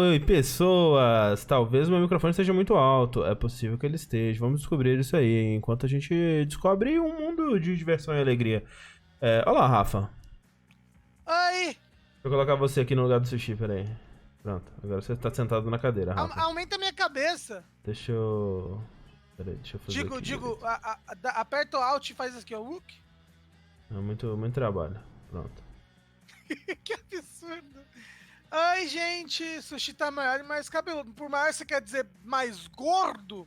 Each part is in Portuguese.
Oi, pessoas! Talvez o meu microfone esteja muito alto. É possível que ele esteja. Vamos descobrir isso aí, enquanto a gente descobre um mundo de diversão e alegria. Olá, Rafa. Oi! Deixa eu colocar você aqui no lugar do Sushi, peraí. Pronto, agora você tá sentado na cadeira, Rafa. Aumenta a minha cabeça. Deixa eu... Peraí, deixa eu fazer aqui. Aperta o Alt e faz isso aqui, ó. É muito trabalho. Pronto. Que absurdo. Ai, gente, Sushi tá maior e mais cabeludo. Por maior, você quer dizer mais gordo?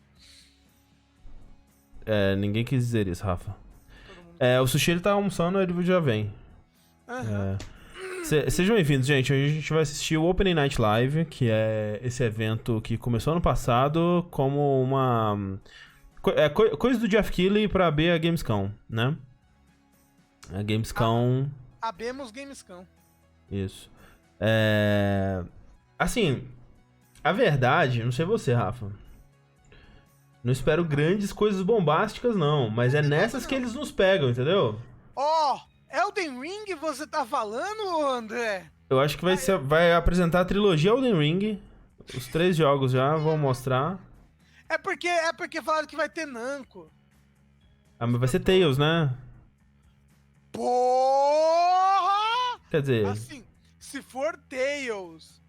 Ninguém quis dizer isso, Rafa. O Sushi ele tá almoçando, ele já vem. Aham. Sejam bem-vindos, gente. Hoje a gente vai assistir o Opening Night Live, que é esse evento que começou ano passado como uma... coisa do Jeff Keighley pra abrir a Gamescom, né? A Gamescom... Abemos Gamescom. Isso. Assim, a verdade, não sei você, Rafa. Não espero grandes coisas bombásticas, não. Mas é nessas que eles nos pegam, entendeu? Ó, Elden Ring você tá falando, André? Eu acho que vai apresentar a trilogia Elden Ring. Os 3 jogos já vão mostrar. É porque falaram que vai ter Namco. Ah, mas vai ser Tails, né? Porra! Quer dizer... Assim, se for Tails,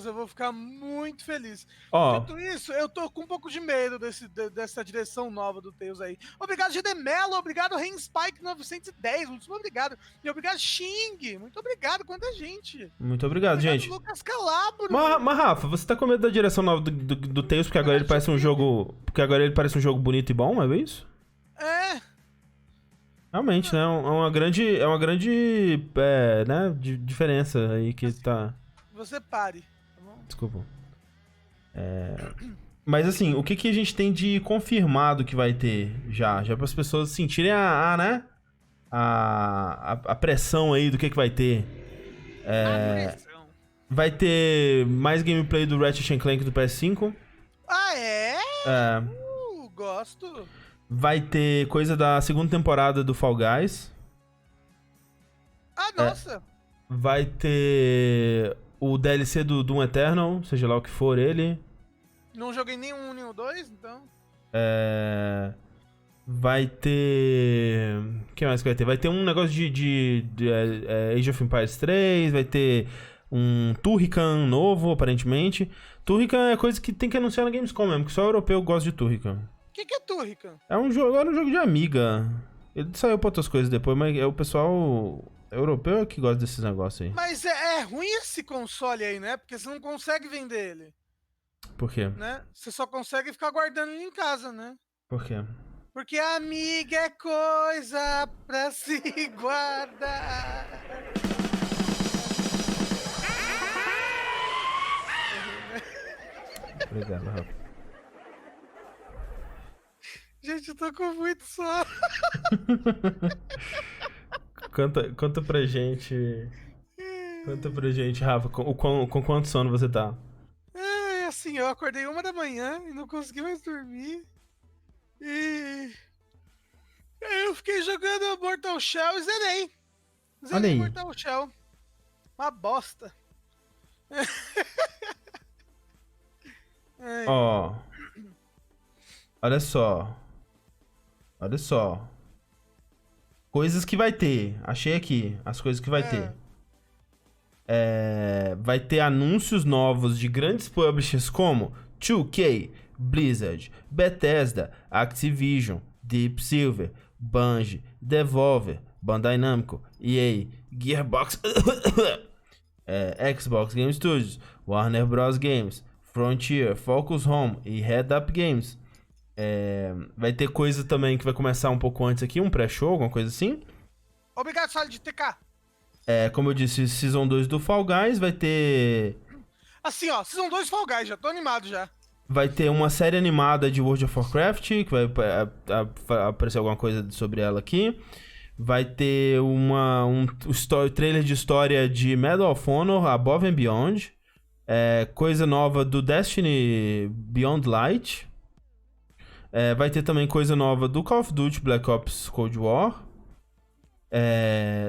eu vou ficar muito feliz. Ó, Dito isso, eu tô com um pouco de medo dessa direção nova do Tails aí. Obrigado, GD Mello, obrigado, Rainspike 910, muito obrigado. E obrigado, Xing, muito obrigado, quanta gente. muito obrigado, gente. Lucas Calabro. Mas, Rafa, você tá com medo da direção nova do Tails porque agora ele parece um jogo... Porque agora ele parece um jogo bonito e bom, é isso? Realmente, né? É uma grande né, diferença aí que assim, tá... Você pare, tá bom? Desculpa. Mas assim, o que a gente tem de confirmado que vai ter já para as pessoas sentirem né? A pressão aí do que vai ter. A pressão. Vai ter mais gameplay do Ratchet & Clank do PS5. Ah, é? Gosto. Vai ter coisa da segunda temporada do Fall Guys. Ah, nossa. Vai ter o DLC do Doom Eternal, seja lá o que for ele. Não joguei nenhum, nem o 2, então. Vai ter... O que mais que vai ter? Vai ter um negócio de Age of Empires 3, vai ter um Turrican novo, aparentemente. Turrican é coisa que tem que anunciar na Gamescom mesmo, que só o europeu gosta de Turrican. O que é Turrican? É um jogo de Amiga. Ele saiu pra outras coisas depois, mas o pessoal europeu que gosta desses negócios aí. Mas é ruim esse console aí, né? Porque você não consegue vender ele. Por quê? Né? Você só consegue ficar guardando ele em casa, né? Por quê? Porque amiga é coisa pra se guardar. Obrigado, Rafa. Gente, eu tô com muito sono. Conta pra gente. Conta pra gente, Rafa, com quanto sono você tá? Assim, eu acordei 1 da manhã e não consegui mais dormir. E eu fiquei jogando Mortal Shell e zerei. Olha aí. Mortal Shell. Uma bosta. Ó. Olha só. Olha só. Coisas que vai ter. Achei aqui as coisas que vai ter. Vai ter anúncios novos de grandes publishers como 2K, Blizzard, Bethesda, Activision, Deep Silver, Bungie, Devolver, Bandai Namco, EA, Gearbox, Xbox Game Studios, Warner Bros. Games, Frontier, Focus Home e Head Up Games. Vai ter coisa também que vai começar um pouco antes aqui, um pré-show, alguma coisa assim. Obrigado, Solid TK. Como eu disse, Season 2 do Fall Guys, vai ter... Assim, ó, Season 2 Fall Guys, já tô animado já. Vai ter uma série animada de World of Warcraft, que vai aparecer alguma coisa sobre ela aqui. Vai ter um trailer de história de Medal of Honor, Above and Beyond. Coisa nova do Destiny Beyond Light. Vai ter também coisa nova do Call of Duty Black Ops Cold War.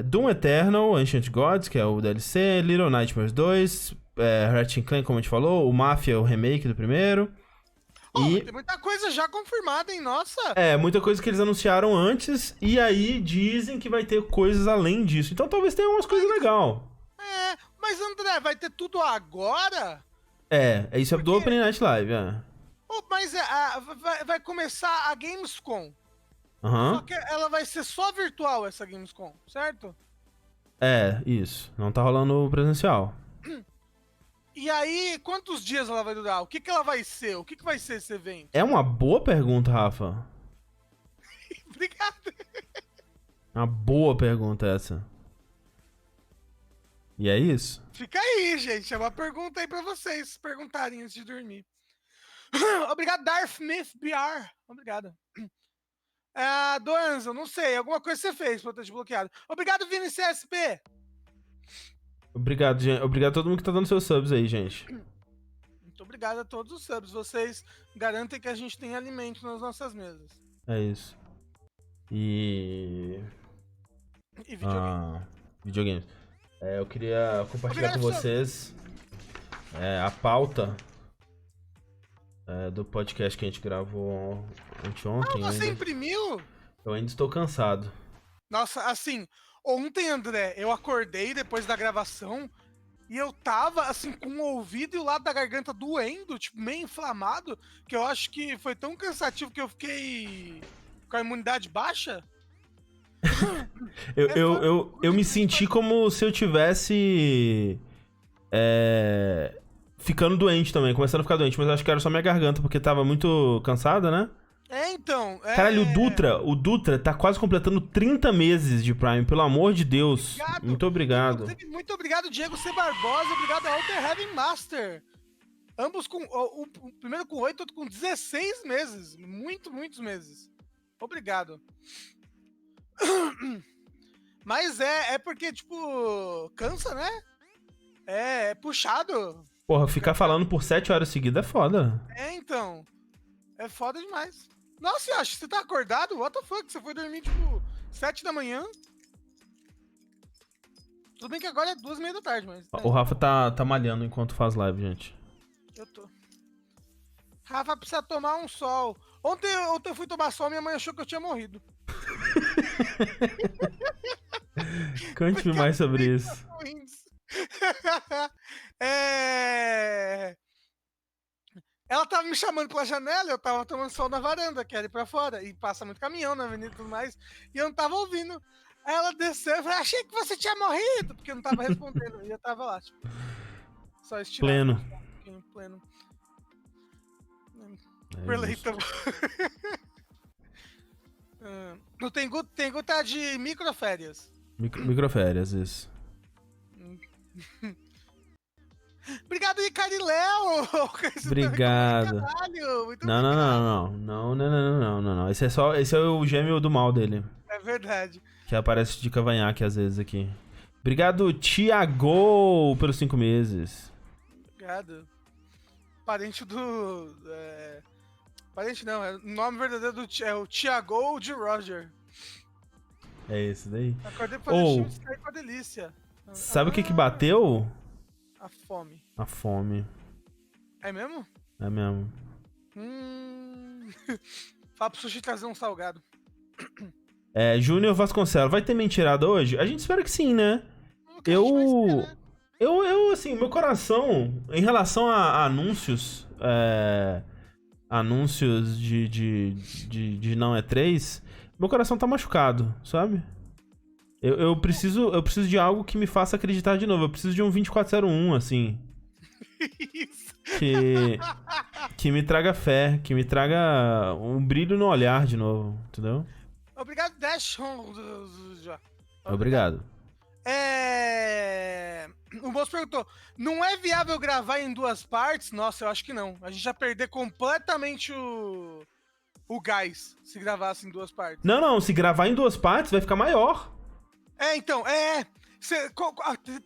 Doom Eternal, Ancient Gods, que é o DLC, Little Nightmares 2, Ratchet & Clank, como a gente falou, o Mafia, o remake do primeiro. E tem muita coisa já confirmada, hein? Nossa! Muita coisa que eles anunciaram antes, e aí dizem que vai ter coisas além disso. Então talvez tenha umas coisas legais. Mas André, vai ter tudo agora? Isso é do Open Night Live, Mas vai começar a Gamescom. Aham. Só que ela vai ser só virtual, essa Gamescom, certo? Isso. Não tá rolando presencial. E aí, quantos dias ela vai durar? O que ela vai ser? O que vai ser esse evento? É uma boa pergunta, Rafa. Obrigado. Uma boa pergunta essa. E é isso? Fica aí, gente. É uma pergunta aí pra vocês perguntarem antes de dormir. Obrigado, Darth Myth BR. Obrigado. Doanzo, não sei. Alguma coisa você fez pra eu ter desbloqueado. Obrigado, Vini CSP. Obrigado, gente. Obrigado a todo mundo que tá dando seus subs aí, gente. Muito obrigado a todos os subs. Vocês garantem que a gente tem alimento nas nossas mesas. É isso. E videogame. Videogames. Eu queria compartilhar com vocês a pauta do podcast que a gente gravou anteontem. Você imprimiu? Eu ainda estou cansado. Nossa, assim, ontem, André, eu acordei depois da gravação e eu tava, assim, com o ouvido e o lado da garganta doendo, tipo, meio inflamado, que eu acho que foi tão cansativo que eu fiquei com a imunidade baixa. Eu me senti como se eu tivesse ficando doente também, começando a ficar doente, mas acho que era só minha garganta, porque tava muito cansada, né? Então... Caralho, o Dutra tá quase completando 30 meses de Prime, pelo amor de Deus. Obrigado. Muito obrigado. Muito obrigado, Diego C. Barbosa, obrigado, Alter Heaven Master. Ambos com... O primeiro com 8, outro com 16 meses. Muitos meses. Obrigado. Mas é porque, tipo, cansa, né? É puxado. Porra, ficar falando por 7 horas seguidas é foda. Então. É foda demais. Nossa, Yoshi, você tá acordado? What the fuck? Você foi dormir, tipo, 7 da manhã? Tudo bem que agora é 2h30 da tarde, mas... O Rafa tá malhando enquanto faz live, gente. Eu tô. Rafa precisa tomar um sol. Ontem eu fui tomar sol, minha mãe achou que eu tinha morrido. Conte-me mais sobre isso. Ela tava me chamando pela janela, eu tava tomando sol na varanda, que era ir pra fora, e passa muito caminhão na avenida e tudo mais, e eu não tava ouvindo. Aí ela desceu e falou, achei que você tinha morrido, porque eu não tava respondendo, e eu tava lá, tipo, só estirado. Pleno. Relatable. No Tengu tá de microférias. Microférias, isso. Obrigado, Icari Léo! Obrigado. Muito obrigado. Não. Esse é o gêmeo do mal dele. É verdade. Que aparece de cavanhaque às vezes aqui. Obrigado, Tiago, pelos 5 meses. Obrigado. Parente do... Parente não, o nome verdadeiro é o Tiago de Roger. É esse daí. Acordei pra fazer time de Sky com a delícia. Sabe o que bateu? A fome. A fome. É mesmo? É mesmo. Fala pro Sushi trazer um salgado. Júnior Vasconcelos, vai ter mentirada hoje? A gente espera que sim, né? Assim, meu coração, em relação a anúncios, anúncios de não E3, meu coração tá machucado, sabe? Eu preciso de algo que me faça acreditar de novo. Eu preciso de um 2401, assim. Isso. Que me traga fé, que me traga um brilho no olhar de novo, entendeu? Obrigado, Dash. Obrigado. O moço perguntou, não é viável gravar em 2 partes? Nossa, eu acho que não. A gente ia perder completamente o gás se gravasse em 2 partes. Não, se gravar em 2 partes vai ficar maior.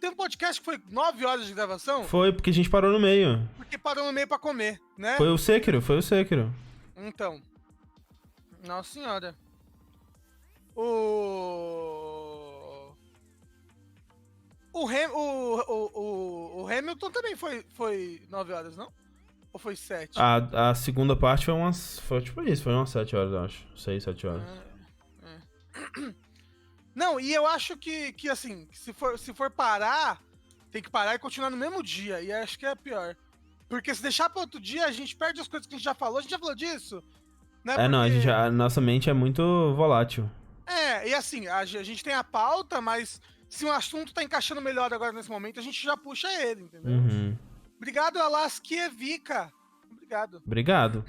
Tem um podcast que foi 9 horas de gravação? Foi, porque a gente parou no meio. Porque parou no meio pra comer, né? Foi o Sekiro. Então. Nossa senhora. O Hamilton também foi 9 horas, não? Ou foi 7? A segunda parte foi umas... Foi tipo isso, foi umas 7 horas, eu acho. 6, 7 horas. Não, e eu acho que assim, se for parar, tem que parar e continuar no mesmo dia. E acho que é pior. Porque se deixar para outro dia, a gente perde as coisas que a gente já falou. A gente já falou disso? Né? Porque... Não, a nossa mente é muito volátil. E assim, a gente tem a pauta, mas se um assunto tá encaixando melhor agora nesse momento, a gente já puxa ele, entendeu? Uhum. Obrigado, Alaskievica. Obrigado.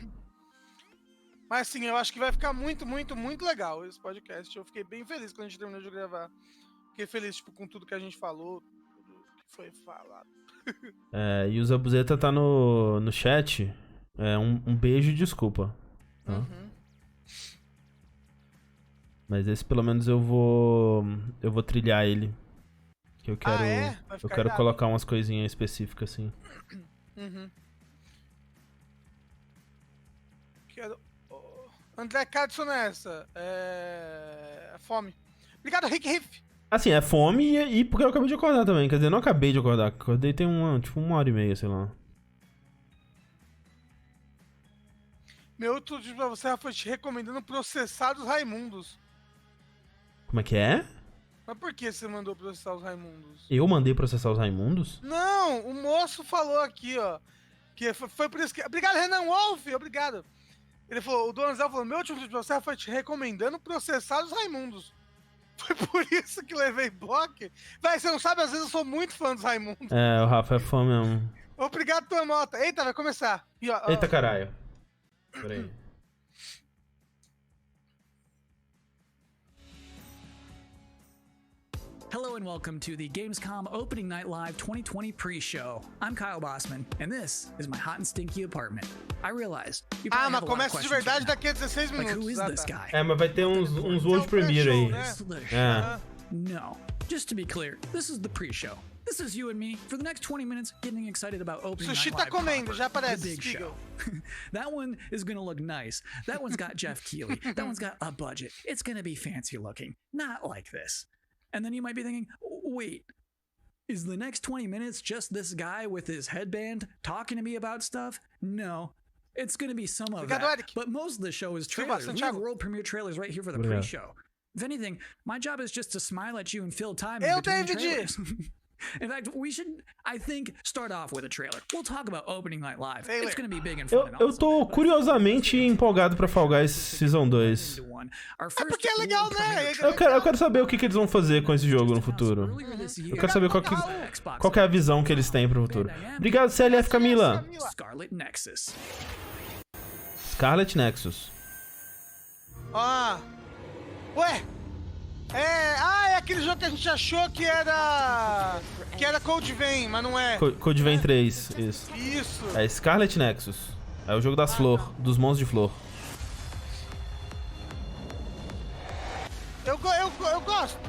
Mas assim, eu acho que vai ficar muito, muito, muito legal esse podcast. Eu fiquei bem feliz quando a gente terminou de gravar. Fiquei feliz, tipo, com tudo que a gente falou, tudo que foi falado. E o Zabuzeta tá no chat. Um beijo e desculpa. Tá? Uhum. Mas esse pelo menos eu vou trilhar ele. Que eu quero, eu quero colocar umas coisinhas específicas assim. Uhum. Quero... André Cadson nessa. Fome. Obrigado, Rick Riff. Assim, é fome e porque eu acabei de acordar também. Quer dizer, eu não acabei de acordar. Acordei tem uma hora e meia, sei lá. Meu outro vídeo pra você, Rafa, te recomendando processar os Raimundos. Como é que é? Mas por que você mandou processar os Raimundos? Eu mandei processar os Raimundos? Não, o moço falou aqui, ó. Que foi por isso que... Obrigado, Renan Wolf, obrigado. Ele falou, o Dona Zé falou, meu último vídeo pra você foi te recomendando processar os Raimundos. Foi por isso que levei bloco. Vai, você não sabe, às vezes eu sou muito fã dos Raimundos. O Rafa é fã mesmo. Obrigado, tua nota. Eita, vai começar. E, ó, Eita, caralho. Peraí. Hello and welcome to the Gamescom Opening Night Live 2020 pre-show. I'm Kyle Bossman, and this is my hot and stinky apartment. I realize you probably have a lot of questions right now. daqui a 16 Like, minutos. who is this guy? Mas vai ter uns World Premiere aí. No. Just to be clear, this is the pre-show. This is you and me for the next 20 minutes getting excited about Opening Sushi Night tá Live comendo, proper, já aparece, the big show. That one is gonna look nice. That one's got Jeff Keighley. That one's got a budget. It's gonna be fancy looking. Not like this. And then you might be thinking, wait, is the next 20 minutes just this guy with his headband talking to me about stuff? No. It's going to be some of that. But most of the show is trailers. We have world premiere trailers right here for the pre-show. If anything, my job is just to smile at you and fill time in between trailers. In fact, we should, I think, start off with a trailer. We'll talk about Opening Night Live. It's going to be big and fun. Eu tô curiosamente empolgado pra Fall Guys Season 2. Porque é legal, né? Eu quero saber o que eles vão fazer com esse jogo no futuro. Eu quero saber qual que é a visão que eles têm pro futuro. Obrigado, CLF Camila. Scarlet Nexus. Scarlet Nexus. Ué! É aquele jogo que a gente achou que era Code Vein, mas não é. Code Vein 3, isso. Isso. É Scarlet Nexus. É o jogo das flores, dos monstros de flor. Eu gosto.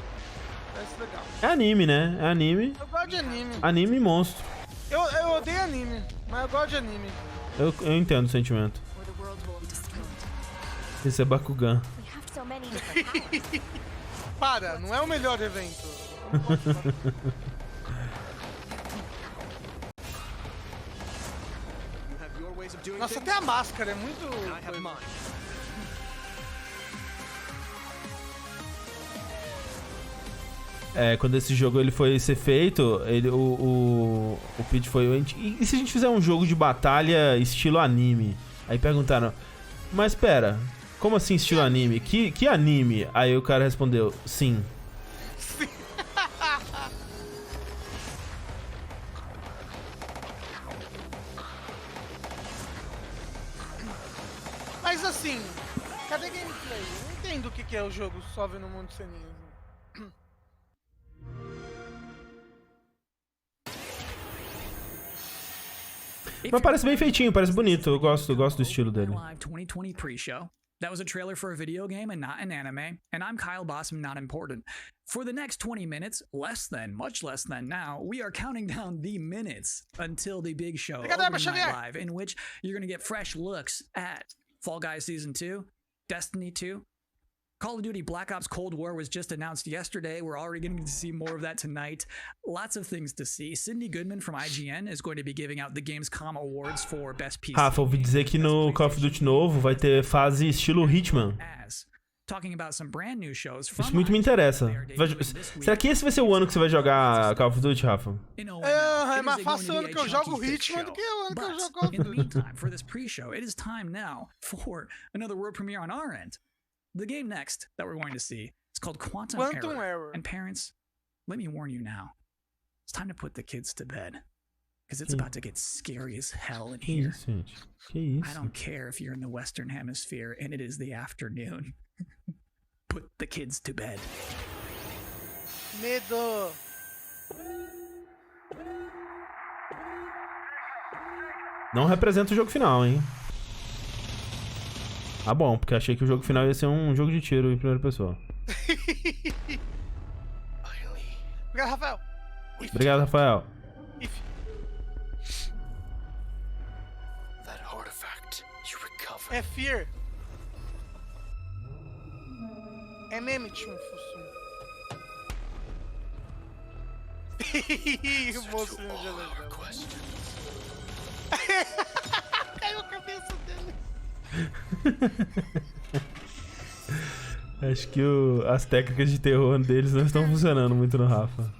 Parece legal. É anime, né? É anime. Eu gosto de anime. Anime e monstro. Eu odeio anime, mas eu gosto de anime. Eu entendo o sentimento. Esse é Bakugan. Para, não é o melhor evento. Nossa, até a máscara é muito... Quando esse jogo ele foi ser feito, o pitch foi... E se a gente fizer um jogo de batalha estilo anime? Aí perguntaram, mas pera, como assim estilo anime? Que anime? Aí o cara respondeu, sim. Mas assim, cadê gameplay? Eu não entendo o que é o jogo só vendo um monte de ceninhas. Mas parece bem feitinho, parece bonito. Eu gosto do estilo dele. Live 2020 pre-show. That was a trailer for a video game and not an anime. And I'm Kyle Bossman, not important. For the next 20 minutes, much less than now, we are counting down the minutes until the big show, Opening Night Live, in which you're going to get fresh looks at Fall Guys Season 2, Destiny 2, Call of Duty Black Ops Cold War was just announced yesterday. We're already going to see more of that tonight. Lots of things to see. Cindy Goodman from IGN is going to be giving out the Gamescom Awards for Best PC. Rafa, ouvi dizer que no Call of Duty novo vai ter fase estilo Hitman. Talking about some brand new shows. Isso muito me interessa. Será que esse vai ser o ano que você vai jogar Call of Duty, Rafa? É mais fácil o ano que eu jogo Hitman do que o ano que eu jogo Call of In the Duty. meantime, for this pre-show, it is time now for another world premiere on our end. The game next that we're going to see is called Quantum Error. And parents, let me warn you now. It's time to put the kids to bed. Because it's about to get scary as hell in here. I don't care if you're in the Western Hemisphere and it is the afternoon. Put the kids to bed. Medo. Não representa o jogo final, hein? Ah, bom, porque achei que o jogo final ia ser um jogo de tiro em primeira pessoa. Obrigado, Rafael. Obrigado, Rafael. É Fear. É meme, tio. O moço já caiu a cabeça dele. Acho que as técnicas de terror deles não estão funcionando muito no Rafa.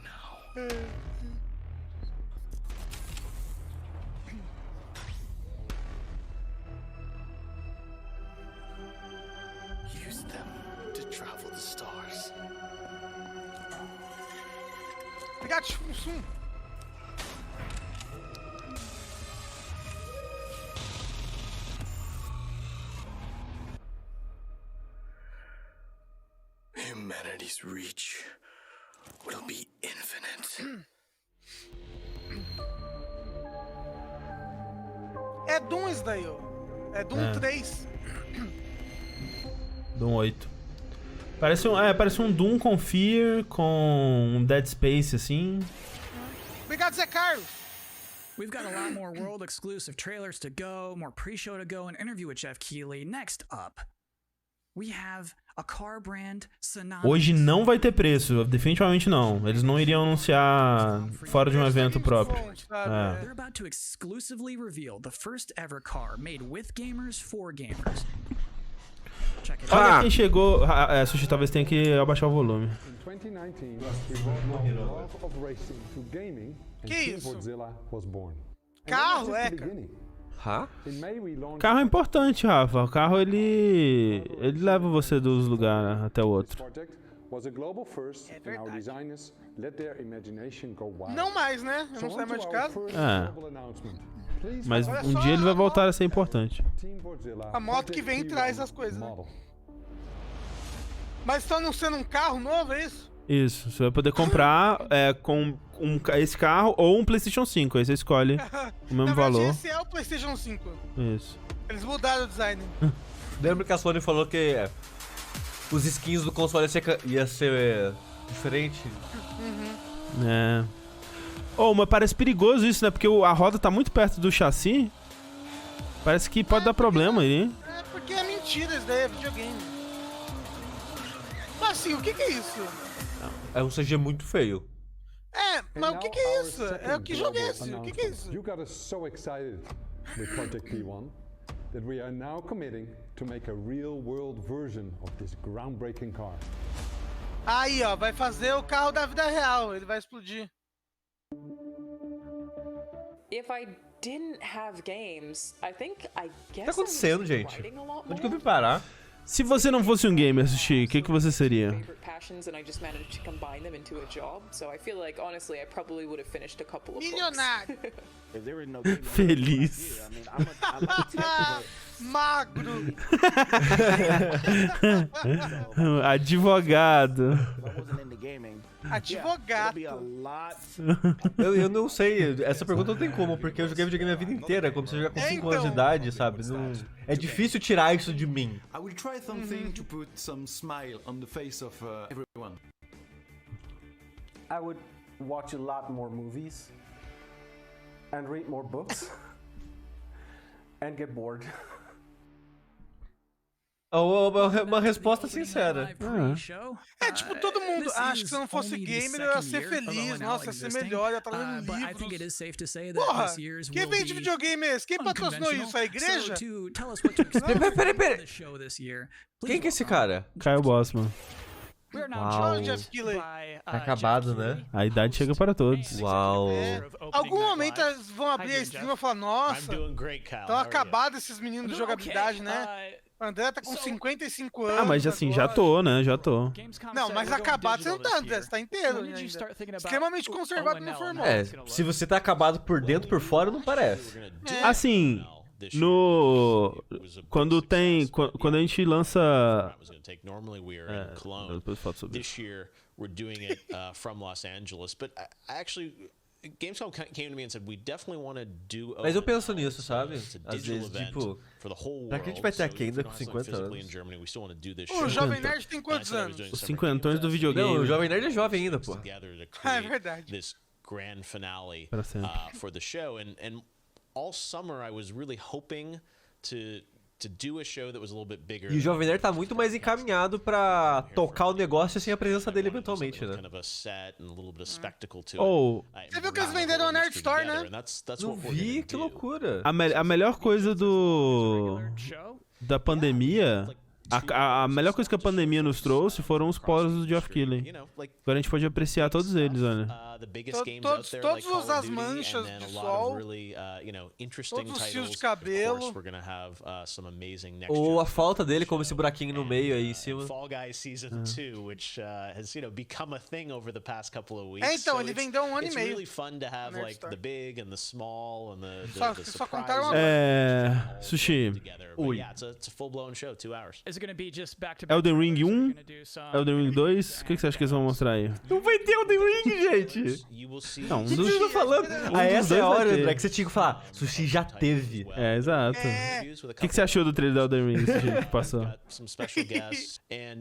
Obrigado, Sum. Humanity's reach will be infinite. É Doom isso daí, ó. É Doom 3. Doom 8. Parece um Doom com Fear, com um Dead Space, assim. Obrigado, Zé Carlos. We've got a lot more world exclusive trailers to go, more pre-show to go, an interview with Jeff Keighley. Next up, we have a car brand synonymous. Hoje não vai ter preço, definitivamente não. Eles não iriam anunciar fora de um evento próprio. They're about to exclusively reveal the first ever car made with gamers for gamers. Olha quem chegou. Sushi, talvez tenha que abaixar o volume. Que isso? Carro, Carro é importante, Rafa. O carro, ele leva você dos lugares até o outro. É verdade. Não mais, né? Eu não saio mais de casa. Mas um dia ele vai voltar a ser importante. A moto que vem e traz as coisas, né? Mas estão anunciando um carro novo, é isso? Isso, você vai poder comprar com esse carro ou um PlayStation 5, aí você escolhe o mesmo valor. Esse é o PlayStation 5. Isso. Eles mudaram o design. Lembra que a Sony falou que os skins do console ia ser diferente? Mas parece perigoso isso, né? Porque a roda tá muito perto do chassi. Parece que pode dar problema aí. É porque é mentira isso daí, é videogame. Mas assim, o que é isso? É um CG muito feio. Mas o que é isso? É o que jogo é esse? O que é isso? You got us so excited with Project P1 that we are now committing to make a real-world version of this groundbreaking car. Aí, ó, vai fazer o carro da vida real, ele vai explodir. If I didn't have games, I think I guess O que tá acontecendo, gente? Onde que eu vim parar? Se você não fosse um gamer, Sushi, o que você seria? Milionário. Feliz. Magro. Advogado. Advogado. Eu não sei, essa pergunta não tem como, porque eu joguei videogame a vida inteira, como se eu jogar com 5 anos de idade, sabe? Não, é difícil tirar isso de mim. I will try something to put some smile on the face of everyone. I would watch a lot more movies and read more books and get bored. Uma resposta sincera. É, tipo, todo mundo acha que se eu não fosse gamer eu ia ser feliz, nossa, ia ser melhor, ia estar lendo livros. Porra, quem vende videogame é esse? Quem patrocinou isso? A igreja? Peraí. Quem que é esse cara? Caio Bossman. Uau. Tá acabado, né? A idade chega para todos. Uau. Algum momento eles vão abrir a stream e falar, nossa, estão acabados esses meninos de jogabilidade, né? O André tá com 55 anos. Ah, mas assim, já tô, né? Já tô. Não, mas acabado você não tá, André. Você tá inteiro ainda. Extremamente conservado no formato. É, se você tá acabado por dentro, por fora, não parece. Assim, quando a gente lança... depois eu falo sobre isso. Gamescom came to me and said we definitely want to do. Mas eu penso nisso, sabe? Às vezes, tipo, pra que a gente vai ter aqui ainda com 50 anos? O Jovem Nerd tem quantos anos? Os 50 do videogame. Não, o Jovem Nerd é jovem ainda, pô. É verdade. This grand finale Para sempre. for the show, and all summer I was really hoping to do a show that was a little bit bigger. E o Jovem Nerd tá muito mais encaminhado pra tocar o negócio sem a presença dele eventualmente, né? Você viu que eles venderam a Nerd Store, né? Não vi, que loucura. A melhor coisa da pandemia... A melhor coisa que a pandemia nos trouxe foram os poros do Geoff Keighley. Agora a gente pode apreciar todos eles, olha. Todas as manchas de sol, todos os fios de cabelo. Ou a falta dele, como esse buraquinho no meio aí em cima. É, então, ele vendeu 1 ano e meio. Só contaram uma Sushi. Oi. Elden Ring 1, Elden Ring 2, o que você acha que eles vão mostrar aí? Não vai ter Elden Ring, gente! Não, o que vocês estão falando? Essa é a hora, André, que você tinha que falar. Sushi já teve. É, exato. O que você achou do trailer do Elden Ring, Sushi, que passou?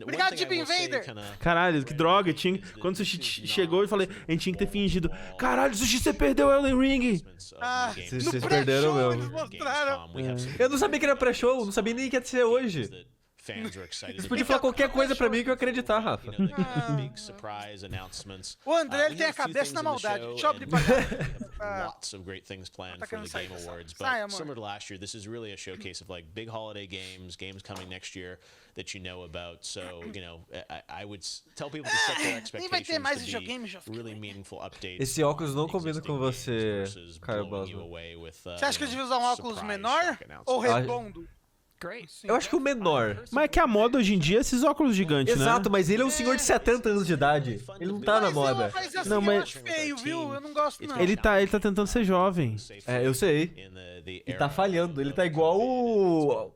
Obrigado, Deep Invader! Caralho, que droga. Quando o Sushi chegou, eu falei, a gente tinha que ter fingido. Caralho, Sushi, você perdeu o Elden Ring! Ah, vocês perderam mesmo. Eles mostraram. Eu não sabia que era pré-show, não sabia nem que ia ser hoje. Você podia falar qualquer coisa pra mim que eu ia acreditar, Rafa. O André, ele tem a cabeça na maldade. Deixa eu abrir pra cá. Lots of great things planned for the Game Awards, but similar to last year, this is really a showcase of like big holiday games coming next year that you know about. So, I would tell people to set their expectations to be really meaningful updates. Esse óculos não combina com você, Caio Bossman. Você acha que ele devia usar um óculos menor ou redondo? Eu acho que o menor. Mas é que a moda hoje em dia é esses óculos gigantes, né? Exato, mas ele é um senhor de 70 anos de idade. Ele não tá na moda. Mas assim, não, mas eu acho feio, viu? Eu não gosto, não. Ele tá tentando ser jovem. É, eu sei. E tá falhando. Ele tá igual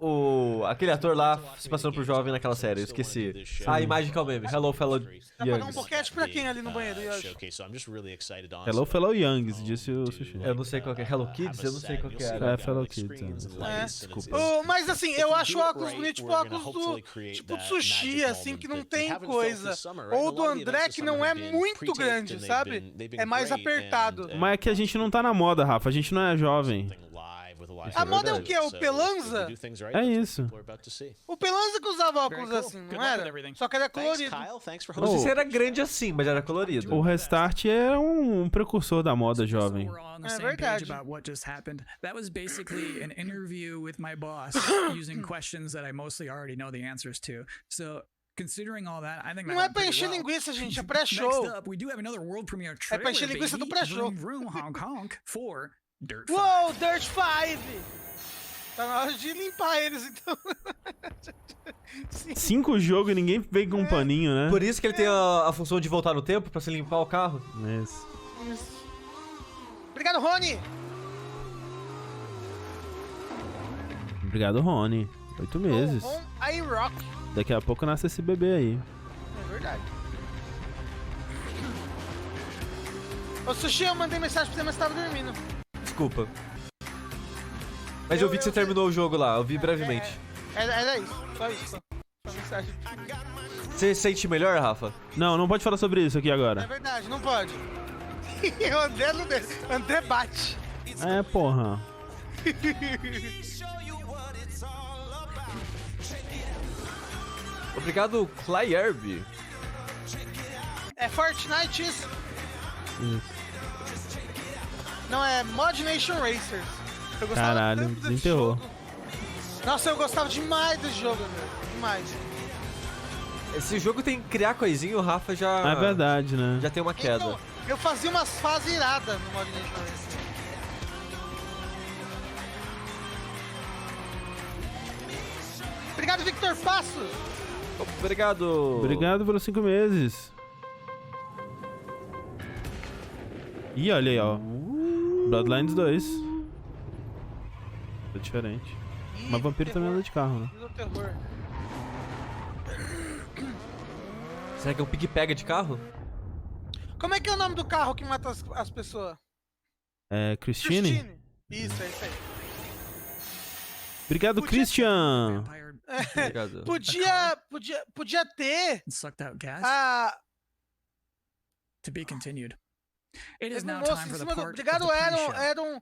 aquele ator lá se passando por jovem naquela série. Eu esqueci. A imagem que é o meme. Hello, fellow Youngs. Dá pra dar um boquete pra quem ali no banheiro? Hello, fellow Youngs, disse o Sushi. Eu não sei qual que é. Hello Kids? Eu não sei qual que era. É, fellow Kids. Desculpa. Mas assim, eu acho óculos bonitos, tipo óculos do Sushi, assim, que não tem coisa. Ou do André, que não é muito grande, sabe? É mais apertado. Mas é que a gente não tá na moda, Rafa. A gente não é jovem. A moda é o que? O Pelanza? É isso. O Pelanza que usava óculos assim, não era? Só que era colorido. Não sei se era grande assim, mas era colorido. O Restart é um precursor da moda jovem. É verdade. That was basically an interview with my boss using questions that I mostly already know the answers to. So considering all that, I think não é pra encher linguiça, gente, é pré-show. É pra encher linguiça do pré-show. Uou, Dirt 5! Tá na hora de limpar eles, então. 5 jogos e ninguém vem com um paninho, né? Por isso que ele tem a função de voltar no tempo, pra se limpar o carro. Isso. Obrigado, Rony! Obrigado, Rony. 8 meses. Aí, Rock. Daqui a pouco nasce esse bebê aí. É verdade. Ô, Sushi, eu mandei mensagem pra você, mas tava dormindo. Desculpa. Mas eu vi que você terminou o jogo lá, eu vi brevemente. Era isso, só isso. Só mensagem. Você sente melhor, Rafa? Não pode falar sobre isso aqui agora. É verdade, não pode. O André bate. É, porra. Obrigado, Clayerb. É Fortnite isso? Não, é Mod Nation Racers. Eu gostava Caralho, tanto desse desenterrou. jogo. Nossa, eu gostava demais desse jogo, velho. Demais. Esse jogo tem que criar coisinha, o Rafa já... É verdade, né? Já tem uma queda. Então, eu fazia umas fases iradas no Mod Nation Racers. Obrigado, Victor Passos. Obrigado. Obrigado pelos 5 meses. Ih, olha aí, ó. Bloodlines 2. É diferente. Mas vampiro também anda de carro, né? Será que é um pique-pega de carro? Como é que é o nome do carro que mata as pessoas? É, Christine? Isso, é isso aí. Obrigado, Christian. Obrigado. Podia ter. Sucked out gas. To be continued. It is now time for the part Obrigado, of the pre-show. Aaron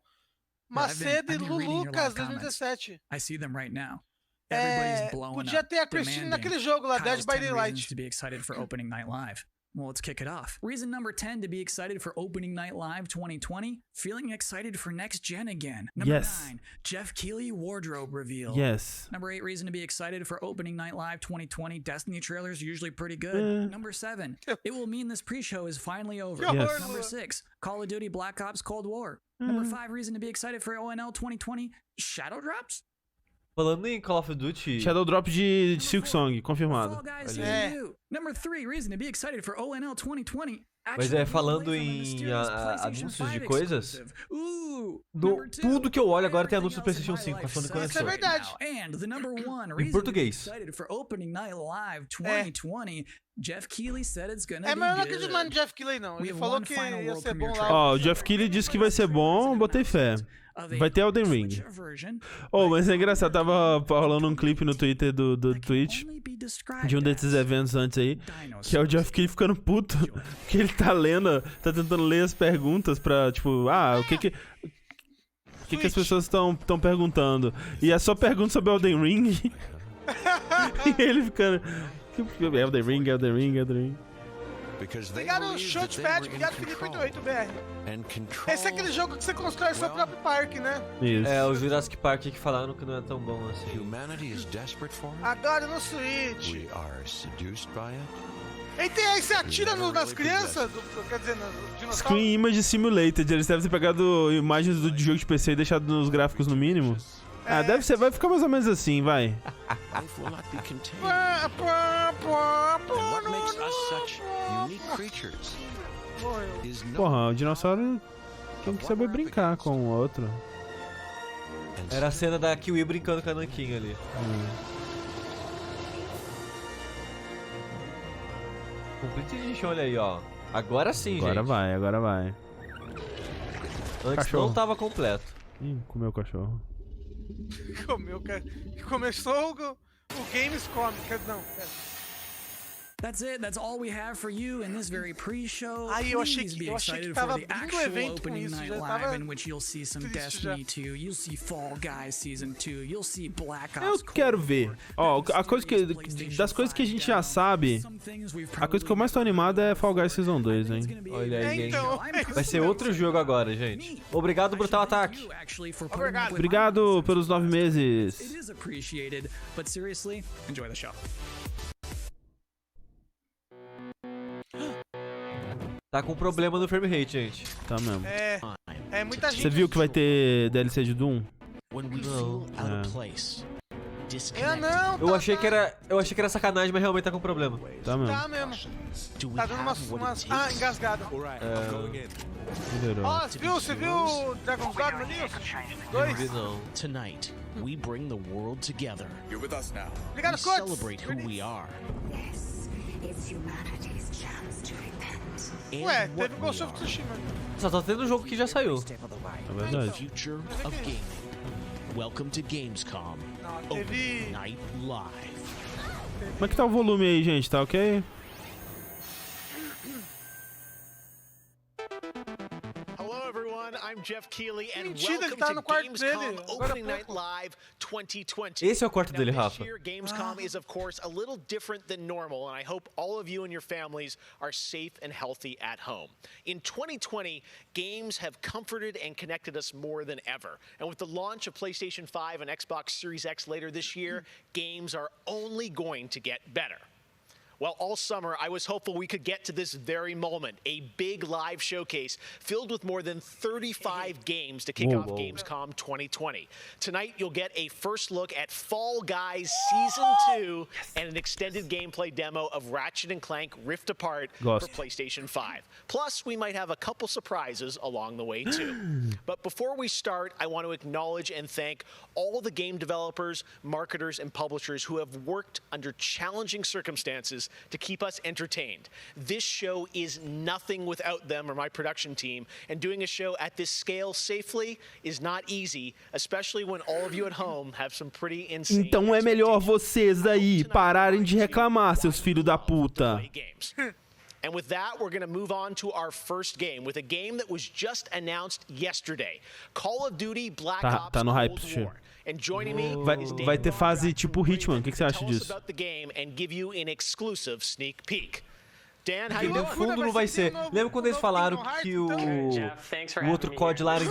Macedo e I've been Lu reading your Lucas, live comments. 2017. I see them right now. Everybody's blowing Podia up, ter a Christine demanding naquele jogo lá, Kyle's Dead by 10 Daylight. reasons to be excited for opening night live. Well, let's kick it off. Reason number 10 to be excited for opening night live 2020, feeling excited for next gen again. Number 9, Jeff Keighley wardrobe reveal. Yes. Number 8, reason to be excited for opening night live 2020, Destiny trailers are usually pretty good. Number 7, it will mean this pre-show is finally over. Yes. Number 6, Call of Duty Black Ops Cold War. Number 5, reason to be excited for ONL 2020, Shadow Drops. Falando em Call of Duty... Shadow Drop de Silk Song, confirmado. Number 3, reason to be excited for ONL 2020. Mas falando em anúncios de coisas, tudo que eu olho agora tem anúncio do PlayStation 5, passando de conexão. Isso é verdade. Em português. Jeff Keighley said it's gonna mas eu não acredito mais no Jeff Keighley, não. Ele falou que ia ser bom lá. Ó, o Jeff Keighley disse que vai ser bom, botei fé. Vai ter Elden Ring. Mas é engraçado, tava rolando um clipe no Twitter do Twitch de um desses eventos antes aí, que é o Jeff Keighley ficando puto, que ele tá tentando ler as perguntas pra, tipo, o que as pessoas estão perguntando. E é só pergunta sobre Elden Ring. E ele ficando... Elden Ring. Obrigado, Shotpad, obrigado, Felipe88BR. Esse é aquele jogo que você constrói seu próprio parque, né? Isso. É, o Jurassic Park que falaram que não é tão bom assim. Agora no Switch. E tem aí, você atira nas crianças? Quer dizer, nos dinossauros? Screen Image Simulated, eles devem ter pegado imagens do jogo de PC e deixado nos gráficos no mínimo. Deve ser, vai ficar mais ou menos assim, vai. Porra, o dinossauro tem que saber brincar com o outro. Era a cena da Kiwi brincando com a Nanquinha ali. Complete Edition, olha aí, ó. Agora sim, gente. Agora vai. Antes cachorro. Não tava completo. Ih, comeu o cachorro. Começou o Gamescom. Não, pera. That's it. That's all we have for you in this very pre-show. Eu achei que tava abrindo o evento com isso. Night Já live tava in which you'll see some Destiny 2, you'll see Fall Guys Season 2, you'll see Black Ops. Eu quero ver. Ó, das coisas que a gente já sabe, a coisa que eu mais tô animado é Fall Guys Season 2, hein? Olha aí, hein? Vai ser outro jogo agora, gente. Obrigado, Brutal Ataque. Obrigado pelos 9 meses. It is appreciated, but seriously, enjoy the show. Tá com problema no frame rate, gente. Tá mesmo. É muita gente. Você viu que vai ter DLC de Doom? Não. Eu achei que era sacanagem, mas realmente tá com problema. Tá mesmo. Tá mesmo. Tá dando umas engasgada. Melhorou. Você viu Dragon's Dogma ali? 2? Não. Tonight, we bring the world together. You're with us now. Obrigado, We Coach. celebrate who we are. Ué, teve Ghost of Tsushima. Só tá tendo um jogo que já saiu. É verdade. Future of gaming. Welcome to Gamescom. Opening Night Live. Como é que tá o volume aí, gente? Tá ok? Hello everyone, I'm Jeff Keighley, and Mentira, ele welcome tá to no quarto Gamescom dele. Opening Night Live 2020. Esse é o quarto dele, Rafa. This year, Gamescom is, of course, a little different than normal, and I hope all of you and your families are safe and healthy at home. In 2020, games have comforted and connected us more than ever. And with the launch of PlayStation 5 and Xbox Series X later this year, games are only going to get better. Well, all summer, I was hopeful we could get to this very moment, a big live showcase filled with more than 35 games to kick off Gamescom 2020. Tonight, you'll get a first look at Fall Guys Season 2 and an extended gameplay demo of Ratchet & Clank Rift Apart for PlayStation 5. Plus, we might have a couple surprises along the way, too. But before we start, I want to acknowledge and thank all the game developers, marketers, and publishers who have worked under challenging circumstances to keep us entertained. This show is nothing without them or my production team, and doing a show at this scale safely is not easy, especially when all of you at home have some pretty insane. Então é melhor vocês aí pararem de reclamar, seus filhos da puta. And with that, we're going to move on to our first game, with a game that was just announced yesterday. Call of Duty Black Ops Tá no hype, Cold Sushi. War. And joining me Vai ter fase tipo Hitman. O que você acha disso? about the game and give you an exclusive sneak peek. Dan, how No fundo não vai ser. Lembra quando eles falaram que o outro COD lá era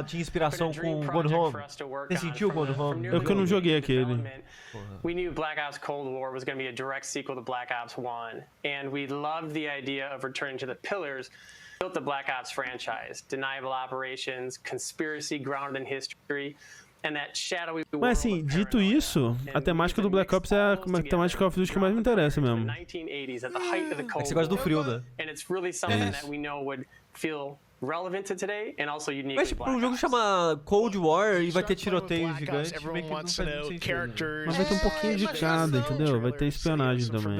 tinha inspiração com Gone Home? Você sentiu Gone Home? Eu que não joguei aquele. We knew Black Ops Cold War was going to be a direct sequel to Black Ops 1, and we loved the idea of returning to the pillars built the Black Ops franchise: deniable operations, conspiracy grounded in history. Mas assim, dito isso, a temática do Black Ops é a temática de Call of Duty que mais me interessa mesmo. É que você gosta do frio, né? Mas tipo, um jogo chama Cold War e vai ter tiroteio gigante, meio que não faz muito sentido. Mas vai ter um pouquinho de cada, entendeu? Vai ter espionagem também.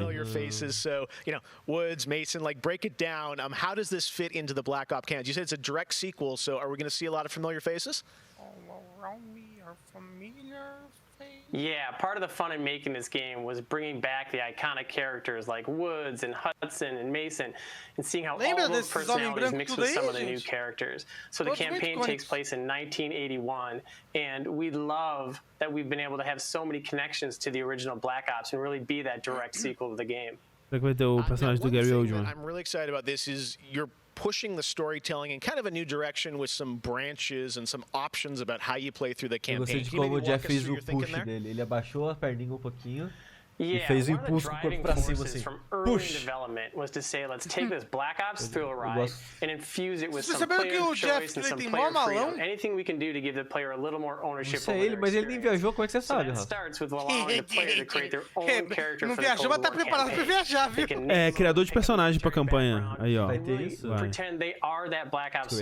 Woods, Mason, like break it down. How does this fit into the Black Ops canon? You said it's a direct sequel, so are we going to see a lot of familiar faces? Yeah, part of the fun in making this game was bringing back the iconic characters like Woods and Hudson and Mason and seeing how all of those personalities mix with some of the new characters. So the campaign takes place in 1981, and we love that we've been able to have so many connections to the original Black Ops and really be that direct sequel to the game. Será que vai ter o personagem do Gary Oldman? I'm really excited about this is you're pushing the storytelling in kind of a new direction with some branches and some options about how you play through the campaign. Eu gostei de como o Jeff fez o push dele. Ele abaixou a perninha um pouquinho e fez o impulso com o corpo pra cima assim. Push! Você sabia que o Jeff tem mó malão? Não sei ele, mas ele nem viajou, como é que você sabe, Rafa? Não viajou, mas tá preparado pra viajar, viu? É, criador de personagem pra campanha. Aí, ó. Vai ter isso? Vai. Ele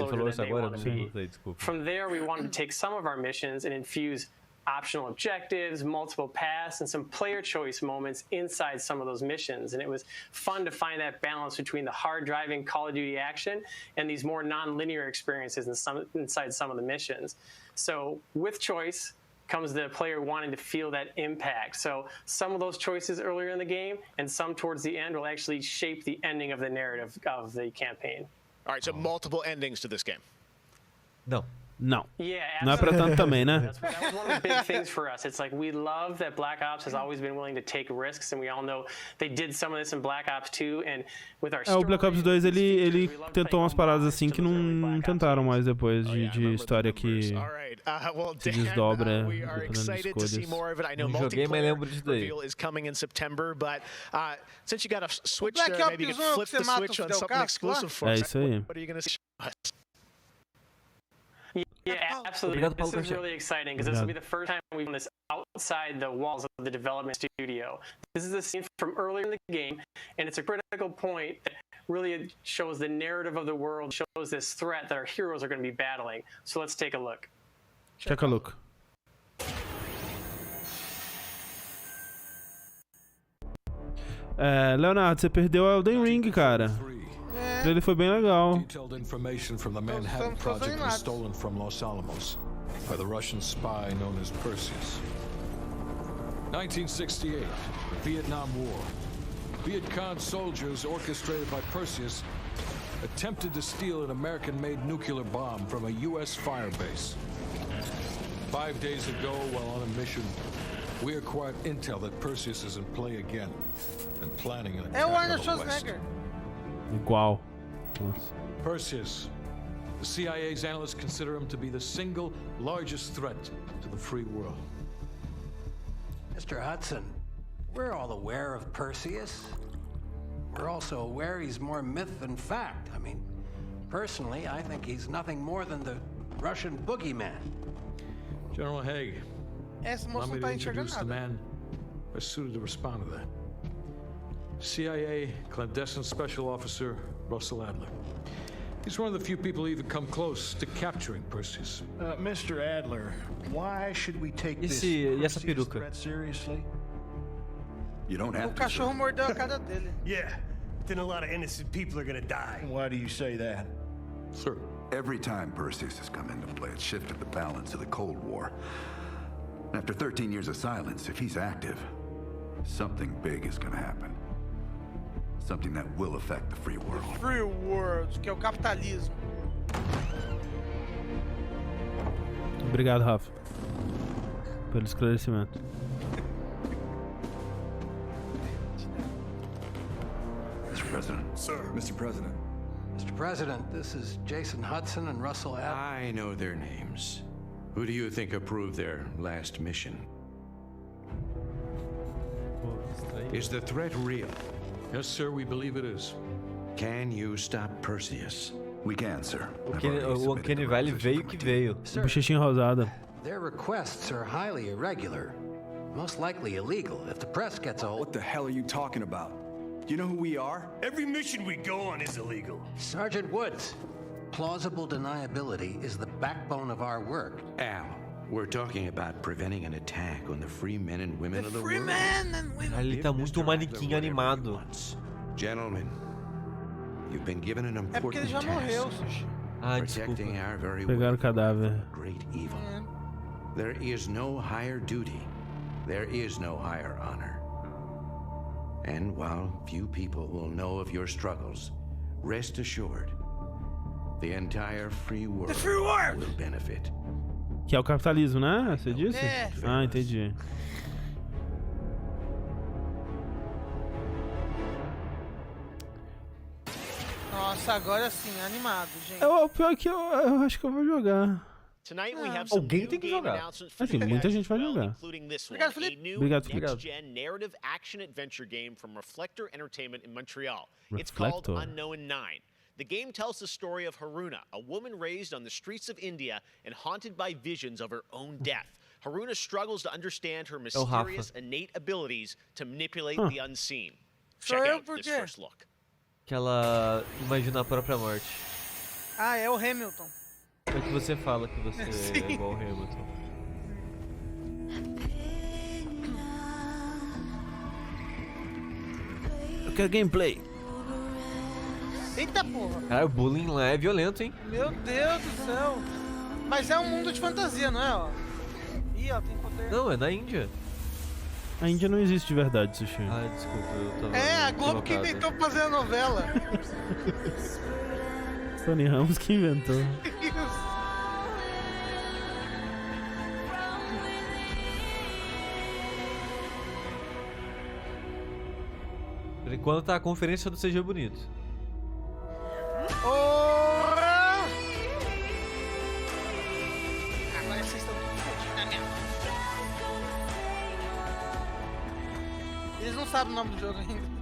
falou isso agora? Não sei, desculpa. From there, we wanted to take some of our missions and infuse optional objectives, multiple paths, and some player choice moments inside some of those missions. And it was fun to find that balance between the hard-driving Call of Duty action and these more non-linear experiences inside some of the missions. So with choice comes the player wanting to feel that impact. So some of those choices earlier in the game and some towards the end will actually shape the ending of the narrative of the campaign. All right, so multiple endings to this game. Não. Não. Não é pra tanto também, né? That was one of the big things for us. It's like we love that Black Ops has always been willing to take risks, and we all know they did some of this in Black Ops 2, and with our o Black Ops 2 ele tentou umas paradas assim que não tentaram mais depois de história que se desdobra dependendo de escolhas. Não joguei, mas lembro disso daí. Is coming in September, but since you got a Switch there, maybe you can flip the switch on something exclusive for us. É isso aí. What are you going to show us? Yeah, absolutely. This is really exciting because this will be the first time we've done this outside the walls of the development studio. This is a scene from earlier in the game, and it's a critical point that really shows the narrative of the world, shows this threat that our heroes are going to be battling. So let's take a look. Take a look. Leonardo, você perdeu o Elden Ring, cara. Ele foi bem legal. Detailed information from the Manhattan Project was stolen from Los Alamos by the Russian spy known as Perseus. 1968, the Vietnam War. Viet Cong soldiers orchestrated by Perseus attempted to steal an American-made nuclear bomb from a U.S. fire base. 5 days ago, while on a mission, we acquired intel that Perseus is in play again and planning an attack on the West. Igual. Nossa. Perseus. The CIA's analysts consider him to be the single largest threat to the free world. Mr. Hudson, we're all aware of Perseus. We're also aware he's more myth than fact. I mean, personally, I think he's nothing more than the Russian boogeyman. General Haig, allow me to introduce the man best suited to respond to that. CIA clandestine special officer Russell Adler. He's one of the few people who even come close to capturing Perseus. Mr. Adler, why should we take this Perseus threat seriously? You don't have to. O cachorro mordeu a cara dele. Yeah, then a lot of innocent people are gonna die. Why do you say that? Sir. Every time Perseus has come into play, it shifted the balance of the Cold War. After 13 years of silence, if he's active, something big is gonna happen. Something that will affect the free world. The free world, que é o capitalismo. Obrigado, Rafa, pelo esclarecimento. Mr. President. Sir. Mr. President. Mr. President, this is Jason Hudson and Russell Adler. I know their names. Who do you think approved their last mission? Is the threat real? Yes, sir, we believe it is. Can you stop Perseus? We can, sir. O Uncanny Valley veio que veio. Bochechinha rosada. Their requests are highly irregular. Most likely illegal if the press gets a hold. What the hell are you talking about? Do you know who we are? Every mission we go on is illegal. Sergeant Woods, plausible deniability is the backbone of our work. Al, we're talking about preventing an attack on the free men and women of the world. Free men and women. Ele tá muito manequim animado. Gentlemen, you've been given an É porque ele important já morreu, task. Sushi. Protecting our very Pegaram o world cadáver. from great evil. There is no higher duty. There is no higher honor. And while few people will know of your struggles, rest assured, the entire free world will benefit. Que é o capitalismo, né? Você disse? É. Ah, entendi. Nossa, agora sim, animado, gente. O pior é que eu acho que eu vou jogar. Tonight we have some Alguém new tem que game jogar. announcements for Assim, the muita guys gente vai as well, jogar. including this one, Obrigado, a Felipe. new Obrigado, Felipe. next-gen narrative action-adventure game from Reflector Entertainment in Montreal. It's called Reflector. Unknown 9. The game tells the story of Haruna, a woman raised on the streets of India and haunted by visions of her own death. Haruna struggles to understand her mysterious innate abilities to manipulate the unseen. Check out this first look. Que ela imagina a própria morte. Ah, é o Hamilton. É que você fala que você é igual ao Hamilton. Eu quero gameplay. Eita porra. Cara, o bullying lá é violento, hein? Meu Deus do céu. Mas é um mundo de fantasia, não é? Ó. Ih, ó, tem poder. Não, é na Índia. A Índia não existe de verdade, Sushi. Ah, desculpa, eu tava É, a Globo que inventou fazer a novela. Tony Ramos que inventou. Por enquanto tá a conferência do CG bonito. Ora! Agora vocês estão tudo fodidos na minha. Eles não sabem o nome do jogo ainda.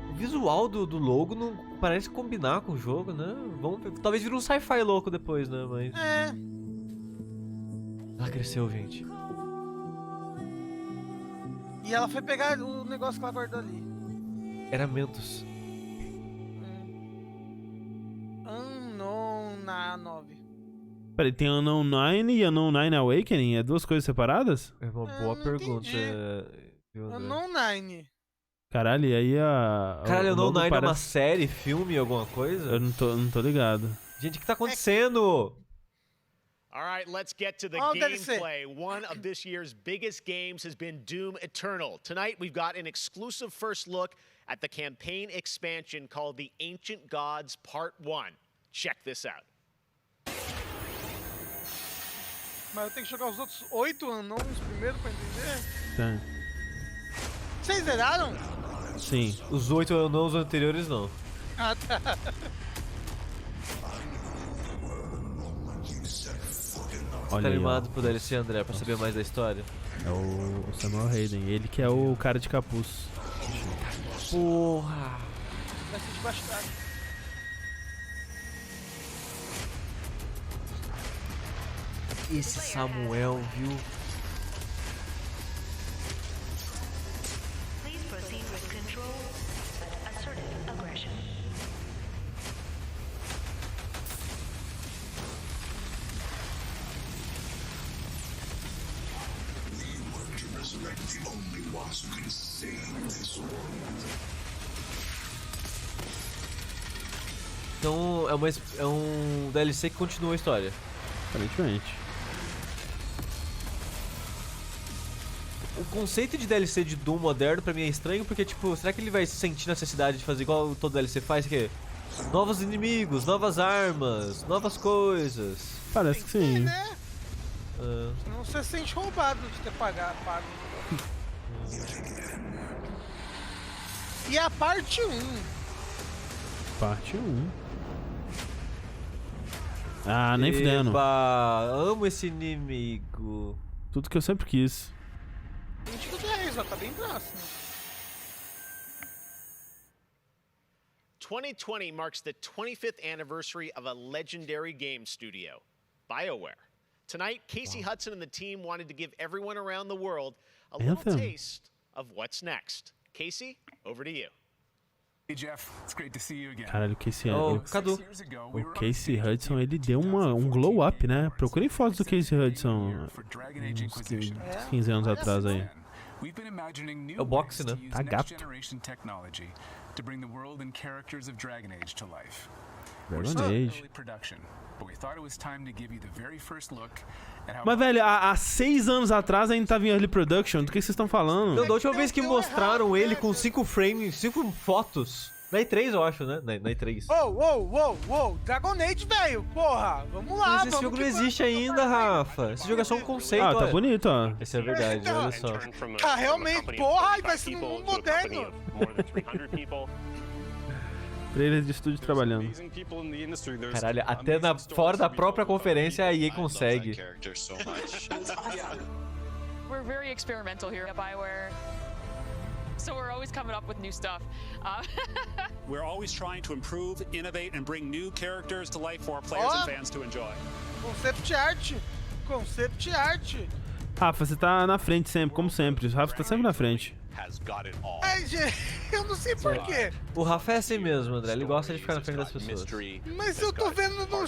O visual do logo não parece combinar com o jogo, né? Vamos ver. Talvez vire um sci-fi louco depois, né? Mas... É. Ela cresceu, gente. E ela foi pegar o negócio que ela guardou ali. Era Mentos. Unknown na 9. Peraí, tem Unknown 9 e Unknown 9 Awakening? É duas coisas separadas? É uma boa pergunta. Unknown 9. Caralho, e aí a... Caralho, Unknown 9 é uma série, filme, alguma coisa? Eu não tô ligado. Gente, o que tá acontecendo? All right, let's get to the gameplay. One of this year's biggest games has been Doom Eternal. Tonight, we've got an exclusive first look at the campaign expansion called The Ancient Gods Part 1. Check this out. Mas eu tenho que jogar os outros 8 anões primeiro pra entender? Tem. Vocês zeraram? Sim. Os 8 anões anteriores não. Ah, tá. Olha tá aí, animado pro DLC, André, pra saber mais da história? É o Samuel Hayden, ele que é o cara de capuz. Porra! Vai ser debaixo d'água. Esse Samuel, viu? Please proceed with control, but assertive aggression. The only ones who can save this world. Então é um DLC que continua a história. Aparentemente. O conceito de DLC de Doom moderno pra mim é estranho, porque tipo, será que ele vai sentir necessidade de fazer igual todo DLC faz, que é novos inimigos, novas armas, novas coisas? Parece que sim. Né? Senão você se sente roubado de ter pago. E a parte 1. Parte 1. Ah, nem fudendo. Amo esse inimigo. Tudo que eu sempre quis. 2010, ó, tá bem próximo. 2020 marks the 25th anniversary of a legendary game studio, BioWare. Tonight, Casey Hudson and the team wanted to give everyone around the world a little taste of what's next. Casey, over to you. Hey Jeff, it's great to see you again. Caralho, o Casey Hudson, ele deu um glow up, né? Procurem fotos do Casey Hudson uns 15 anos atrás aí. É o boxe, né? Tá gato. Dragon Age. Mas, velho, há 6 anos atrás ainda tava em Early Production. Do que vocês estão falando? Não, da última vez que mostraram ele com 5 frames, 5 fotos. Na E3, eu acho, né? Na E3. Uou, Dragon Age, velho. Porra, vamos lá. Mas esse jogo não existe ainda, Rafa. Esse jogo é só um conceito. Ah, tá bonito, ó. Esse é verdade, olha só. Ah, realmente, porra, vai ser um mundo moderno. Trailer de estúdio trabalhando. Caralho, até fora da própria conferência a EA consegue. We're very experimental here at BioWare. So we're always coming up with new stuff. We're always trying to improve, innovate, and bring new characters to life for our players and fans to enjoy. Concept art. Rafa, você tá na frente sempre, como sempre. O Rafa tá sempre na frente. Ai, gente, eu não sei porquê. O Rafa é assim mesmo, André. Ele gosta de ficar na frente das pessoas. Mas eu tô vendo no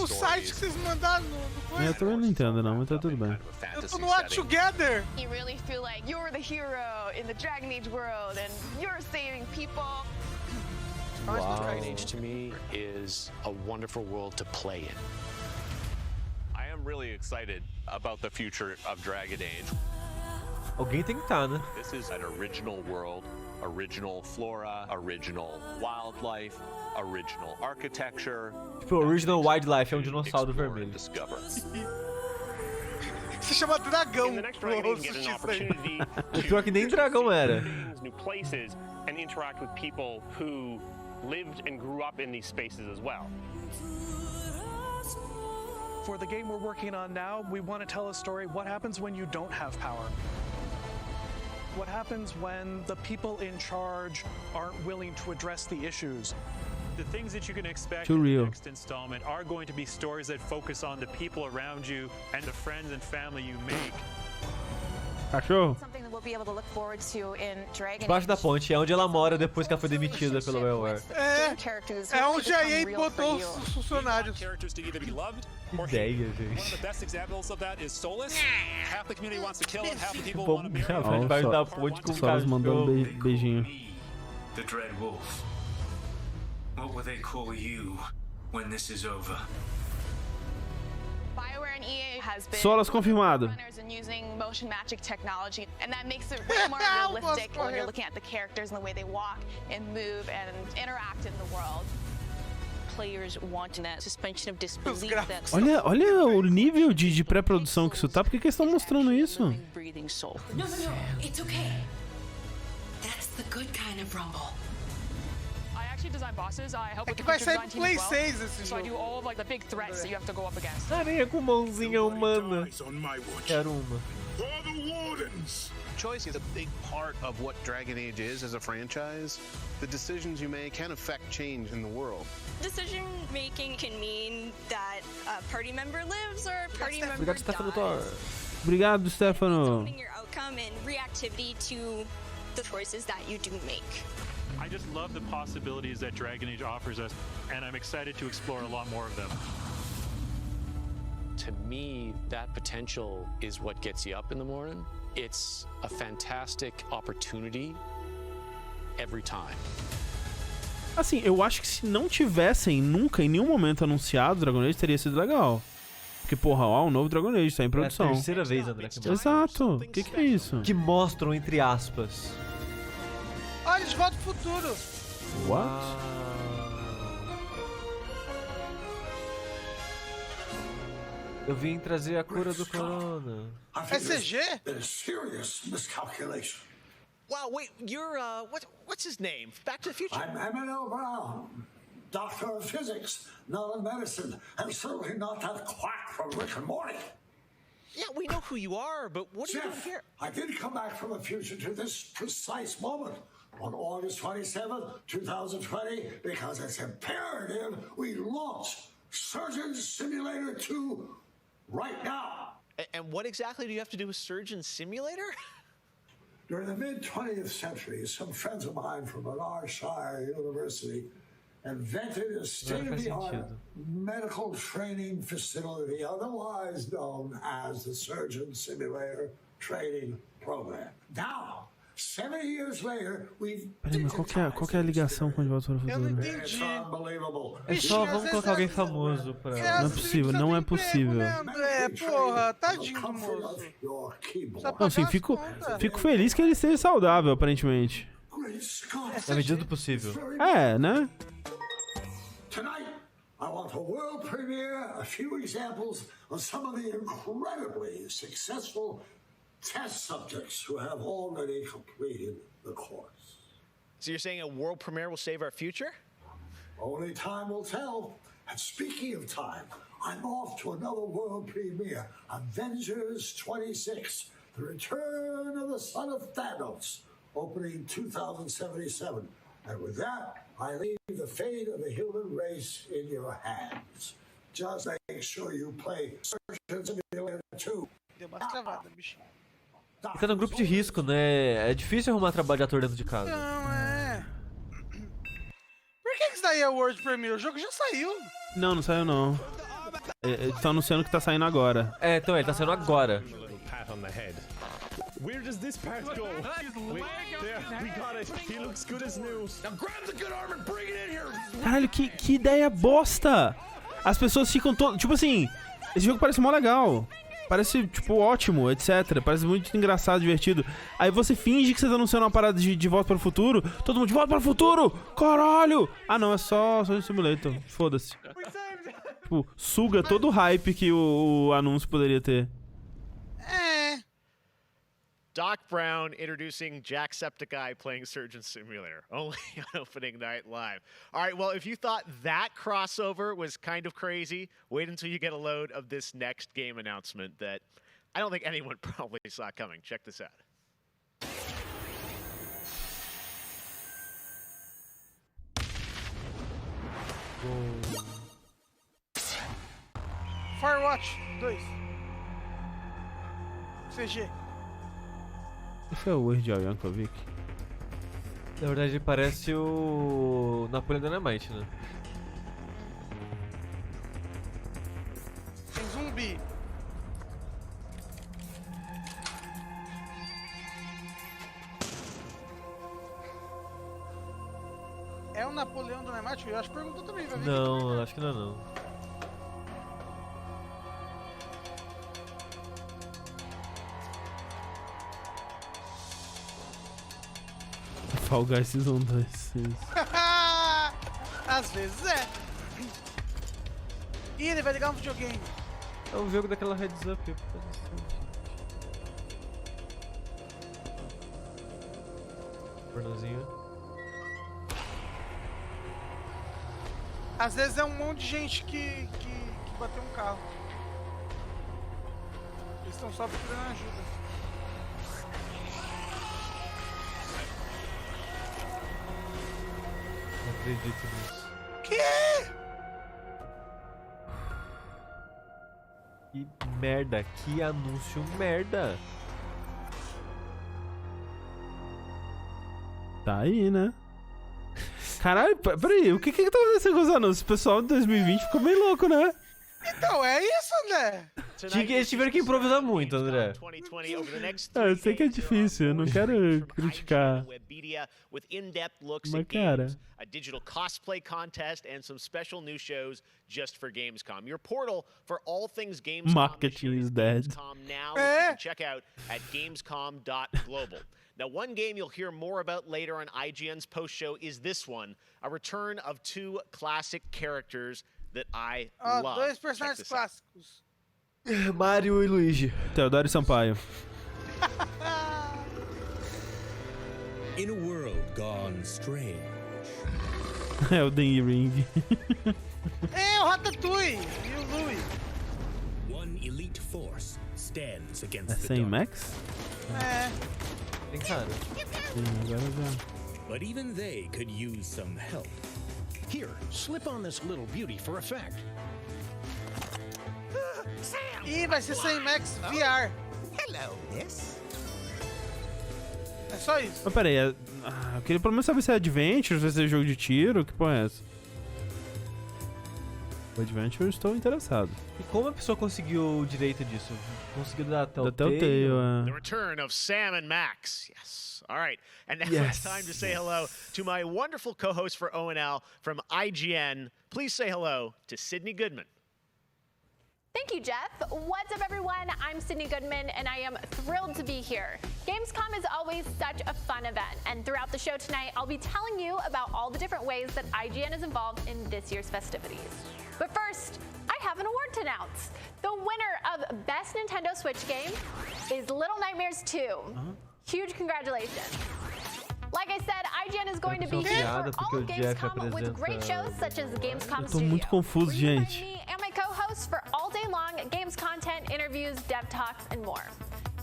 site que vocês mandaram no Eu também não entendo, não, mas tá tudo bem. Eu tô no Watch Together. You really feel like you're the hero in the Dragon Age world and you're saving people. Dragon Age to me is a wonderful world to play in. I am really excited about the future of Dragon Age. Alguém tem que estar, né? This is an original world, original flora, original wildlife, original architecture. Tipo, original wildlife é um dinossauro vermelho. Se chama dragão. O pior que nem dragão era. New places and interact with people who lived and grew up in these spaces as well. For the game we're working on now, we want to tell a story. What happens when you don't have power? What happens when the people in charge aren't willing to address the issues? The things that you can expect in the next installment are going to be stories that focus on the people around you and the friends and family you make. Cachorro. Debaixo da ponte, é onde ela mora depois que ela foi demitida pelo BioWare. É onde a EA botou os funcionários. Ideia, gente. Vamos debaixo da ponte com o cachorro. Só mandando beijinho. The Dread Wolf. What will they call you when this is over? Solas confirmado. Using motion magic technology, and that makes it way more realistic when you're looking at the characters and the way they walk and move and interact in the world. Players wanting that suspension of disbelief. Olha o nível de pré-produção que isso tá. Por que eles estão mostrando isso? No, it's okay. That's the good kind of rumble. I actually design bosses. I help with the vai feature sair design pro team Play as 6 well. esse So I jogo. do all of like the big threats that you have to go up against. Areia com mãozinha humana. Quero uma. Choice is a big part of what Dragon Age is as a franchise. The decisions you make can affect change in the world. Decision making can mean that a party member lives or a party member Obrigado, Stefano. dies. Obrigado, Stefano. Your outcome and reactivity to the choices that you do make. I just love the possibilities that Dragon Age offers us, and I'm excited to explore a lot more of them. To me, that potential is what gets you up in the morning. It's a fantastic opportunity every time. Assim, eu acho que se não tivessem nunca, em nenhum momento, anunciado Dragon Age, teria sido legal. Porque, porra, ó, um novo Dragon Age tá em produção. É a terceira vez, André, que mostram. Exato. O que é isso? Que mostram, entre aspas. Olha, de volta pro futuro. What? Eu vim trazer a cura do corona. É CG? Wow, wait, you're, what's his name? Back to the Future? I'm Emmanuel Brown, doctor of physics, not of medicine, and certainly not that quack from Rick and Morty. Yeah, we know who you are, but what are you doing here? I did come back from the future to this precise moment on August 27th, 2020, because it's imperative we launch Surgeon Simulator 2 right now. And what exactly do you have to do with Surgeon Simulator? During the mid-20th century, some friends of mine from Shire University invented a state-of-the-art medical training facility, otherwise known as the Surgeon Simulator Training Program. Now, 70 years later, we've Peraí, mas qual que é a ligação com De Volta para o Futuro? Eu não entendi. É só, vamos colocar alguém famoso pra... Não é possível, não é possível. André, porra, tadinho do moço. Não, assim, fico feliz que ele esteja saudável, aparentemente. Na medida do possível. É, né? Tonight, I want to world premiere a few examples of some of the incredibly successful test subjects who have already completed the course. So you're saying a world premiere will save our future? Only time will tell. And speaking of time, I'm off to another world premiere, Avengers 26, The Return of the Son of Thanos, opening 2077. And with that, I leave the fate of the human race in your hands. Just make sure you play Surgeon Simulator 2. Deu uma travada, bichinho. Tá no grupo de risco, né? É difícil arrumar trabalho de ator dentro de casa. Não, é. Por que isso daí é World Premiere? O jogo já saiu. Não saiu não. Eles estão anunciando que tá saindo agora. É, então ele tá saindo agora. Where does this part go? Wait, there, we got it. He looks good as new. Now grab the good arm and bring it in here. Caralho, que ideia bosta! As pessoas ficam todas... Tipo assim, esse jogo parece mó legal. Parece, tipo, ótimo, etc. Parece muito engraçado, divertido. Aí você finge que você tá anunciando uma parada de Volta para o Futuro. Todo mundo, de Volta para o Futuro! Caralho! Ah, não, é só um simulator. Foda-se. Tipo, suga todo o hype que o anúncio poderia ter. Doc Brown introducing Jacksepticeye playing Surgeon Simulator, only on opening night live. All right, well, if you thought that crossover was kind of crazy, wait until you get a load of this next game announcement that I don't think anyone probably saw coming. Check this out. Firewatch 2. CG. Esse é o Weird Al Yankovic. Na verdade, ele parece o Napoleon Dynamite, né? Tem zumbi. É o Napoleão Dynamite? Eu acho que perguntou também, vai ver. Não, acho que não é não. Fall Guys Season 2. Às vezes é. Ih, ele vai ligar um videogame. É um jogo daquela Heads Up. Pornozinho. Às vezes é um monte de gente que bateu um carro. Eles estão só procurando ajuda. Não acredito nisso. Que? Que merda, que anúncio merda. Tá aí, né? Caralho, peraí, o que tá acontecendo com os anúncios? O pessoal de 2020 ficou meio louco, né? Então, é isso, André. Eles tiveram que improvisar muito, André. Eu sei que é difícil, eu não quero criticar. Mas, cara... a digital cosplay contest, and some special new shows just for Gamescom. Your portal for all things Gamescom. Marketing is dead. Gamescom now, which you can check out at gamescom.global. Now, one game you'll hear more about later on IGN's post-show is this one, a return of two classic characters that I love. Dois personagens clássicos. Mario e Luigi. Teodoro e Sampaio. In a world gone strange. Elden Ring. É, o Ratatouille e o Louie. One elite force stands against É the sem dark. Max? É. Bem caro. Sim, agora já. But even they could use some help. Here, slip on this little beauty for effect. Ih, vai ser sem Max VR. Hello, miss. É só isso. Mas peraí, eu queria pelo menos saber se é Adventure, se vai ser jogo de tiro, que porra é essa? O Adventure eu estou interessado. E como a pessoa conseguiu o direito disso? Conseguiu da Telltale? The return of Sam and Max. Yes. All right. And now it's time to say hello to my wonderful co-host for ONL from IGN. Please say hello to Sydney Goodman. Thank you, Jeff. What's up, everyone? I'm Sydney Goodman, and I am thrilled to be here. Gamescom is always such a fun event, and throughout the show tonight, I'll be telling you about all the different ways that IGN is involved in this year's festivities. But first, I have an award to announce. The winner of Best Nintendo Switch Game is Little Nightmares 2. Huge congratulations. Like I said, IGN is going to be here for all of Gamescom with great shows such as Gamescom Eu tô muito confuso, gente. me and my co-hosts for all day long games content, interviews, dev talks, and more.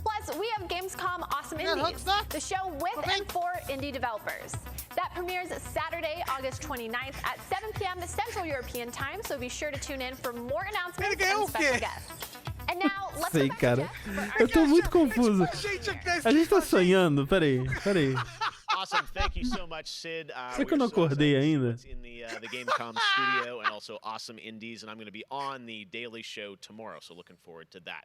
Plus, we have Gamescom Awesome Indies, the show with and for indie developers. That premieres Saturday, August 29th at 7 p.m. Central European Time, so be sure to tune in for more announcements and special guests. And now, let's Sei, cara. Eu tô muito confuso. A gente tá sonhando? Peraí. Awesome. Thank you so much, Sid. Será que eu não acordei ainda? In the Gamescom studio, and also Awesome Indies, and I'm going to be on the Daily Show tomorrow, so looking forward to that.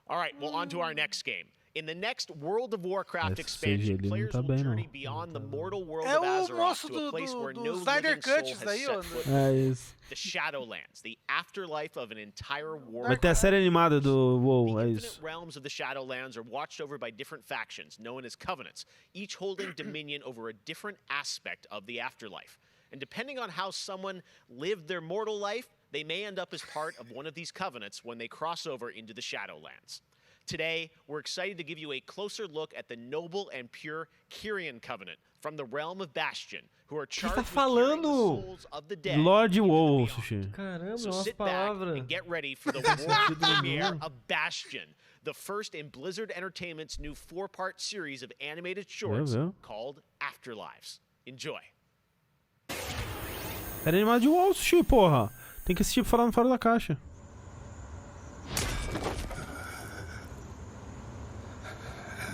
All right, well, on to our next game. In the next World of Warcraft expansion, players will journey beyond the mortal world of Azeroth to a place where no living soul has set foot. The Shadowlands, the afterlife of an entire war. Vai ter a série animada do WoW, é Infinite isso. realms of the Shadowlands are watched over by different factions, known as covenants, each holding dominion over a different aspect of the afterlife. And depending on how someone lived their mortal life, they may end up as part of one of these covenants when they cross over into the Shadowlands. Today, we're excited to give you a closer look at the noble and pure Kyrian Covenant from the realm of Bastion, who are charged with carrying the souls of the dead. Lord WoW, Sushi. Caramba, So nossa sit back palavra. and get ready for the world premiere of Bastion, the first in Blizzard Entertainment's new 4-part series of animated shorts called Afterlives. Enjoy. Era animado de WoW, Sushi, porra. Tem que assistir falando fora da caixa.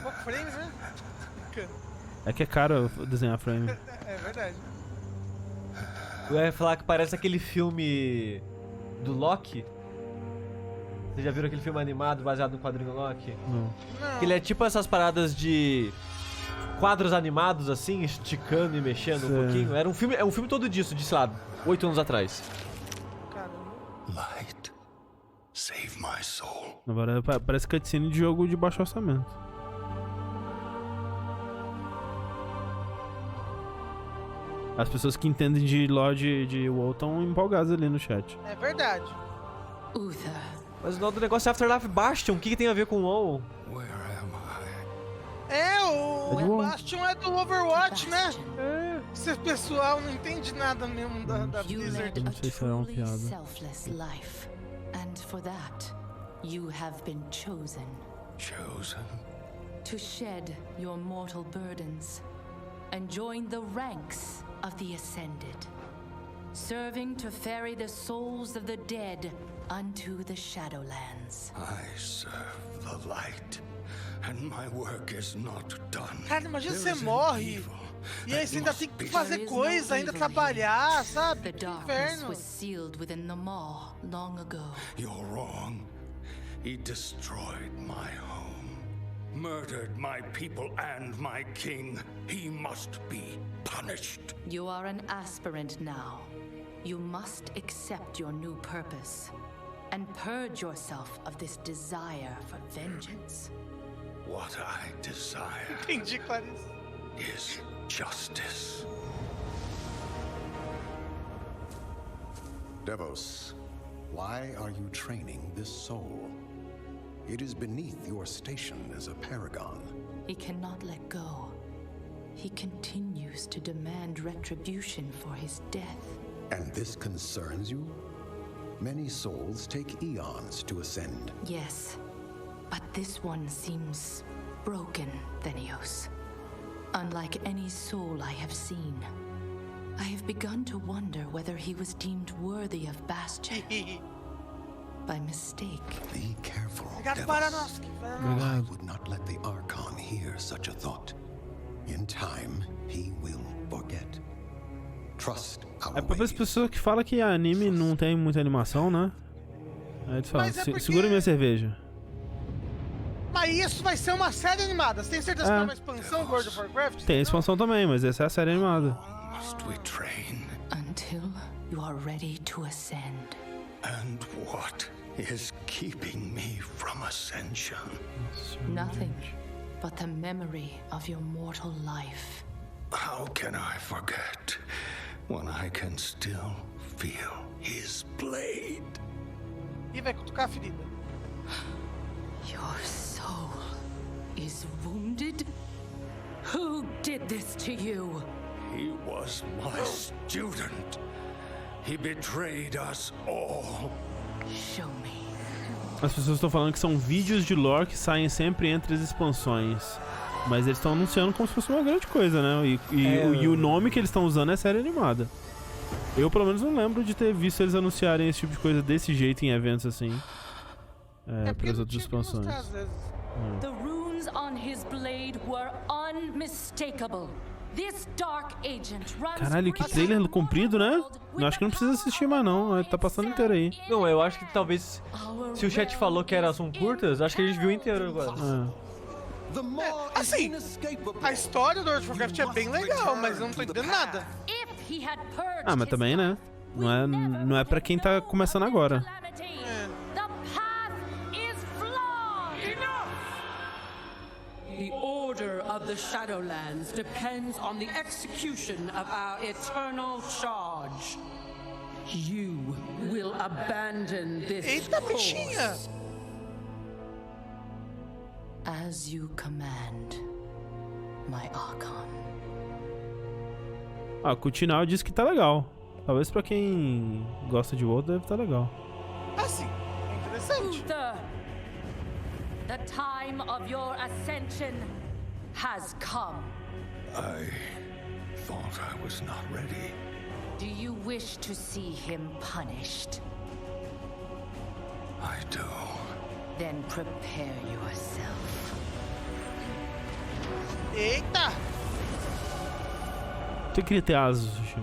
Pouco frames, né? É que é caro desenhar frame. É verdade. Eu ia falar que parece aquele filme do Loki. Vocês já viram aquele filme animado baseado no quadrinho Loki? Não. Que ele é tipo essas paradas de quadros animados assim, esticando e mexendo um pouquinho. É um filme todo disso, de, sei lá, 8 anos atrás. Light, save my soul. Agora parece cutscene de jogo de baixo orçamento. As pessoas que entendem de lore de WoW estão empolgadas ali no chat. É verdade. Mas o nome do negócio é Afterlife Bastion. O que tem a ver com WoW? O Bastion é do Overwatch, né? Esse pessoal não entende nada mesmo da Blizzard. Não sei se é uma piada. And for that, you have been chosen. Chosen? To shed your mortal burdens and join the ranks of the Ascended, serving to ferry the souls of the dead unto the Shadowlands. I serve the light, and my work is not done. Cara, imagina você morre e aí você ainda tem que fazer coisa, ainda trabalhar, sabe? The Inferno. darkness was sealed within the maw long ago. You're wrong. He destroyed my home, murdered my people and my king. He must be punished. You are an aspirant now. You must accept your new purpose and purge yourself of this desire for vengeance. What I desire Entendi, Clarice. is justice. Devos, why are you training this soul? It is beneath your station as a paragon. He cannot let go. He continues to demand retribution for his death. And this concerns you? Many souls take eons to ascend. Yes, but this one seems broken, Thenios. Unlike any soul I have seen, I have begun to wonder whether he was deemed worthy of Bastion. By mistake. Be careful, Obrigado, Devos. Baranovski. I would not let the Archon hear such a thought. In time, he will forget. Trust our É pra as pessoas que falam que anime não tem muita animação, né? Aí eles falam, segura minha cerveja. Mas isso vai ser uma série animada. Você tem certeza que é uma expansão do World of Warcraft? Tem expansão também, mas essa é a série animada. Must we train? Until you are ready to ascend. And what is keeping me from ascension? Nothing but the memory of your mortal life. How can I forget when I can still feel his blade? E vai cutucar a ferida. Your soul is wounded? Who did this to you? He was my student. He betrayed us all. Show me. As pessoas estão falando que são vídeos de lore que saem sempre entre as expansões. Mas eles estão anunciando como se fosse uma grande coisa, né? E o nome que eles estão usando é série animada. Eu, pelo menos, não lembro de ter visto eles anunciarem esse tipo de coisa desse jeito em eventos assim. Para as outras expansões. The runes on his blade were unmistakable. This dark agent runs. Caralho, que trailer comprido, né? Eu acho que não precisa assistir mais, não. Tá passando inteiro aí. Não, eu acho que talvez. Se o chat falou que são curtas, acho que a gente viu inteiro agora. Assim, a história do World of Warcraft é bem legal, mas eu não tô entendendo nada. Ah, mas também, né? Não é pra quem tá começando agora. The order of the Shadowlands depends on the execution of our eternal charge. You will abandon this cause. As you command, my Archon. Ah, o Kutinal disse que tá legal. Talvez pra quem gosta de WoW deve tá legal. Ah, sim. É interessante. The time of your ascension has come. I thought I was not ready. Do you wish to see him punished? I do. Then prepare yourself. Eita! Você queria ter asa, Sushi?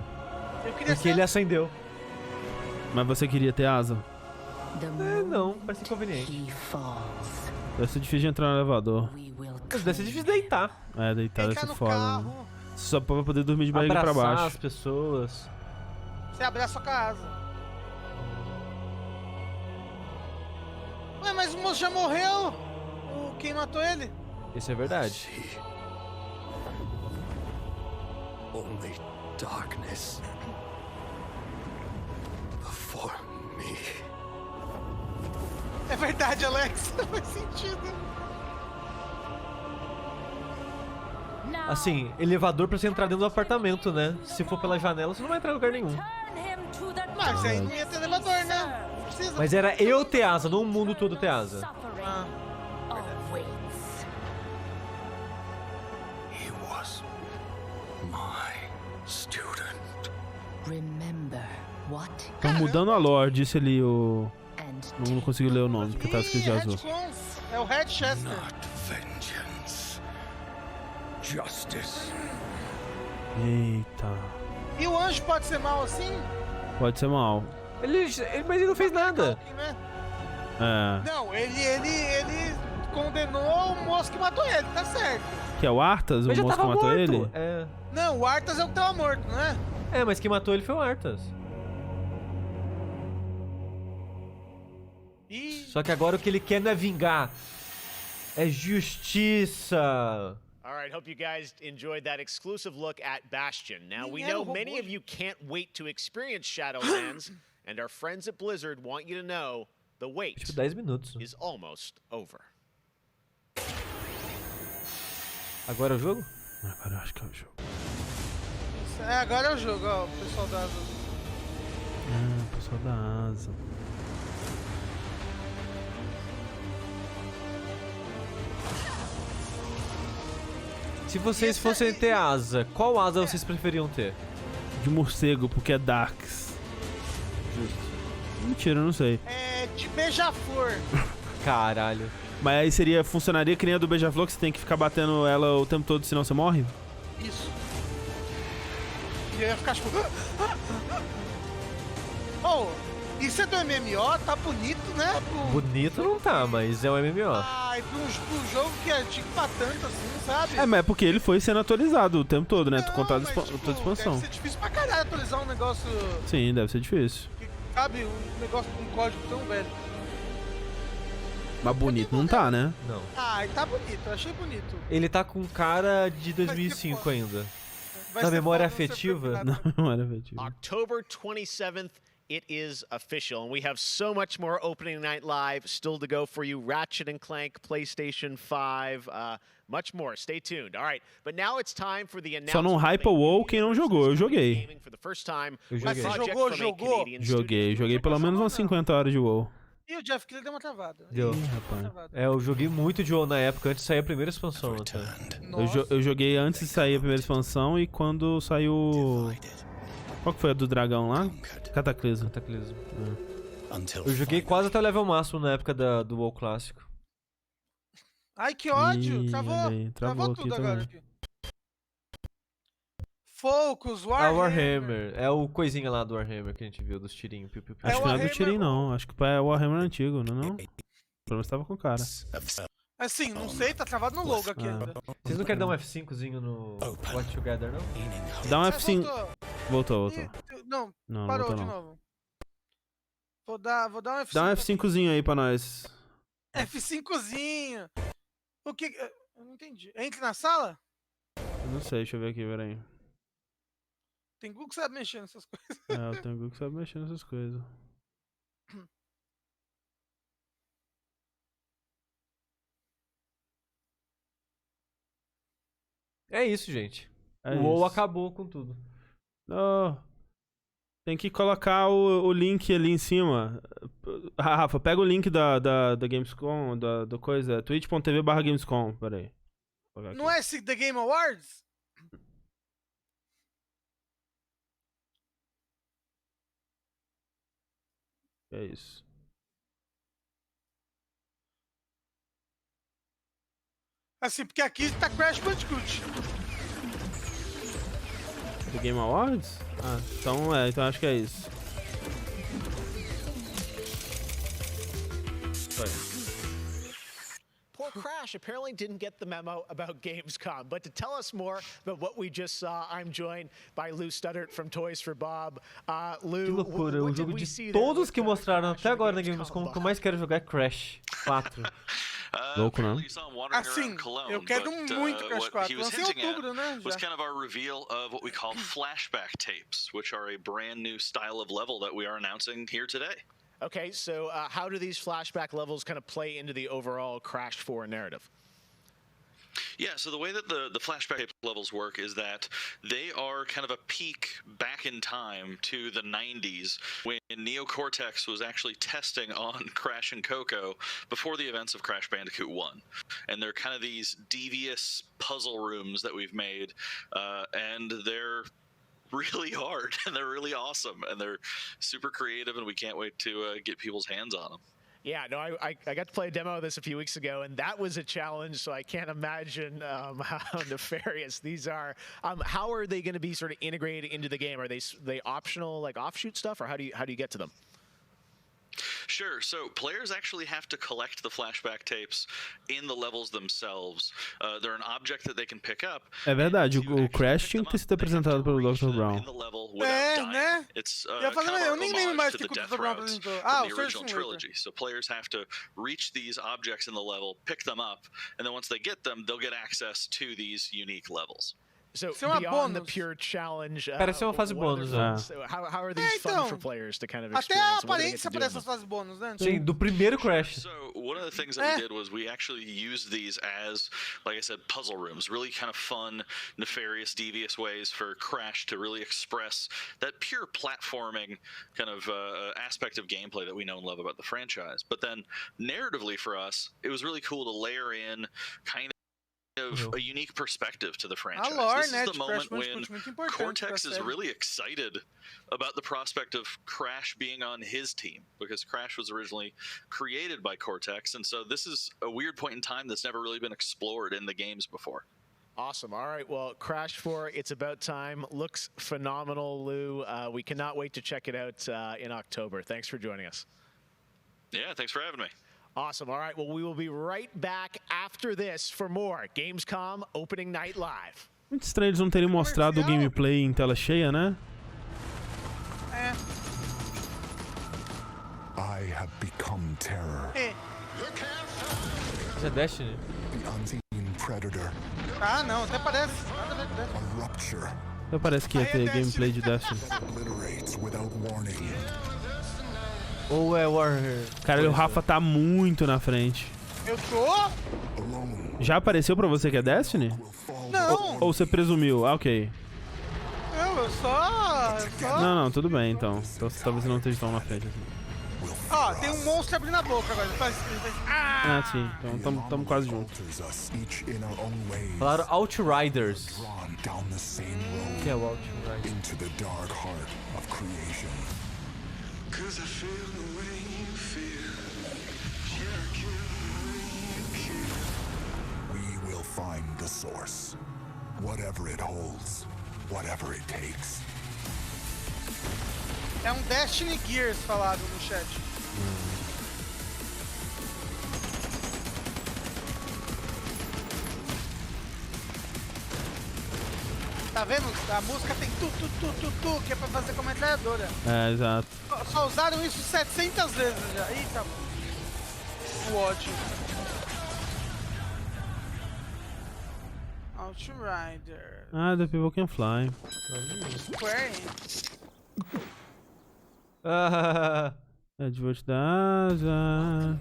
Eu queria Porque ele acendeu. Mas você queria ter asa? Não, parece inconveniente. Deve ser difícil de entrar no elevador. Deve ser difícil deitar. Deitar deve ser foda. Né? Só pra poder dormir de barriga pra baixo. Abraçar as pessoas. Você abraça a casa. Ué, mas o moço já morreu. Quem matou ele? Isso é verdade. only darkness before me. É verdade, Alex. Faz sentido. Assim, elevador pra você entrar dentro do apartamento, né? Se for pela janela, você não vai entrar em lugar nenhum. Mas aí não ia ter elevador, né? Não precisa. Mas era eu ter asa, não o mundo todo ter asa. He was my student. Remember what? Estão mudando a lore, disse ali o... Não consegui ler o nome, porque tá escrito de azul. É o Red Chester. Not vengeance. Justice. Eita. E o anjo pode ser mal assim? Pode ser mal. Mas ele não fez nada. É. Não, ele condenou o moço que matou ele, tá certo. Que é o Arthas, o moço que matou morto. ele? É. Não, o Arthas é o que tava morto, não é? É, mas quem matou ele foi o Arthas. Só que agora o que ele quer não é vingar. É justiça. All right, hope you guys enjoyed that exclusive look at Bastion. Now, we know many of you can't wait to experience Shadowlands, and our friends at Blizzard want you to know the wait Tipo 10 minutos. is almost over. Agora é o jogo? Agora eu acho que é o jogo. É, agora é o jogo, ó, o pessoal da asa. O pessoal da asa. Se vocês fossem ter asa, qual asa vocês preferiam ter? De morcego, porque é Darks. Justo. Mentira, eu não sei. É de beija-flor. Caralho. Mas aí funcionaria que nem a do beija-flor, que você tem que ficar batendo ela o tempo todo, senão você morre? Isso. E eu ia ficar tipo... Oh, isso é do MMO, tá bonito, né? Bonito não tá, mas é um MMO. Ai, pra um jogo que é tipo pra tanto assim, sabe? É, mas é porque ele foi sendo atualizado o tempo todo, né? Tu contar toda a expansão. Deve ser difícil pra caralho atualizar um negócio... Sim, deve ser difícil. Que, sabe, um negócio com um código tão velho. Mas bonito não tá, né? Não. Ah, tá bonito, eu achei bonito. Ele tá com cara de 2005 ainda. Na memória afetiva? Na memória afetiva. October 27th, it is official, and we have so much more opening night live still to go for you. Ratchet & Clank, PlayStation 5, much more. Stay tuned. All right, but now it's time for the announcement. Só não hype o WoW quem não jogou. Eu joguei. Eu joguei. Joguei pelo menos umas 50 horas de WoW. E o Jeff Keighley deu uma travada. Deu. Rapaz. É, eu joguei muito de WoW na época, antes de sair a primeira expansão. Até. Eu joguei antes de sair a primeira expansão e quando saiu... Qual que foi a do dragão lá? Cataclismo. Eu joguei quase até o level máximo na época do WoW clássico. Ai, que ódio! Ih, Travou aqui tudo também. agora. Aqui. Focus, É o Warhammer. Warhammer. É o coisinha lá do Warhammer que a gente viu, dos tirinhos. Acho que não é do tirinho, não. Acho que é o Warhammer antigo, não é não? Pelo menos tava com cara. Assim, não sei, tá travado no logo aqui ainda. Vocês não querem dar um F5zinho no Watch Together, não? Dá um F5. Voltou. Não, parou de novo. Vou dar um F5. Dá um F5zinho aí pra nós. F5zinho. O que... Eu não entendi. Entre na sala? Eu não sei, deixa eu ver aqui, peraí. Tem Google que sabe mexer nessas coisas. É, eu tenho Google que sabe mexer nessas coisas. É isso, gente. É o WoW isso. acabou com tudo. Oh, tem que colocar o link ali em cima. Rafa, pega o link da Gamescom, da coisa, twitch.tv/Gamescom, peraí. Não é esse The Game Awards? É isso. Assim, porque aqui tá Crash Bandicoot. The Game Awards? Ah, então acho que é isso. Poor Crash apparently didn't get the memo about Gamescom, but to tell us more about what we just saw, I'm joined by Lou Studdert from Toys for Bob. Lou, Que loucura, o jogo de todos que mostraram até agora na Gamescom, o que eu mais quero jogar é Crash 4. Louco, né? Assim, eu quero muito Crash 4. Lancei em outubro, né? Was kind of our reveal of what we call flashback tapes, which are a brand new style of level that we are announcing here today. Okay, so how do these flashback levels kind of play into the overall Crash 4 narrative? Yeah, so the way that the flashback levels work is that they are kind of a peek back in time to the 90s when Neo Cortex was actually testing on Crash and Coco before the events of Crash Bandicoot 1. And they're kind of these devious puzzle rooms that we've made, and they're really hard, and they're really awesome, and they're super creative, and we can't wait to get people's hands on them. Yeah, no, I got to play a demo of this a few weeks ago, and that was a challenge, so I can't imagine how nefarious these are. How are they going to be sort of integrated into the game? Are they optional, like offshoot stuff, or how do you get to them? Sure. So players actually have to collect the flashback tapes in the levels themselves. They're an object that they can pick up. É verdade, o Crash tinha que ter sido apresentado pelo Dr. Brown. Né? It's eu nem lembro mais o que o Dr. Brown apresentou. The original trilogy. So players have to reach these objects in the level, pick them up, and then once they get them, they'll get access to these unique levels. So beyond the pure challenge, parece uma fase bônus, né? How are these fun for players to kind of experience? Até a aparência parece as fases bônus, né? Sim, do primeiro Crash. So one of the things that we did was we actually used these as, like I said, puzzle rooms. Really kind of fun, nefarious, devious ways for Crash to really express that pure platforming kind of aspect of gameplay that we know and love about the franchise. But then narratively for us, it was really cool to layer in kind of a unique perspective to the franchise. This is the moment when Cortex is really excited about the prospect of Crash being on his team, because Crash was originally created by Cortex, and so this is a weird point in time that's never really been explored in the games before. Awesome. All right. Well, Crash 4, it's about time. Looks phenomenal, Lou. We cannot wait to check it out in October. Thanks for joining us. Yeah, thanks for having me. Awesome. All right. Well, we will be right back after this for more Gamescom Opening Night Live. Muito estranho eles não terem mostrado o gameplay em tela cheia, né? I have become terror. Isso é Destiny? The unseen predator. Ah, não, até parece. Nada a ver com Destiny. A rupture. Até parece que ia ter gameplay de Destiny. Obliterates without warning. Ou é Warhammer? Cara, o Rafa tá muito na frente. Eu tô? Já apareceu pra você que é Destiny? Não. Ou você presumiu? Ah, ok. Eu só... Não, tudo bem, então. Talvez não esteja tão na frente assim. Ó, tem um monstro abrindo a boca agora. Ele faz... Ah, sim. Então tamo quase juntos. Falaram Outriders. Que é o Outrider? Cause I feel the way you feel. We will find the source. Whatever it holds. Whatever it takes. É um Destiny Gears falado no chat. Tá vendo? A música tem tu, que é pra fazer com a metralhadora. É, exato. Só usaram isso 700 vezes já. Eita. O ódio. Outrider. Ah, the people can fly. Square. É de volta da asa.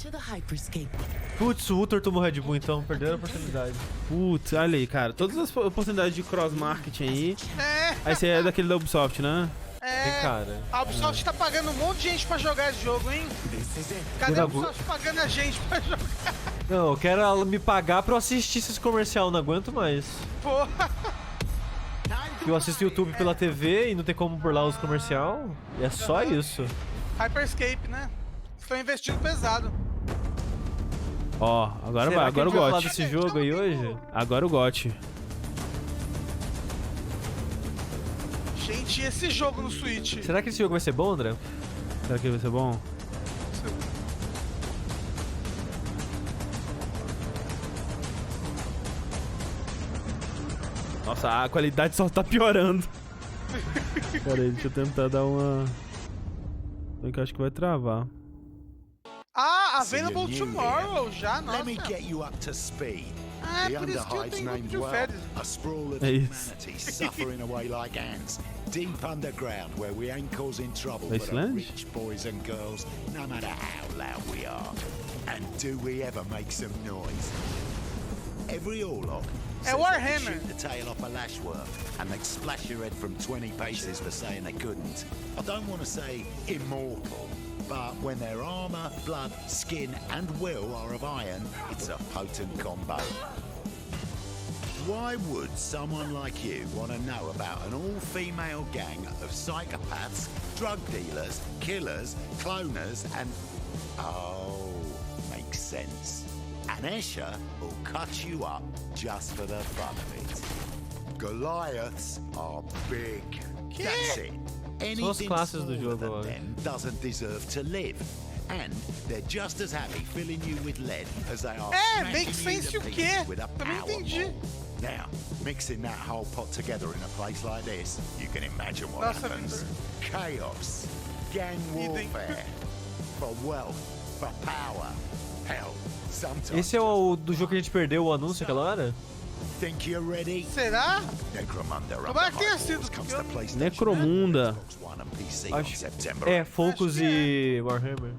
Putz, o Ultor tomou Red Bull, então perderam a oportunidade. Putz, olha aí, cara. Todas as oportunidades de cross-marketing aí. Aí você é daquele da Ubisoft, né? É, cara. A Ubisoft tá pagando um monte de gente pra jogar esse jogo, hein? Cadê a Ubisoft pagando a gente pra jogar? Não, eu quero ela me pagar pra eu assistir esse comercial, não aguento mais. Porra. Eu assisto YouTube pela TV e não tem como burlar os comercial. E é só isso. Hyperscape, né? Estou investindo pesado. Ó, agora Será vai, agora o GOT. Falar GOT. desse jogo aí hoje? Agora o GOT. Gente, esse jogo no Switch. Será que esse jogo vai ser bom, André? Será que vai ser bom? Nossa, a qualidade só tá piorando. Pera aí, deixa eu tentar dar uma... Eu acho que vai travar. available tomorrow já, nossa. Let me get you up to speed. Ah, The por isso que eu Underhide's tenho named de well. férias. A sprawl of humanity suffering away like ants. Deep underground where we ain't causing trouble for the Iceland? rich boys and girls, no matter how loud we are. And do we ever make some noise? Every Orlog says they Warhammer. could shoot the tail off a lashworth and they'd splash your head from 20 paces for saying they couldn't. I don't want to say immortal, but when their armor, blood, skin and will are of iron, it's a potent combo. Why would someone like you want to know about an all-female gang of psychopaths, drug dealers, killers, cloners and... Oh, makes sense. And Escher will cut you up just for the fun of it. Goliaths are big. That's it. São as classes do jogo agora. Them doesn't deserve to live. And they're just as happy filling you with lead as they are makes smashing you sense to o quê? pieces with a Também power entendi. bomb. Now, mixing that whole pot together in a place like this, you can imagine what Nossa, happens. Chaos, gang warfare, for wealth, for power, hell, sometimes. Esse é o do jogo que a gente perdeu o anúncio aquela hora? Think you're ready? Será? Necromunda Tomara que tenha sido. Necromunda. É, Focus e Warhammer.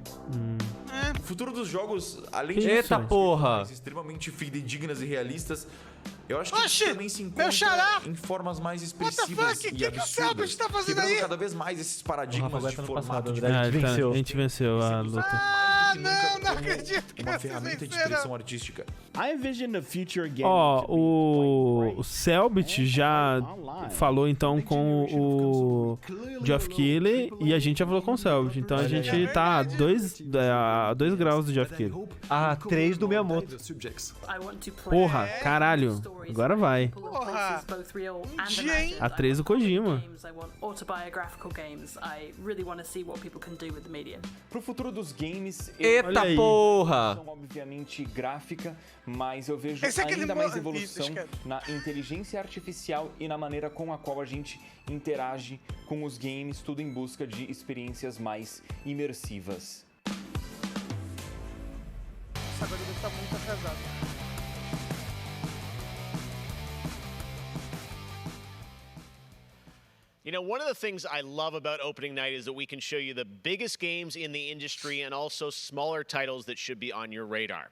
O futuro dos jogos, além de Eita porra! extremamente fidedignas e realistas, eu acho que Oxi, também se meu xará! encontra em formas mais What expressivas the fuck? e Que o Selbit absurdas, tá fazendo quebrando aí? cada vez mais esses paradigmas Rafa de vai formato de André, a gente venceu. A gente venceu a luta. Ah, não acredito que uma vocês ferramenta de venceram. expressão artística. I envision the future game. Ó, o Selbit já falou então com o Geoff Keighley e a gente já falou com o Selbit. Então a gente tá a 2 graus do Geoff Keighley. A 3 do Miyamoto. Porra, caralho. Agora vai. Porra. Dia, hein? A 3 do Kojima. Pro futuro dos games, Eita porra! São obviamente gráfica, mas eu vejo Esse é aquele ainda mais mo- evolução Isso, na inteligência artificial e na maneira com a qual a gente interage com os games, tudo em busca de experiências mais imersivas. Essa coisa tá muito atrasada. You know, one of the things I love about opening night is that we can show you the biggest games in the industry and also smaller titles that should be on your radar.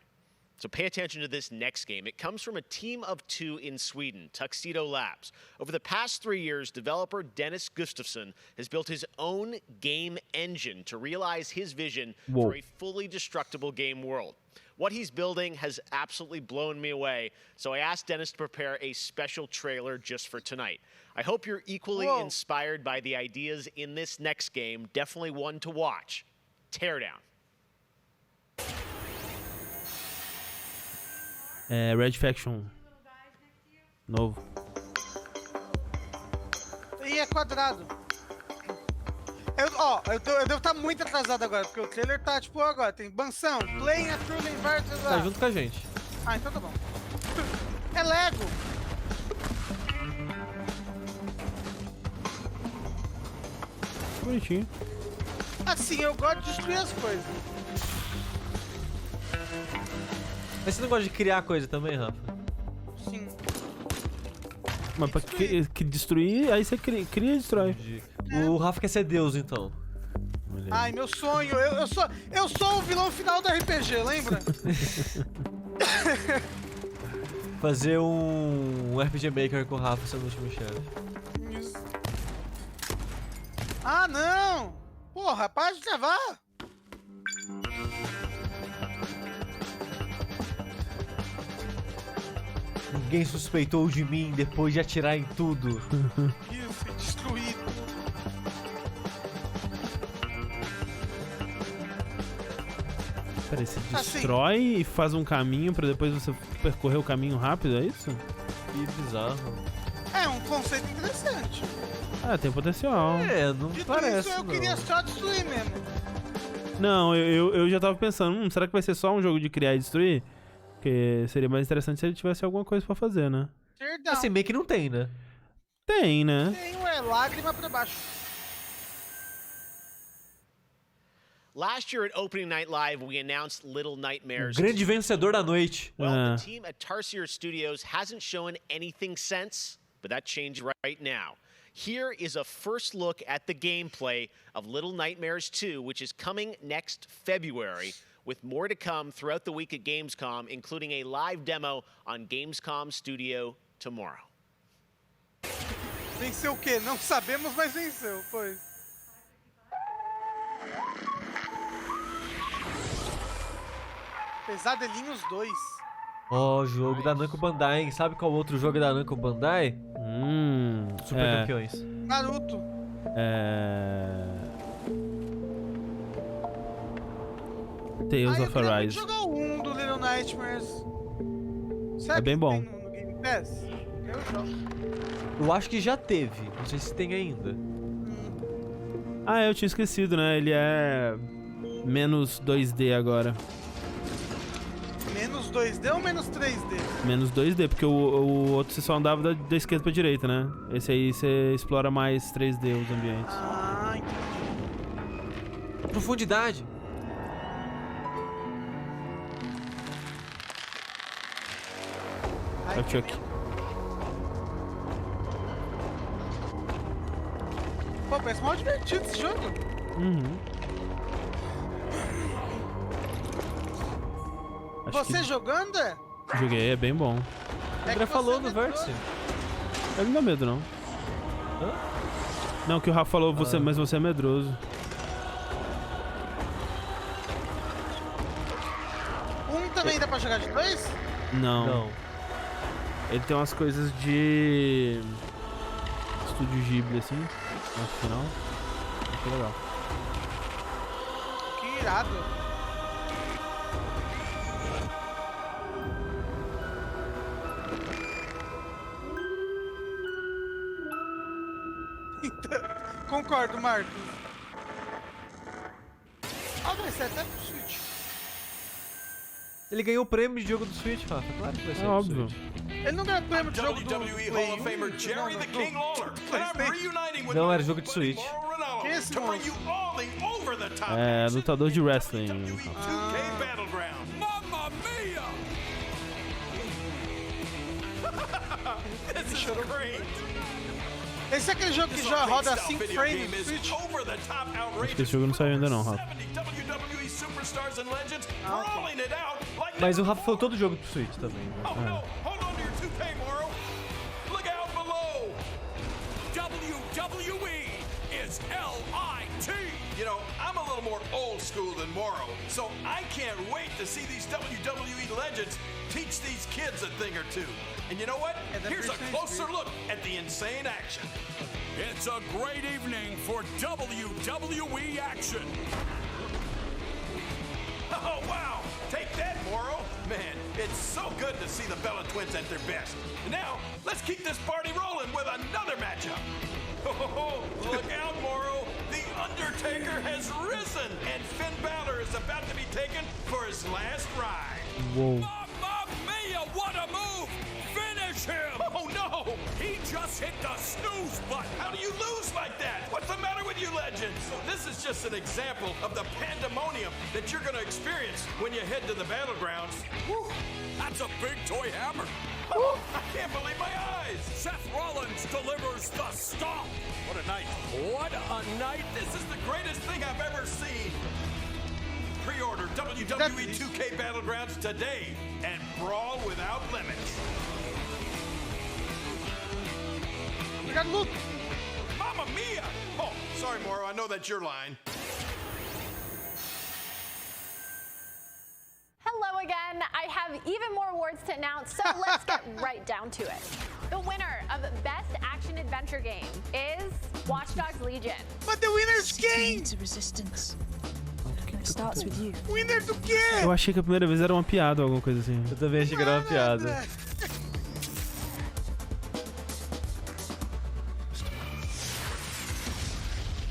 So pay attention to this next game. It comes from a team of 2 in Sweden, Tuxedo Labs. Over the past 3 years, developer Dennis Gustafsson has built his own game engine to realize his vision for a fully destructible game world. What he's building has absolutely blown me away, so I asked Dennis to prepare a special trailer just for tonight. I hope you're equally inspired by the ideas in this next game. Definitely one to watch. Teardown. Red Faction. Novo. E é quadrado. Eu devo estar muito atrasado agora, porque o trailer tá tipo agora. Tem Bansão, Playing a True Inverted. Tá junto com a gente. Ah, então tá bom. É Lego. Bonitinho. Assim, eu gosto de destruir as coisas. Mas você não gosta de criar coisa também, Rafa? Sim. Mas pra que destruir, aí você cria e destrói. O Rafa quer ser Deus, então. Ai, meu sonho. Eu sou o vilão final do RPG, lembra? Fazer um RPG Maker com o Rafa sendo o último chefe. Ah, não! Porra, para de levar! Ninguém suspeitou de mim depois de atirar em tudo. Isso, destruído. Peraí, você destrói e faz um caminho pra depois você percorrer o caminho rápido, é isso? Que bizarro. É um conceito interessante. Ah, tem potencial. Não Dito parece, isso, eu queria só destruir mesmo. Não, eu já tava pensando, será que vai ser só um jogo de criar e destruir? Porque seria mais interessante se ele tivesse alguma coisa pra fazer, né? Perdão. Assim, meio que não tem, né? Tem, né? Tem, lágrima pra baixo. Last year at Opening Night Live, we announced Little Nightmares. Grande vencedor da noite. Well, the team at Tarsier Studios hasn't shown anything since, but that changed right now. Here is a first look at the gameplay of Little Nightmares 2, which is coming next February, with more to come throughout the week at Gamescom, including a live demo on Gamescom Studio tomorrow. Venceu o quê? Não sabemos, mas venceu, pois. Pesadelinhos 2. Ó, jogo da Namco Bandai, hein? Sabe qual outro jogo da Namco Bandai? Super Campeões. Naruto. Tales of Arise. Eu jogar um do Little Nightmares. É bem bom. No Game Pass? Eu jogo. Eu acho que já teve, não sei se tem ainda. Eu tinha esquecido, né? Ele é menos 2D agora. Menos 2D ou menos 3D? Menos 2D, porque o outro você só andava da esquerda pra direita, né? Esse aí você explora mais 3D os ambientes. Ah, entendi. Profundidade. É o Chuck. Pô, parece mal divertido esse jogo. Você jogando, André? Joguei, é bem bom. O André falou no Vértice. Eu não dá medo, não. Não, que o Rafa falou, mas você é medroso. Um também dá pra jogar de 2? Não. Ele tem umas coisas de Estúdio Ghibli, assim, no final. Que legal. Que irado. Concordo, Marcos. Vai ser até pro Switch. Ele ganhou o prêmio de jogo do Switch, Rafa. Claro que vai ser. Óbvio. Ele não ganhou prêmio de jogo do WWE Hall of Famer Jerry the King Lawler. And I'm reuniting with Não, era jogo de Switch. Que esse moço? É lutador de wrestling. 2K Battleground. Mamma mia! This is great. Esse é aquele jogo que já roda 5 frames no Switch? Acho que esse jogo não saiu ainda não, Rafa. Mas o Rafa falou todo jogo do Switch também. Né? WWE is LIT. You know, I'm a little more old school than Morrow, so I can't wait to see these WWE legends teach these kids a thing or two. And you know what? Here's a closer look at the insane action. It's a great evening for WWE action. Oh, wow! Take that, Morrow! Man, it's so good to see the Bella Twins at their best. And now, let's keep this party rolling with another matchup. Oh, look out, Morrow! The Undertaker has risen, and Finn Balor is about to be taken for his last ride. Whoa. Mamma mia, what a move! Finish him! Oh, no! He just hit the snooze button! How do you lose like that? What's the matter with you legends? This is just an example of the pandemonium that you're gonna experience when you head to the battlegrounds. Whew, that's a big toy hammer! Oh, I can't believe my eyes! Seth Rollins delivers the stomp! What a night! What a night! This is the greatest thing I've ever seen! Pre-order WWE 2K Battlegrounds today and brawl without limits. We got Luke! Mamma mia! Oh, sorry, Morrow, I know that's your line. Hello again. I have even more awards to announce, so let's get right down to it. The winner of Best Action Adventure Game is Watch Dogs Legion. But the winner's game! To resistance. It starts with you. Winner do quê? Eu achei que a primeira vez era uma piada ou alguma coisa assim. Eu também achei que era uma piada.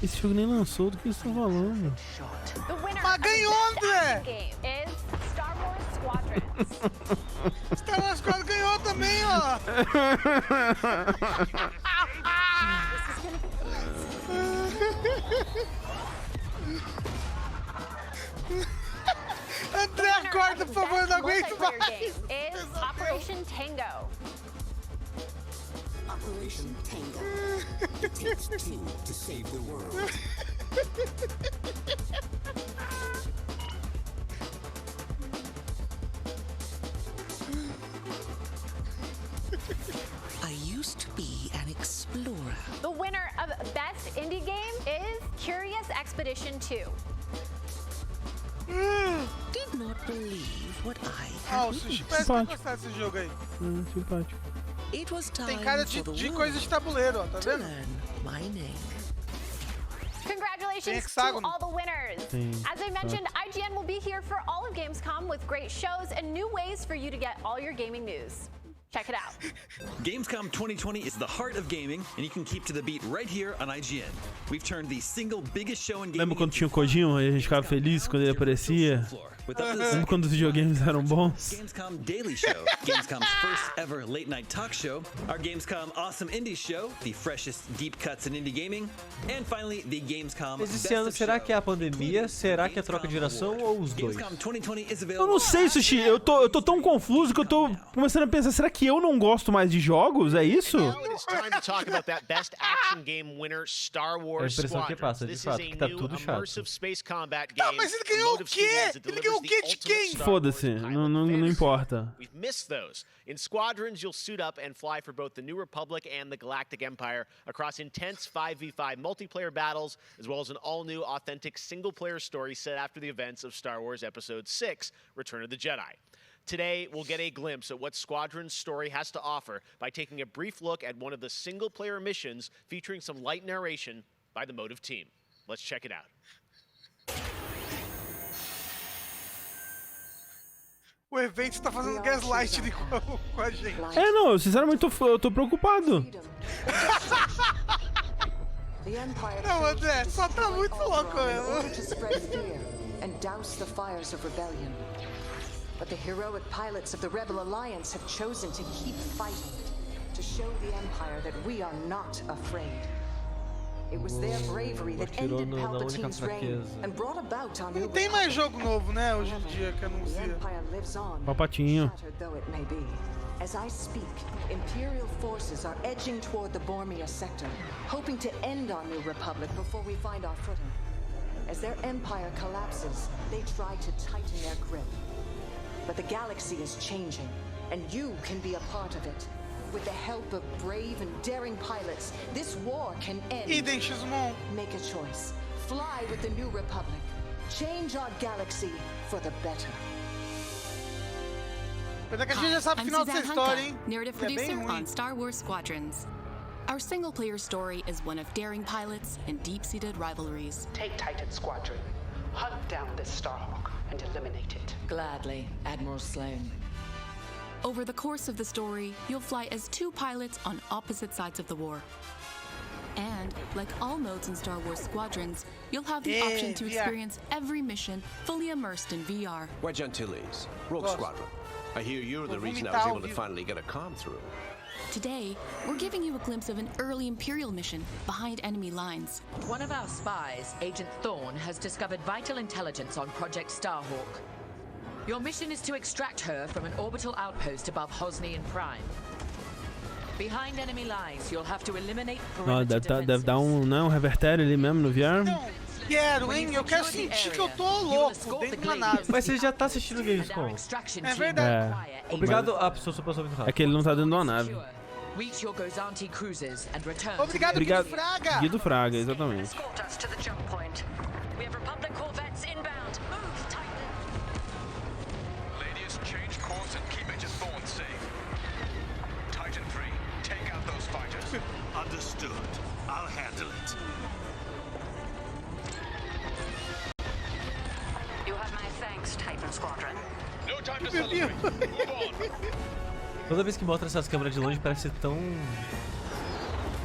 Esse jogo nem lançou, do que você tá falando? Mas ganhou, André! Game is Star Wars Squadrons. Star Wars Squadrons ganhou também, ó! Obrigado, por favor, eu não aguento multiplayer mais. game is Operation Tango. Operation Tango. It takes two to save the world. I used to be an explorer. The winner of Best Indie Game is Curious Expedition 2. Did not believe what I Ah, had o Sushi witnessed. parece que vai gostar desse jogo aí. Simpático. It was time Tem cara for the de world coisa de tabuleiro, ó, tá to vendo? learn my name. Congratulations Tem to hexágono. all the winners. Sim, As I mentioned, IGN will be here for all of Gamescom with great shows and new ways for you to get all your gaming news. Check it out. Gamescom 2020 is the heart of gaming, and you can keep to the beat right here on IGN. We've turned the single biggest show in gaming. Lembra quando tinha o Kojima e a gente ficava feliz quando ele aparecia? Lembra quando os videogames eram bons? Gamescom Daily Show, Gamescom's first ever late night talk show, our Gamescom Awesome Indie Show, the freshest deep cuts in indie gaming, and finally the Gamescom Mas Best esse ano, of será Show. que é a pandemia? Será que é a troca de geração ou os dois? Gamescom 2020 is Eu available. não sei, Sushi. Eu tô tão confuso que eu tô começando a pensar, será que eu não gosto mais de jogos? É isso? Now it is time to talk about that Best Action Game winner, Star Wars É a impressão que Squadrons. passa, de This fato, is a que tá new tudo chato. immersive space combat game. Mas ele ganhou o quê? Ele ganhou o quê de quem? Foda-se, não importa. We've missed those. In Squadrons, you'll suit up and fly for both the New Republic and the Galactic Empire across intense 5v5 multiplayer battles, as well as an all-new, authentic single-player story set after the events of Star Wars Episode 6, Return of the Jedi. Today, we'll get a glimpse at what Squadron's story has to offer by taking a brief look at one of the single-player missions featuring some light narration by the Motive team. Let's check it out. O evento tá fazendo gaslight com a gente. É, não, sinceramente eu tô preocupado. Não, André, só tá muito louco, And douse the fires of rebellion. But the heroic pilots of the Rebel Alliance have chosen to keep fighting, to show the Empire that we are not afraid. It was their bravery that ended Palpatine's reign and brought about our new Não tem mais jogo novo, né, hoje em dia, que anuncia. Papatinho. Shattered though it may be. As I speak, Imperial forces are edging toward the Bormia sector, hoping to end our new republic before we find our footing. As their empire collapses, they try to tighten their grip. But the galaxy is changing, and you can be a part of it. With the help of brave and daring pilots, this war can end. Make a choice. Fly with the New Republic. Change our galaxy for the better. I'm Suzanne Hanka, narrative producer on Star Wars Squadrons. Our single-player story is one of daring pilots and deep-seated rivalries. Take Titan Squadron. Hunt down this Starhawk and eliminate it. Gladly, Admiral Sloan. Over the course of the story, you'll fly as two pilots on opposite sides of the war. And, like all modes in Star Wars Squadrons, you'll have the option to experience every mission fully immersed in VR. Wedge Antilles, Rogue Squadron. I hear you're the reason I was able to finally get a comm through. Today, we're giving you a glimpse of an early Imperial mission behind enemy lines. One of our spies, Agent Thorne, has discovered vital intelligence on Project Starhawk. Your mission is to extract her from an orbital outpost above Hosnian Prime. Behind enemy lines, you'll have to eliminate perimeter Deve dar um revertério ali mesmo no VR. Quero, hein? Eu quero sentir que eu tô louco dentro de uma nave. Mas você já tá assistindo o Gamescom. É verdade. Obrigado a pessoa super muito rápido. É que ele não tá dentro de uma nave. Reach your Gozanti cruisers and return. Obrigado, Guido Fraga. Guido Fraga, exatamente. Escort us to the jump point. We have Republic corvettes inbound. Move, Titan. Ladies, change course and keep Agent Thorne safe. Titan 3, take out those fighters. Understood. I'll handle it. You have my thanks, Titan Squadron. No time to celebrate. Move on. Toda vez que mostra essas câmeras de longe parece tão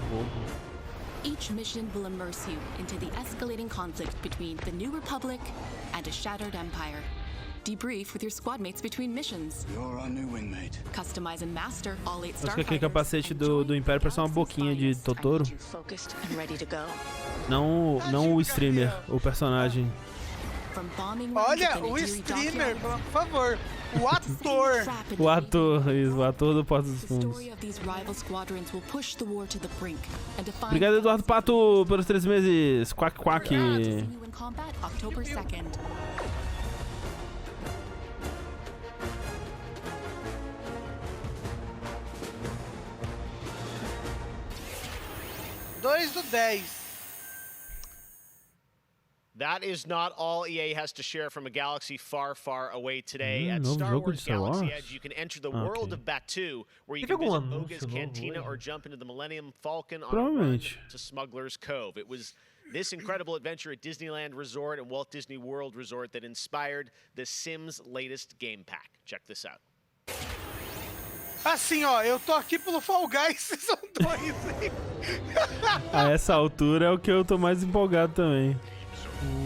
bobo. Each mission will immerse you into the escalating conflict between the New Republic and a shattered empire. Debrief with your squad mates between missions. You're our new wingmate. Customize and master all 8 Acho que aquele starfighters. capacete do Império parece uma boquinha de Totoro. Não o streamer, o personagem. Olha, o streamer, por favor. O ator. O ator do Porta dos Fundos. Obrigado, Eduardo Pato, pelos 3 meses. Quack, quack. October 2nd. Do 10. That is not all EA has to share from a galaxy far, far away today. At novo Star jogo Wars de Star Galaxy Wars? Edge, you can enter the world of Batuu, where you Teve can algum visit anúncio Oga's novo Cantina hoje? or jump into the Millennium Falcon on a Provavelmente. run to Smuggler's Cove. It was this incredible adventure at Disneyland Resort and Walt Disney World Resort that inspired The Sims' latest game pack. Check this out. Assim, ó, eu tô aqui pelo Fall Guys, vocês são dois, hein? A essa altura é o que eu tô mais empolgado também.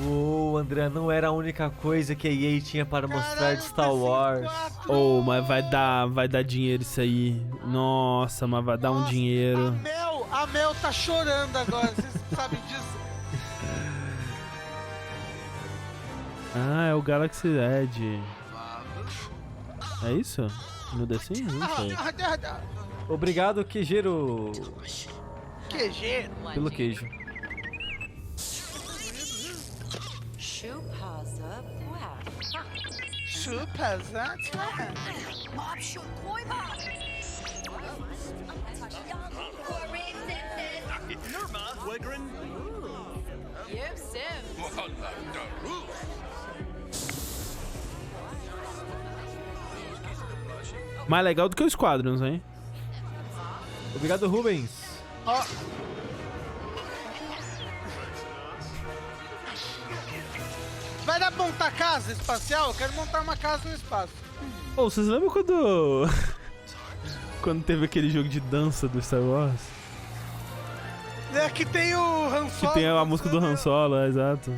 Uou, André, não era a única coisa que a EA tinha para mostrar de Star Wars. Oh, mas vai dar dinheiro isso aí. Nossa, mas vai dar um dinheiro. A Mel tá chorando agora, vocês sabem disso? Ah, é o Galaxy Edge. É isso? No The Sims? Não sei. Obrigado, queijeiro. Queijeiro. Pelo queijo. Mais legal do que o Squadrons, hein? Obrigado, Rubens. Ó. Vai dar pra montar casa espacial? Eu quero montar uma casa no espaço. Oh, vocês lembram quando... quando teve aquele jogo de dança do Star Wars? É que tem o Han Solo. Que tem a música do Han Solo, é, exato.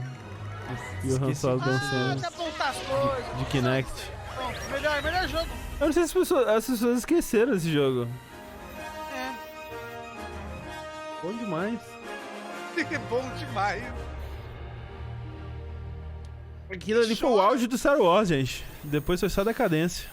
E o Han Solo dançando. Dá pra montar as coisas. De Kinect. Pronto, melhor jogo. Eu não sei se as pessoas esqueceram esse jogo. É. Bom demais. Bom demais. Aquilo ali foi o auge do Star Wars, gente. Depois foi só decadência.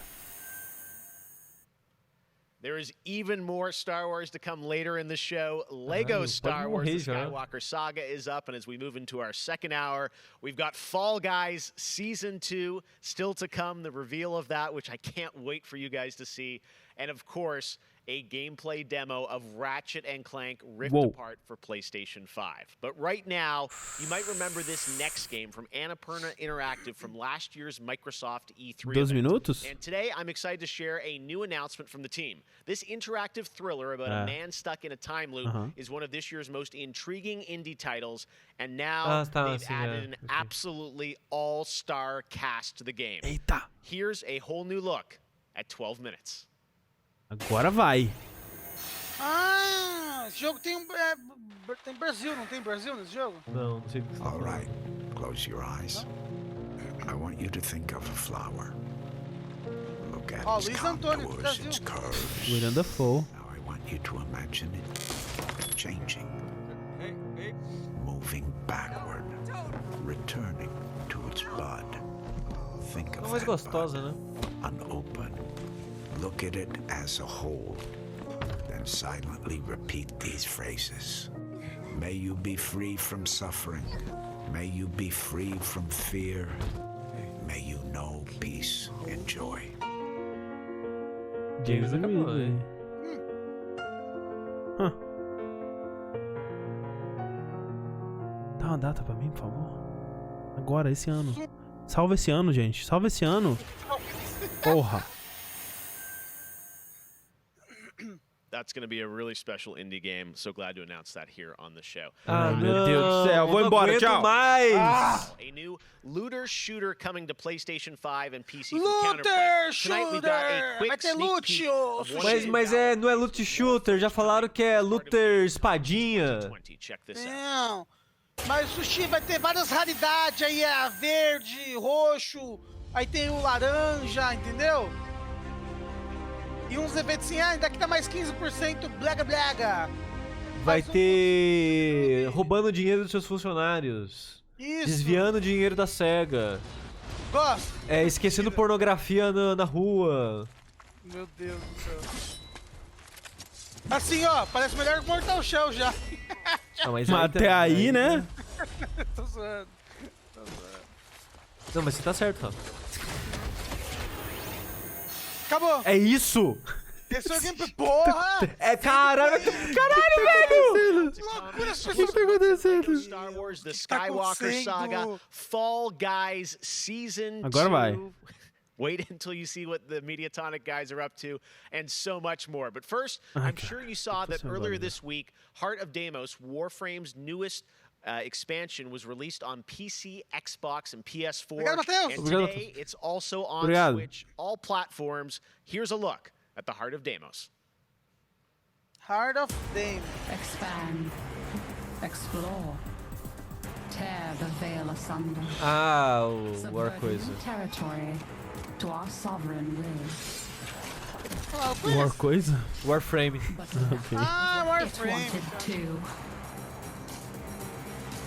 There is even more Star Wars to come later in the show. Lego Star Wars The Skywalker Saga is up, and as we move into our second hour, we've got Fall Guys Season 2 still to come, the reveal of that, which I can't wait for you guys to see. And of course, a gameplay demo of Ratchet & Clank Rift Apart for PlayStation 5. But right now, you might remember this next game from Annapurna Interactive from last year's Microsoft E3 12 minutos? And today, I'm excited to share a new announcement from the team. This interactive thriller about a man stuck in a time loop is one of this year's most intriguing indie titles, and now they've added an absolutely all-star cast to the game. Eita. Here's a whole new look at 12 minutes. Agora vai. Ah, esse jogo tem tem Brasil, não tem Brasil nesse jogo? Não, não sei o que você tá All right, close your eyes. I want you to think of a flower. Look at its Luiz Antônio, contours, its curves. William Dafoe. Now I want you to imagine it changing, moving backward, returning to its bud. Think of mais that gostosa, bud, né? unopened. Look at it as a whole, then silently repeat these phrases. May you be free from suffering. May you be free from fear. May you know peace and joy. James acabou, hein? Dá uma data pra mim, por favor. Agora, esse ano. Salva esse ano, gente. Salva esse ano. Porra. That's going to be a really special indie game. So glad to announce that here on the show. Ah, meu Deus do céu. Vou embora, tchau. A new looter shooter coming to PlayStation 5 and PC from Counterplay. Tonight we've got a quick sneak peek of one Mas não é loot shooter, já falaram que é looter espadinha. Check this out. Não, mas o Sushi vai ter várias raridades aí, é verde, roxo, aí tem o laranja, entendeu? E uns eventos assim, ainda aqui dá mais 15%, blega. Vai ter roubando dinheiro dos seus funcionários. Isso. Desviando dinheiro da SEGA. Gosto. Esquecendo pornografia na rua. Meu Deus do céu. Assim, ó, parece melhor que Mortal Shell já. Mas até aí, né? Tô zoando. Não, mas você tá certo, Rafa. Acabou. É isso! Esse é o gameplay. Porra! Caralho, velho! Loucura, O que tá acontecendo? Star Wars, The Skywalker Saga, Fall Guys Season 2. Agora vai. Wait until you see what the Mediatonic guys are up to, and so much more. But first, I'm sure you saw that earlier this week, Heart of Deimos, Warframe's newest expansion, was released on PC, Xbox, and PS4. And today, it's also on Switch, all platforms. Here's a look at the Heart of Deimos. Heart of Deimos. Expand. Explore. Tear the veil asunder. O War coisa. Territory to our sovereign will. War coisa? Warframe. Okay. Warframe. It wanted to.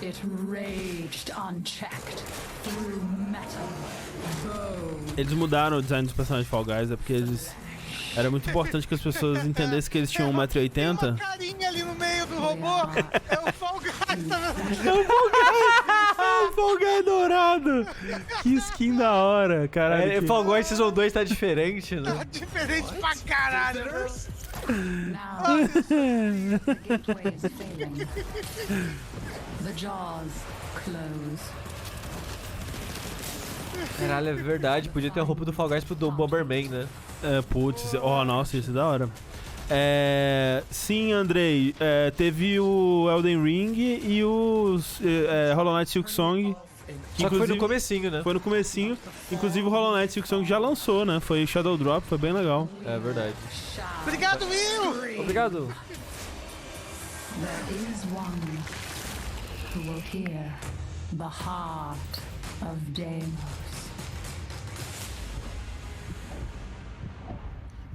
It raged unchecked through metal. Eles mudaram o design dos personagens de Fall Guys, é porque eles... Era muito importante que as pessoas entendessem que eles tinham 1,80 m. Tem uma carinha ali no meio do robô. É o Fall Guys. É o Fall Guys! É o Fall Guys dourado! Que skin da hora, caralho. Fall Guys Season 2 tá diferente, né? Tá diferente pra caralho. The jaws close. Caralho, é verdade. Podia ter a roupa do Fall Guys pro Bomberman, né? Putz, nossa, isso é da hora. Sim, Andrei, teve o Elden Ring e o Hollow Knight Silk Song. Só que foi no comecinho, né? Foi no comecinho. Inclusive o Hollow Knight Silk Song já lançou, né? Foi Shadow Drop, foi bem legal. É verdade. Obrigado, Will! Obrigado. There is one who will hear the heart of Deimos.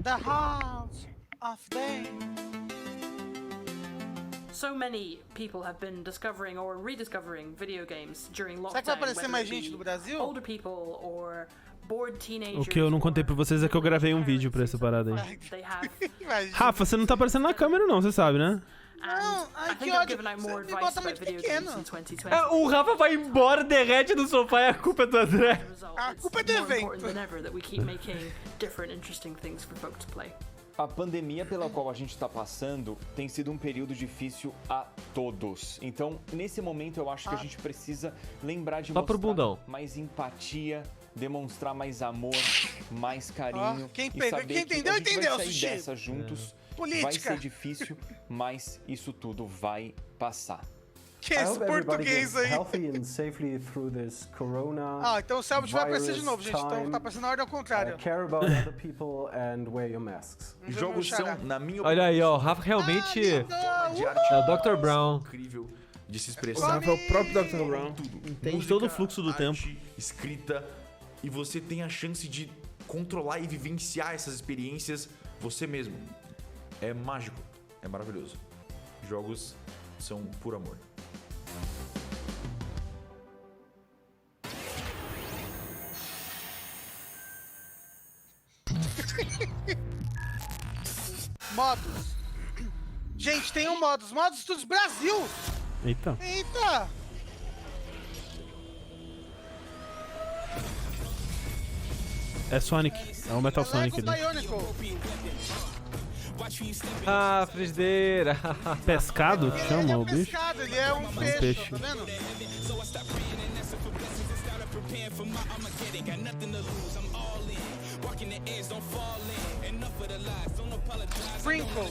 The House of Deimos. So many people have been discovering or rediscovering video games during lockdown. Será que vai aparecer mais gente do Brasil? Older people or bored teenagers. O que eu não contei pra vocês é que eu gravei um vídeo pra essa parada aí. Rafa, você não tá aparecendo na câmera não, você sabe, né? Não, ai que ódio. Você me bota muito pequeno. O Rafa vai embora, derrete no sofá e a culpa é do André. A culpa é do evento. A pandemia pela qual a gente está passando tem sido um período difícil a todos. Então, nesse momento, eu acho que a gente precisa lembrar de mostrar mais empatia, demonstrar mais amor, mais carinho. Quem e saber quem entendeu, que a gente entendeu, vai sair Sushi. dessa juntos. Política. Vai ser difícil, mas isso tudo vai passar. Que é esse português aí? Então o Selbit vai aparecer de novo, gente. Então tá aparecendo na ordem ao contrário. Jogos são, na minha opinião, olha aí, ó, o Rafa realmente é o Dr. Brown. Incrível de se expressar. Rafa é o próprio Dr. Brown. Entende todo o fluxo do tempo. Escrita, e você tem a chance de controlar e vivenciar essas experiências você mesmo. É mágico, é maravilhoso. Jogos são por amor. Modos. Gente, tem um modos. Modos Studios Brasil. Eita. Eita. É Sonic. É o Metal Sonic ali. Ah, frigideira. Pescado que chama o bicho? Pescado, ele é um peixe. Tá vendo? Sprinkle.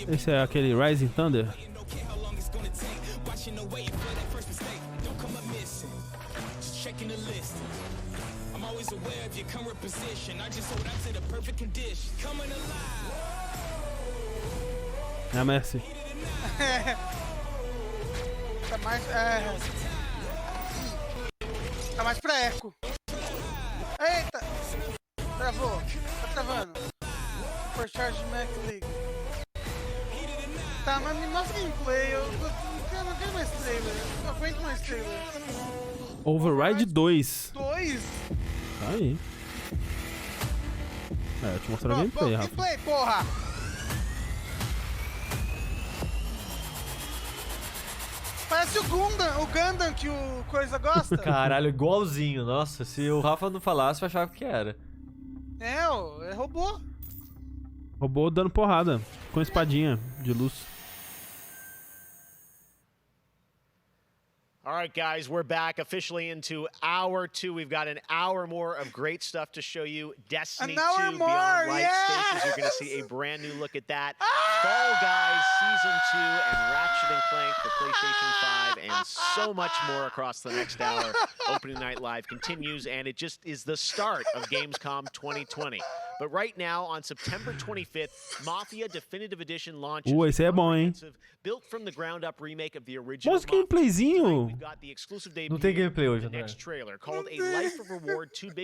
Esse é aquele Rising Thunder? É a Mercy. Tá mais. Tá mais pra eco. Eita! Travou. Tá travando. Supercharge Max League. tá, mas me mostra gameplay. Eu não quero mais trailer. Eu não aguento mais trailer. Override 2. 2? Tá aí. É, eu te mostrar o gameplay, Rafa. Gameplay, porra! Parece o Gundam que o Coisa gosta. Caralho, igualzinho. Nossa, se o Rafa não falasse, eu achava que era. É robô. Robô dando porrada. Com espadinha de luz. All right, guys, we're back officially into hour 2. We've got an hour more of great stuff to show you. Destiny 2 Beyond Light Stations. You're going to see a brand new look at that. Fall Guys Season 2 and Ratchet & Clank for PlayStation 5 and so much more across the next hour. Opening Night Live continues, and it just is the start of Gamescom 2020. But right now, on September 25th, Mafia Definitive Edition launches. Esse é bom, hein? Built from the ground up remake of the original. Mostra gameplayzinho. Não tem gameplay hoje, André.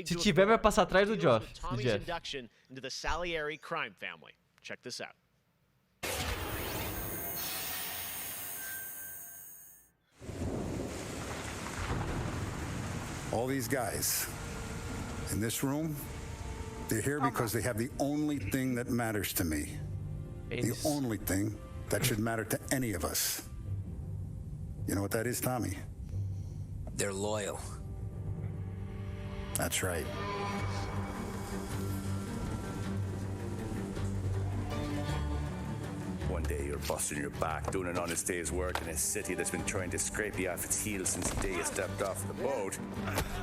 Se tiver, vai passar atrás do Jeff. Into the Salieri crime family. Check this out. All these guys in this room, they're here because they have the only thing that matters to me. The only thing that should matter to any of us. You know what that is, Tommy? They're loyal. That's right. One day you're busting your back, doing an honest day's work in a city that's been trying to scrape you off its heels since the day you stepped off the boat.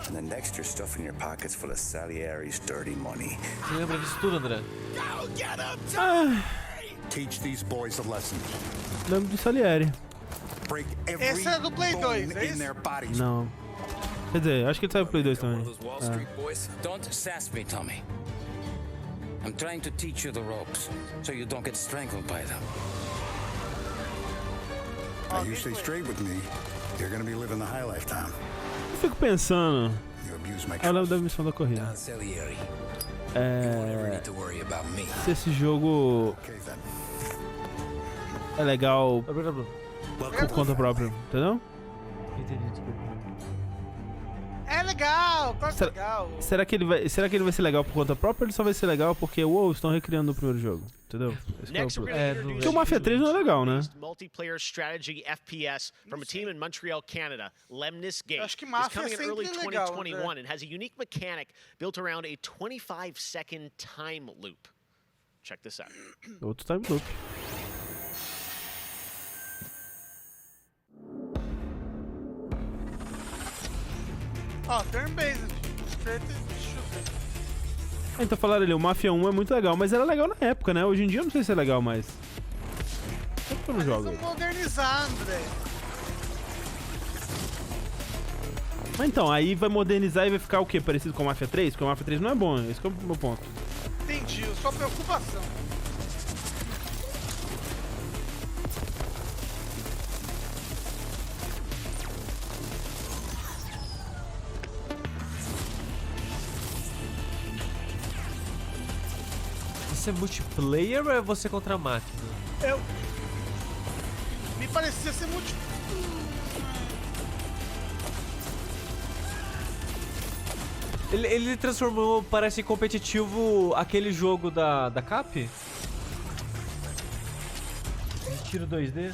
And the next you're stuffing your pockets full of Salieri's dirty money. Você lembra disso tudo, André? Go get him, Teach these boys a lesson. Lembro de Salieri. Break every bone in their bodies. Não. Quer dizer, acho que ele saiu pro Play 2 também. Wall Street boys. Don't sass me, Tommy. I'm trying to teach you the ropes, so you don't get strangled by them. Now you stay straight with me, you're gonna be living the high life, Tom. Eu fico pensando. You abuse my Eu lembro da missão da corrida. Se esse jogo é legal por conta própria, entendeu? É legal, claro que é legal. Será que ele vai ser legal por conta própria ou ele só vai ser legal porque, estão recriando o primeiro jogo? Entendeu? Porque o Mafia 3 não é legal, né? Multiplayer strategy FPS from a team in Montreal, Canada, Lemnis Games. Acho que Mafia is coming in early legal, 2021 and has a unique mechanic built around a 25-second time loop. Check this out. Outro time loop. Turn-based. Então falaram ali, o Mafia 1 é muito legal, mas era legal na época, né? Hoje em dia eu não sei se é legal mais. Sempre que eu não jogo. Vamos modernizar, André. Mas então, aí vai modernizar e vai ficar o quê? Parecido com o Mafia 3? Porque o Mafia 3 não é bom, esse que é o meu ponto. Entendi, sua preocupação. Isso é multiplayer ou é você contra a máquina? Me parecia ser multiplayer. Ele transformou, parece competitivo, aquele jogo da Cap? De tiro 2D?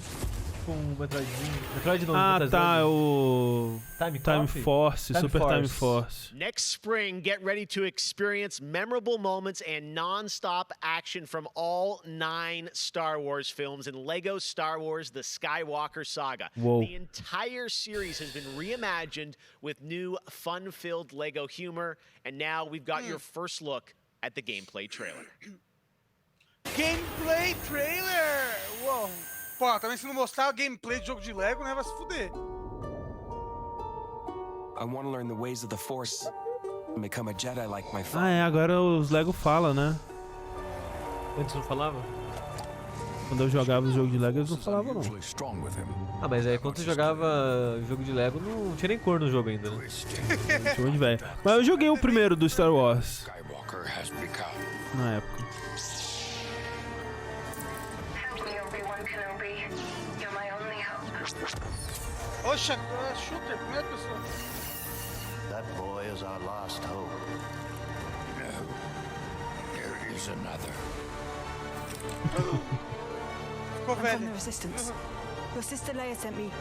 Com o Metroidzinho. Metroid não, tá, o... Time Force, Super Time Force. Next spring, get ready to experience memorable moments and non-stop action from all 9 Star Wars films in LEGO Star Wars The Skywalker Saga. Whoa. The entire series has been reimagined with new fun-filled LEGO humor, and now we've got your first look at the gameplay trailer. Gameplay trailer! Uou! Pô, também se não mostrar o gameplay de jogo de Lego, né, vai se fuder. I want to learn the ways of the Force and become a Jedi like my father. Agora os Lego falam, né? Antes não falava? Quando eu jogava os jogos de Lego, eles não falavam, não. Mas aí quando você jogava jogo de Lego, não tinha nem cor no jogo ainda, né? Show de velho. Mas eu joguei o primeiro do Star Wars. Na época. Kenobi. You're my only hope. Oxa, shooter, primeira pessoa. That boy is our last hope. No, there is another. Ficou I'm velho. from the Resistance. Your sister Leia sent me.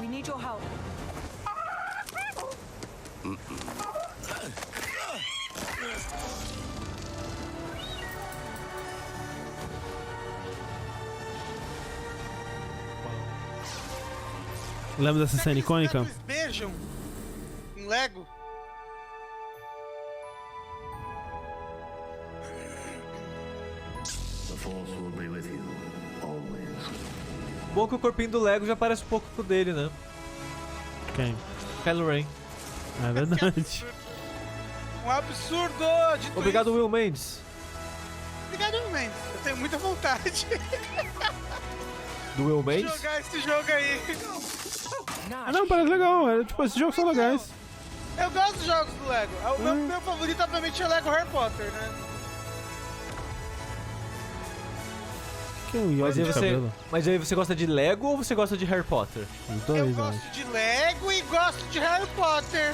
We need your help. Lembra dessa cena icônica? Eles beijam em Lego. The Force will be with you always. Bom que o corpinho do Lego já parece um pouco com o dele, né? Quem? Kylo Ren. É verdade. Um absurdo! Dito Obrigado, isso. Will Mendes. Obrigado, Will Mendes. Eu tenho muita vontade Do Will de Mendes? jogar esse jogo aí. Ah, não, parece legal. Tipo, esses jogos são legais. Eu gosto dos jogos do Lego. O meu favorito, obviamente, é Lego Harry Potter, né? Que o Yoda de cabelo. Mas aí você gosta de Lego ou você gosta de Harry Potter? Os dois, Eu gosto de Lego e gosto de Harry Potter.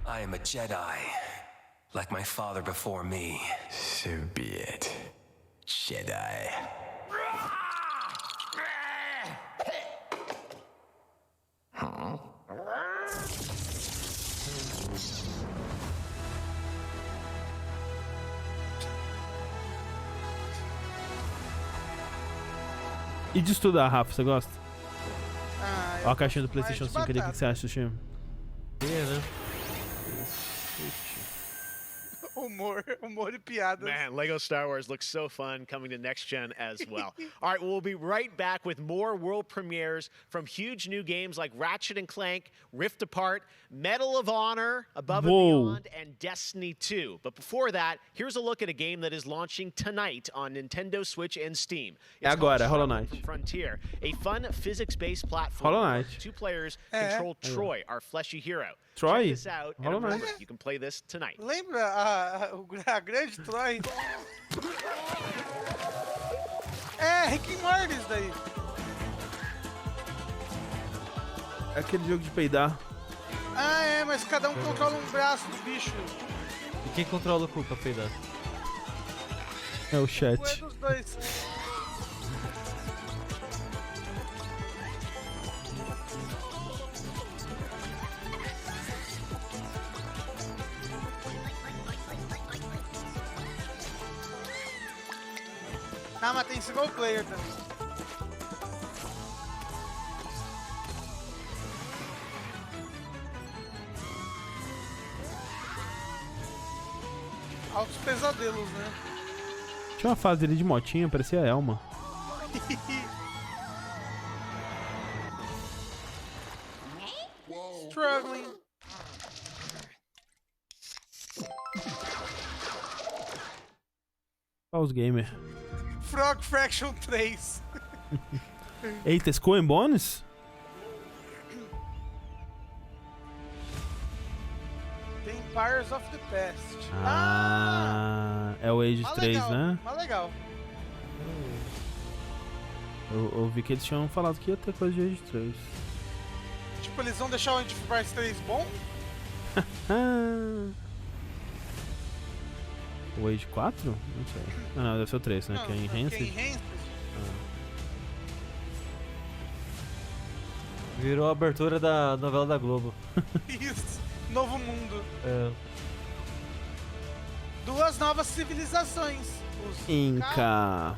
I am a Jedi, like my father before me. So be it, Jedi. E de estudar, Rafa, você gosta? Ah, Ó a caixinha do PlayStation 5 ali, o que você acha, Sushi? né? Humor e piadas. Man, Lego Star Wars looks so fun coming to next gen as well. All right, we'll be right back with more world premieres from huge new games like Ratchet & Clank, Rift Apart, Medal of Honor, Above and Beyond, and Destiny 2. But before that, here's a look at a game that is launching tonight on Nintendo Switch and Steam. É agora, Hollow Knight. From Frontier, a fun physics-based platform Hollow where Knight. two players control Troy, our fleshy hero. Troy? Check this out, and Hollow remember, Knight. you can play this tonight. Lembra a grande Troy? É, Rick and Morty isso daí. É aquele jogo de peidar. Ah, é, mas cada um controla um braço do bicho. E quem controla o cu pra peidar? É o chat. É dos dois. Ah, mas tem single player também. Altos pesadelos, né? Tinha uma fase ali de motinha, parecia a Elma. Struggling. Olha os gamer. Frog Fraction 3. Eita, Skull and Bones? The Empires of the Past. Ah, é o Age 3, legal, né? Mas legal. Eu vi que eles tinham falado que ia ter coisa de Age 3. Tipo, eles vão deixar o Empires 3 bom? O Age 4? Não sei. Ah, não, deve ser o 3, né? Não, que é Enhanced. que é Enhanced. Virou a abertura da novela da Globo. Isso. Novo mundo. É. Duas novas civilizações. Os Inca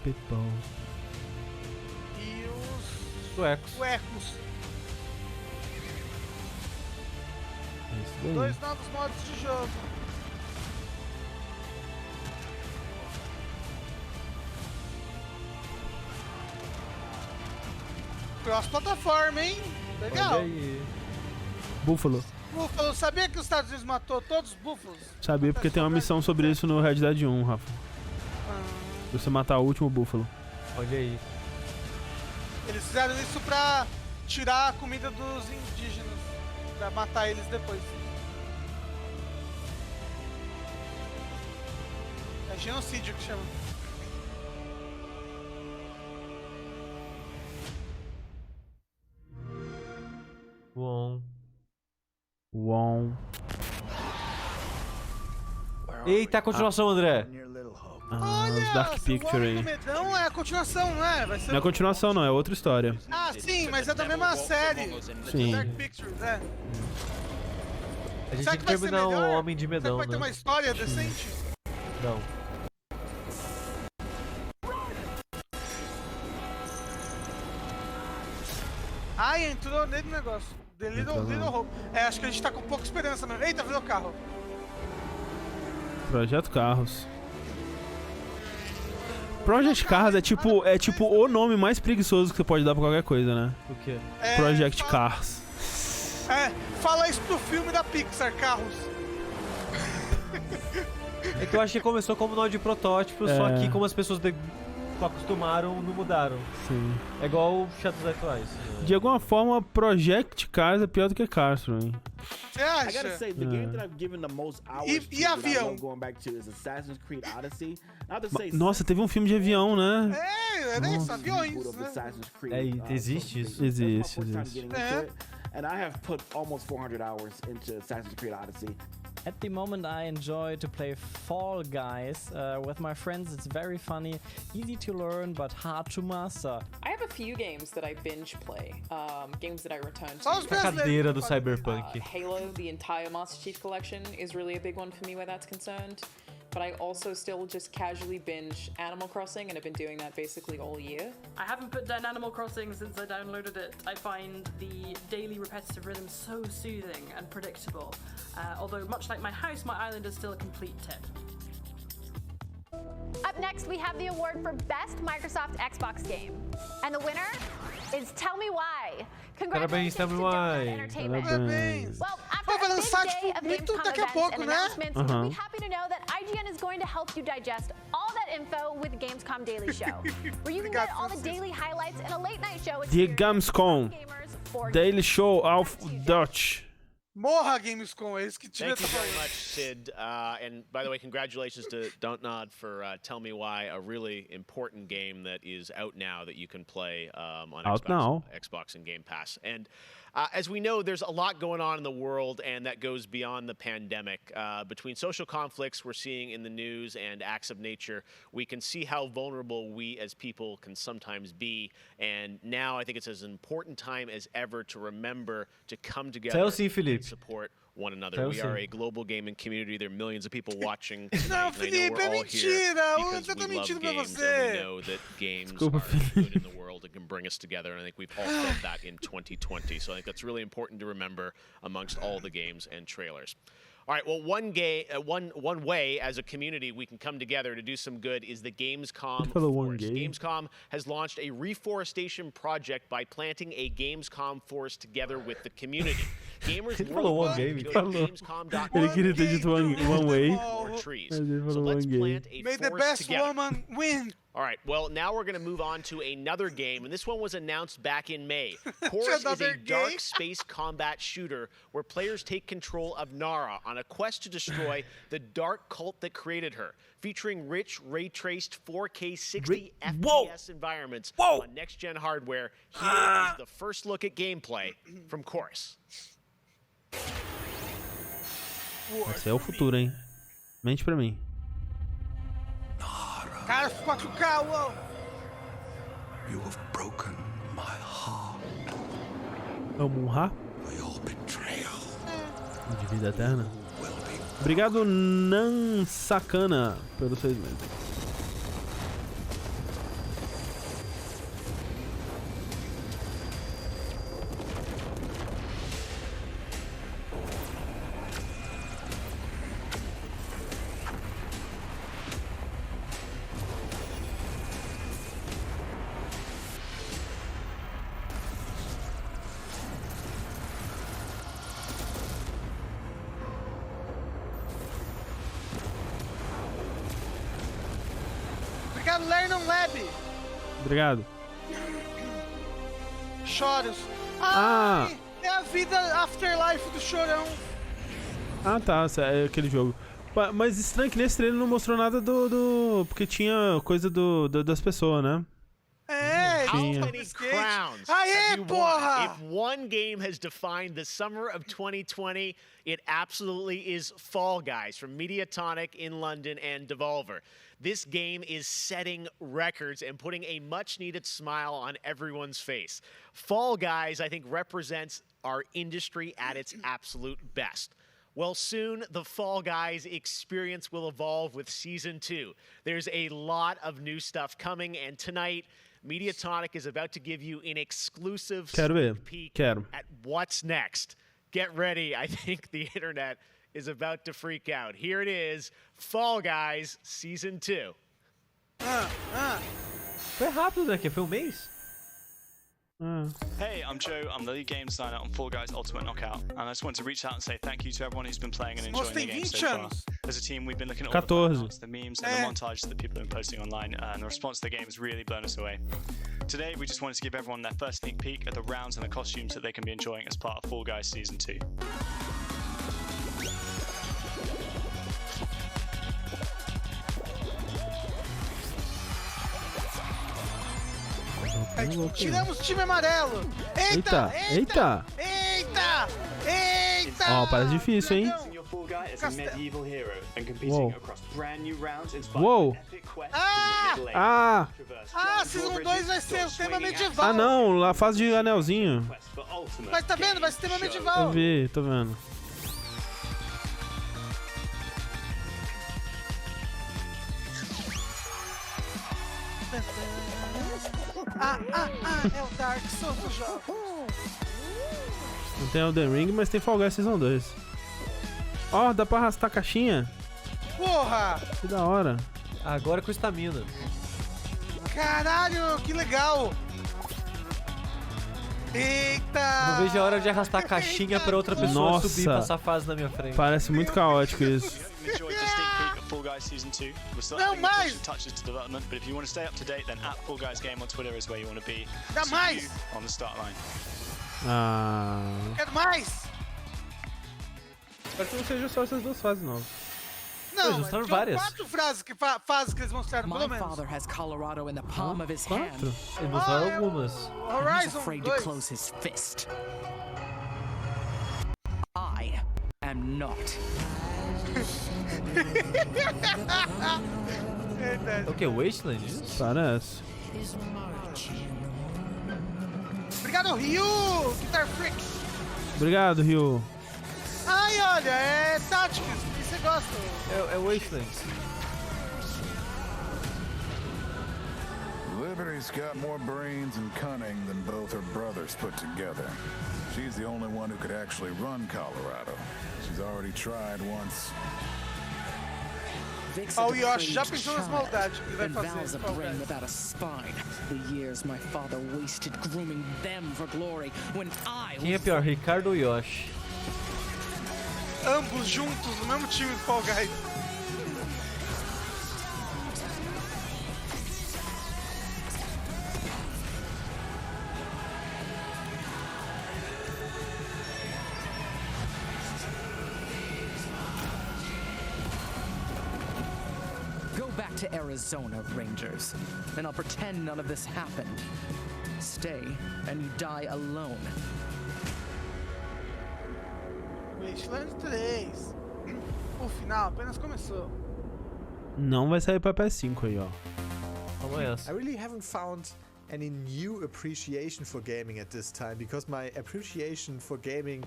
People. E os Suecos. suecos. É isso daí. Dois novos modos de jogo. Cross-plataforma, hein? Legal. Olha aí. Búfalo. Búfalo, sabia que os Estados Unidos matou todos os búfalos? Sabia porque tem uma missão sobre isso no Red Dead 1, Rafa. Pra você matar o último búfalo. Olha aí. Eles fizeram isso pra tirar a comida dos indígenas. Pra matar eles depois. genocídio que chama. Eita, a continuação, André. Os Dark Picture aí. Medão é a continuação, não é? Vai ser Não é continuação, não, é outra história. Ah, sim, mas é da mesma série. Sim. Dark Pictures, né? A gente Será tem que que vai ser terminar o melhor? Homem de Medão, Será que vai ter né? uma história decente? Não. Ai, entrou nele no negócio. The Little Hope. É, acho que a gente tá com pouca esperança mesmo. Eita, virou carro. Projeto Carros. Project Cars é tipo o nome mais preguiçoso que você pode dar pra qualquer coisa, né? O quê? Project Cars. É, fala isso pro filme da Pixar, Carros. É que eu acho que começou como nome de protótipo, só que como as pessoas acostumaram, não mudaram. Sim. É igual o Shadows Die Twice. De alguma forma, Project Cars é pior do que Cars pra mim. Você acha? I gotta say, the game that I've given the most hours E to that I avião? love going back to is Assassin's Creed Odyssey. Not to say Nossa, teve um filme de avião, né? É, era isso, aviões, of né? Assassin's Creed. Existe isso? Existe, That's my first existe. time getting into it, and I have put almost 400 hours into Assassin's Creed Odyssey. At the moment, I enjoy to play Fall Guys with my friends. It's very funny, easy to learn, but hard to master. I have a few games that I binge play, games that I return to. Só os Cadeira do Cyberpunk. Halo, the entire Master Chief Collection, is really a big one for me where that's concerned. But I also still just casually binge Animal Crossing, and I've been doing that basically all year. I haven't put down Animal Crossing since I downloaded it. I find the daily repetitive rhythm so soothing and predictable. Although, much like my house, my island is still a complete tip. Up next, we have the award for Best Microsoft Xbox Game. And the winner is Tell Me Why. Parabéns, Tell Me Why. Entertainment. Parabéns. Well, after Vai a big lançar, day tipo, of muito Gamescom daqui a events pouco, and né? announcements, you'll be happy to know that IGN is going to help you digest all that info with the Gamescom Daily Show, where you can get all the daily highlights in a late-night show. The Gamescom Daily Show of Dutch. Morra, Gamescom, é isso que te Thank you very much, Sid. And by the way, congratulations to Don't Nod for Tell Me Why, a really important game that is out now that you can play on Xbox and Game Pass. And as we know, there's a lot going on in the world, and that goes beyond the pandemic. Between social conflicts we're seeing in the news and acts of nature, we can see how vulnerable we as people can sometimes be. And now I think it's as important time as ever to remember to come together and support one another. We are a global gaming community. There are millions of people watching tonight. And I know we're all here because we love games, and we know that games are good in the world and can bring us together. And I think we've all felt that in 2020. So I think that's really important to remember amongst all the games and trailers. All right, well, one way as a community we can come together to do some good is the Gamescom Forest. Gamescom has launched a reforestation project by planting a Gamescom forest together with the community. Gamers worldwide go to Gamescom.com. Ele queria ter dito one way. More trees. Mas ele So falou let's one game. plant a May the forest best together. woman win. All right, well, now we're going to move on to another game, and this one was announced back in May. Chorus is a dark space combat shooter where players take control of Nara on a quest to destroy the dark cult that created her, featuring rich, ray-traced 4K 60 FPS environments on next-gen hardware. Here is the first look at gameplay from Chorus. Esse é o futuro, hein? Mente pra mim. Cara, 4K, uou! You have broken my heart. Vamos For your betrayal. de vida eterna. Obrigado, Nansakana, pelos 6 meses. Obrigado, Lernon Lab. Obrigado. Choros. Ah! Ai, é a vida afterlife do chorão. Ah, tá. É aquele jogo. Mas estranho que nesse trailer não mostrou nada do... Porque tinha coisa das pessoas, né? How many crowns have you won? If one game has defined the summer of 2020, it absolutely is Fall Guys from Mediatonic in London and Devolver. This game is setting records and putting a much-needed smile on everyone's face. Fall Guys, I think, represents our industry at its absolute best. Well, soon the Fall Guys experience will evolve with Season 2. There's a lot of new stuff coming, and tonight, Mediatonic is about to give you an exclusive sneak peek at what's next. Get ready. I think the internet is about to freak out. Here it is, Fall Guys Season 2. Foi rápido, né? Que foi mês. Hey, I'm Joe. I'm the lead game designer on Fall Guys Ultimate Knockout, and I just want to reach out and say thank you to everyone who's been playing and enjoying the game so far. As a team, we've been looking at all the fan arts, the memes, and the montages that people have been posting online, and the response to the game has really blown us away. Today, we just wanted to give everyone their first sneak peek at the rounds and the costumes that they can be enjoying as part of Fall Guys Season 2. Tiramos o time amarelo! Eita! Eita! Eita! Eita! Ó, parece difícil, hein? Uou! Ah! Ah, Season 2 vai ser o tema medieval! Ah, não! A fase de anelzinho. Mas tá vendo? Vai ser tema medieval! Eu vi, tô vendo. É o Dark Souls do jogo. Não tem Elden Ring, mas tem Fall Guys Season 2. Ó, dá pra arrastar a caixinha. Porra! Que da hora. Agora com estamina. Caralho, que legal! Eita! Não vejo a hora de arrastar a caixinha pra outra pessoa subir e passar a fase na minha frente. Parece muito caótico isso. Não mais! Dá mais! Quero mais! Espero que não seja só essas duas fases novas. Não, eles mostraram várias. 4 fases que eles mostraram, pelo menos. Father has Colorado in the palm of his hand. Eles mostraram algumas. Horizon 2. Afraid to close his fist. I am not. O que? Wasteland? Parece. Obrigado, Ryu! Guitar Freak! Obrigado, Ryu. Ai, olha, é Tactics, que você gosta. É Wasteland. Liberty's got more brains and cunning than both her brothers put together. She's the only one who could actually run Colorado. She's already tried once. Oh, Yoshi, já pensou nas maldades que ele vai fazer? Without a spine. The years my father wasted grooming them for glory when I Quem é pior, Ricardo ou Yoshi? Ambos juntos no mesmo time do Fall Guys. Go back to Arizona, Rangers, and I'll pretend none of this happened. Stay, and you die alone. Wasteland 3. O final apenas começou. Não vai sair pra PS5 aí, ó. I really haven't found any new appreciation for gaming at this time because my appreciation for gaming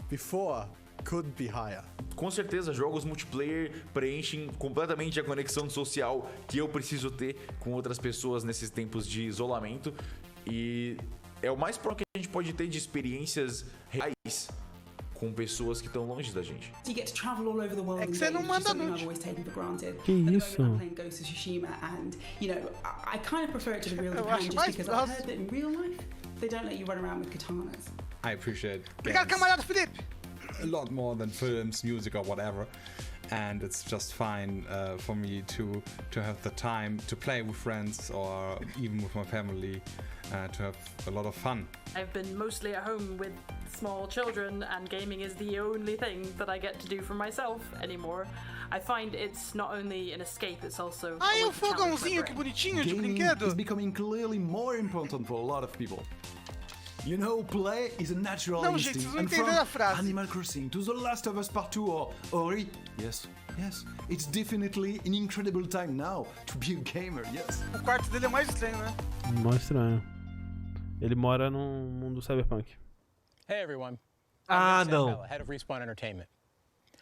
before couldn't be higher. Com certeza, jogos multiplayer preenchem completamente a conexão social que eu preciso ter com outras pessoas nesses tempos de isolamento. E é o mais próximo que a gente pode ter de experiências reais com pessoas que estão longe da gente. É que você não manda nude. Que isso? I appreciate Obrigado, camarada Felipe. a lot more than films, music or whatever. And it's just fine for me to have the time to play with friends or even with my family to have a lot of fun. I've been mostly at home with small children, and gaming is the only thing that I get to do for myself anymore. I find it's not only an escape, it's also. Ah, é o fogãozinho, que bonitinho, de brinquedo. Is becoming clearly more important for a lot of people. You know, play is a natural não, gente, instinct. vocês não entenderam a frase. Animal Crossing to The Last of Us Part 2 or Ori. Yes, it's definitely an incredible time now to be a gamer, yes. O quarto dele é mais estranho, né? Mais estranho. Ele mora no mundo cyberpunk. Hey everyone. Ah, não. Head of Respawn Entertainment.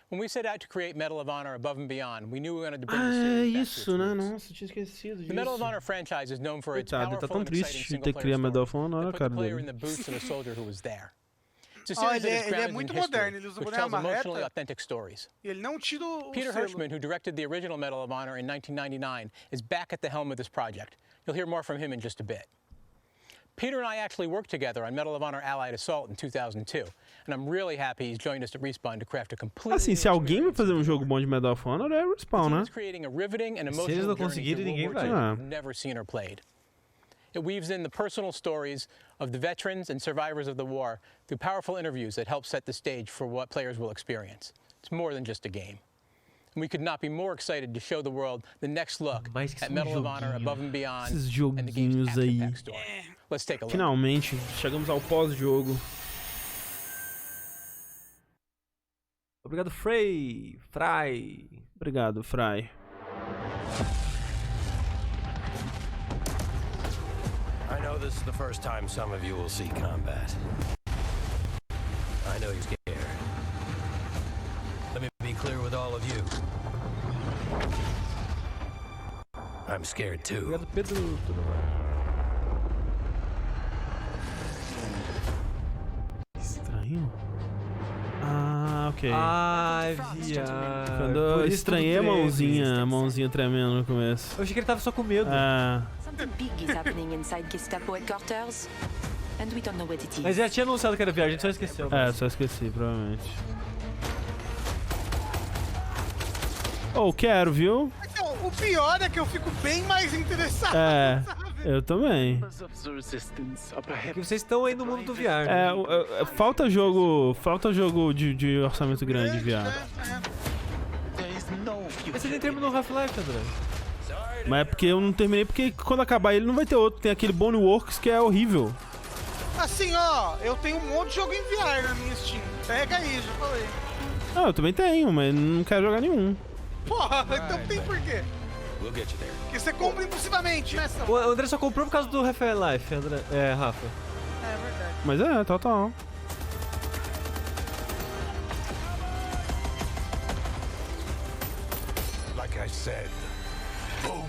When we set out to create Medal of Honor Above and Beyond, we knew we wanted to bring the series back to its né? roots. Nossa, tinha esquecido disso. The Medal of Honor franchise is known for its Coitado, powerful tá tão and triste exciting de ter que criar single-player Medal of story Honor, that olha a put cara the player dele. in the boots of a soldier who was there. It's a Ó, series that is ele é grounded muito in history, moderno, ele usa o which boné tells emotionally amarreta. authentic stories. E ele não tira o Peter selo. Hirschman, who directed the original Medal of Honor in 1999, is back at the helm of this project. You'll hear more from him in just a bit. Peter and I actually worked together on Medal of Honor Allied Assault in 2002, and I'm really happy he's joined us at Respawn to craft a completely Assim, se alguém vai fazer um jogo bom de Medal of Honor, é Respawn, né? creating a riveting and Se eles emotional não journey conseguirem, through ninguém World War vai. II we've never seen or played. It weaves in the personal stories of the veterans and survivors of the war through powerful interviews that help set the stage for what players will experience. It's more than just a game. And we could not be more excited to show the world the next look at Medal of Honor Above and Beyond Esses and the game's joguinhos aí. action-packed story. Let's take a look. Finalmente, chegamos ao pós-jogo. Obrigado, Fry. Obrigado, Fry. I know this is the first time some of you will see combat. I know you're scared. Let me be clear with all of you. I'm scared too. Obrigado, Pedro. Tudo bem. Estranho? Ah, ok. Ai, viado. Quando eu estranhei a mãozinha tremendo no começo. Eu achei que ele tava só com medo. Something big is happening inside Gestapo headquarters, and we don't know what it is. Mas já tinha anunciado que era viagem, a gente só esqueceu. Só esqueci, provavelmente. Quero, viu? Então, o pior é que eu fico bem mais interessado, sabe? Eu também. Porque vocês estão aí no mundo do VR. Falta jogo de orçamento grande, viado. Mas você nem terminou o Half-Life, André. Mas é porque eu não terminei, porque quando acabar ele não vai ter outro. Tem aquele Boneworks que é horrível. Assim, ó, eu tenho um monte de jogo em VR na minha Steam. Pega aí, já falei. Eu também tenho, mas não quero jogar nenhum. Porra, então tem por quê? We'll get you there. Porque você compra impulsivamente, né? O André só comprou por causa do Half-Life, André. Rafa. É verdade. Mas total. Like I said. Boom.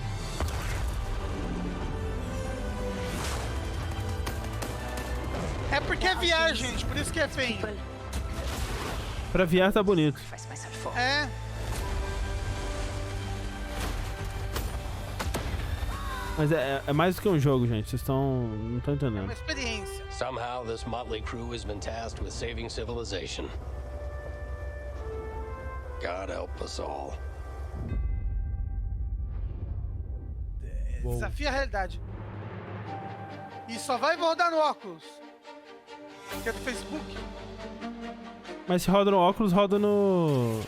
É porque é VR, gente, por isso que é feio. Pra VR tá bonito. É. Mas é mais do que um jogo, gente. Vocês não estão entendendo. É uma experiência. Somehow this motley crew has been tasked with saving civilization. God help us all. Desafia a realidade. E só vai rodar no óculos. Que é do Facebook. Mas se roda no óculos, roda no...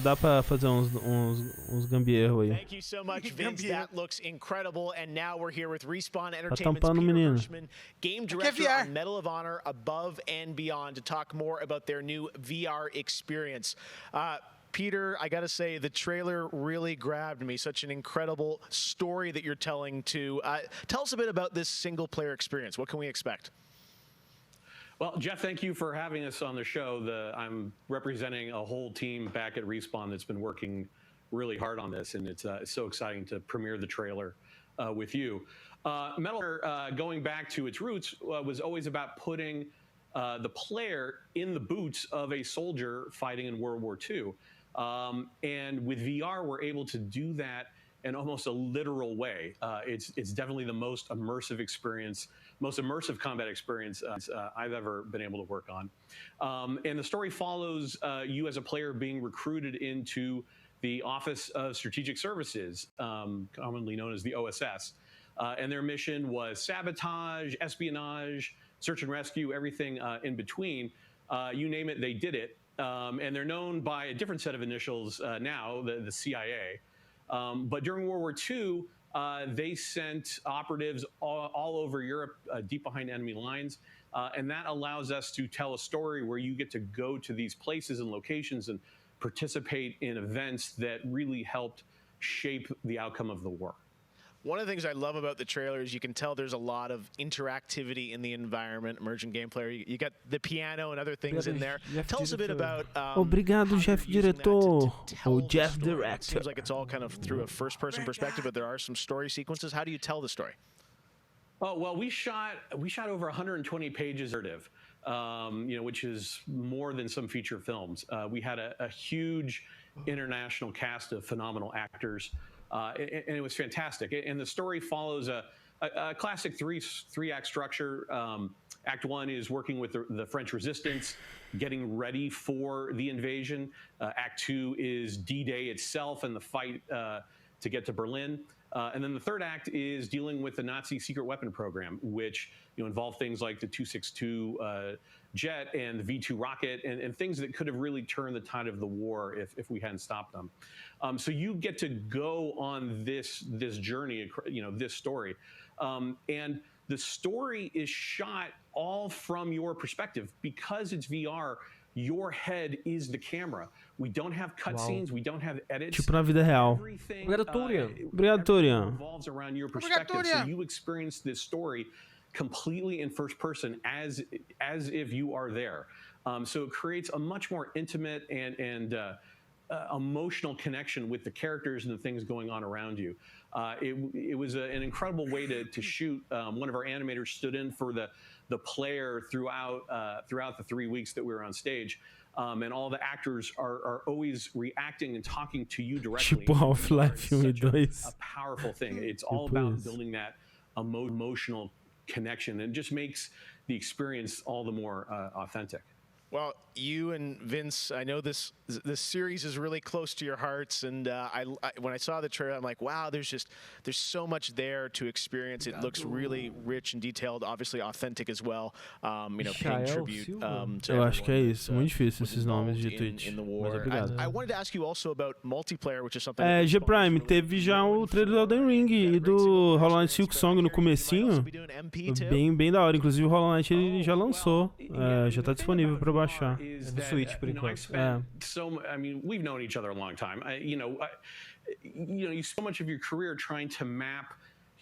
Dá pra fazer uns gambierros aí. Thank you so much, Vince. That looks incredible. And now we're here with Respawn Entertainment's tampando o Peter menino. Hirschman, game director on Medal of Honor Above and Beyond, to talk more about their new VR experience. Peter, I gotta say, the trailer really grabbed me. Such an incredible story that you're telling to. Tell us a bit about this single-player experience. What can we expect? Well, Jeff, thank you for having us on the show. I'm representing a whole team back at Respawn that's been working really hard on this, and it's so exciting to premiere the trailer with you. Medal of Honor, going back to its roots, was always about putting the player in the boots of a soldier fighting in World War II. And with VR, we're able to do that in almost a literal way. It's definitely the most immersive experience, most immersive combat experience I've ever been able to work on. And the story follows you as a player being recruited into the Office of Strategic Services, commonly known as the OSS. And their mission was sabotage, espionage, search and rescue, everything in between. You name it, they did it. and they're known by a different set of initials now, the CIA. But during World War II, they sent operatives all over Europe, deep behind enemy lines, and that allows us to tell a story where you get to go to these places and locations and participate in events that really helped shape the outcome of the war. One of the things I love about the trailer is you can tell there's a lot of interactivity in the environment, emergent gameplay. You got the piano and other things in there. Tell us a bit about Obrigado, Jeff Diretor. Ou Jeff Director. It seems like it's all kind of through a first-person perspective, but there are some story sequences. How do you tell the story? Oh, well, we shot over 120 pages of narrative, which is more than some feature films. We had a huge international cast of phenomenal actors. And it was fantastic. And the story follows a classic three-act structure. Act 1 is working with the French resistance, getting ready for the invasion. Act 2 is D-Day itself and the fight to get to Berlin. And then the third act is dealing with the Nazi secret weapon program, which involved things like the 262 jet and the V-2 rocket and things that could have really turned the tide of the war if we hadn't stopped them. So you get to go on this journey, this story. And the story is shot all from your perspective. Because it's VR, your head is the camera. We don't have cutscenes, we don't have edits. Tipo na vida real. Obrigado, Torian. Revolves around your perspective, so you experience this story completely in first person as if you are there. So it creates a much more intimate and emotional connection with the characters and the things going on around you. It was an incredible way to shoot. One of our animators stood in for the player throughout the 3 weeks that we were on stage. And all the actors are always reacting and talking to you directly. Tipo Half-Life 1 e 2. A powerful thing. It's all about building that emotional connection, and it just makes the experience all the more authentic. Well, you and Vince, I know this series is really close to your hearts, and when I saw the trailer, I'm like, wow, there's so much there to experience. It looks really rich and detailed, obviously authentic as well. Paying tribute to Eu acho que é isso. Muito difícil esses nomes de Twitch. Mas obrigado. I wanted to ask you also about multiplayer, which is something. G-Prime, teve já o trailer do Elden Ring e do Hollow Knight Silk Song no comecinho. Bem da hora. Inclusive o Hollow Knight ele já lançou. Já tá disponível pra baixar. No Switch, I mean, we've known each other a long time. You spend much of your career trying to map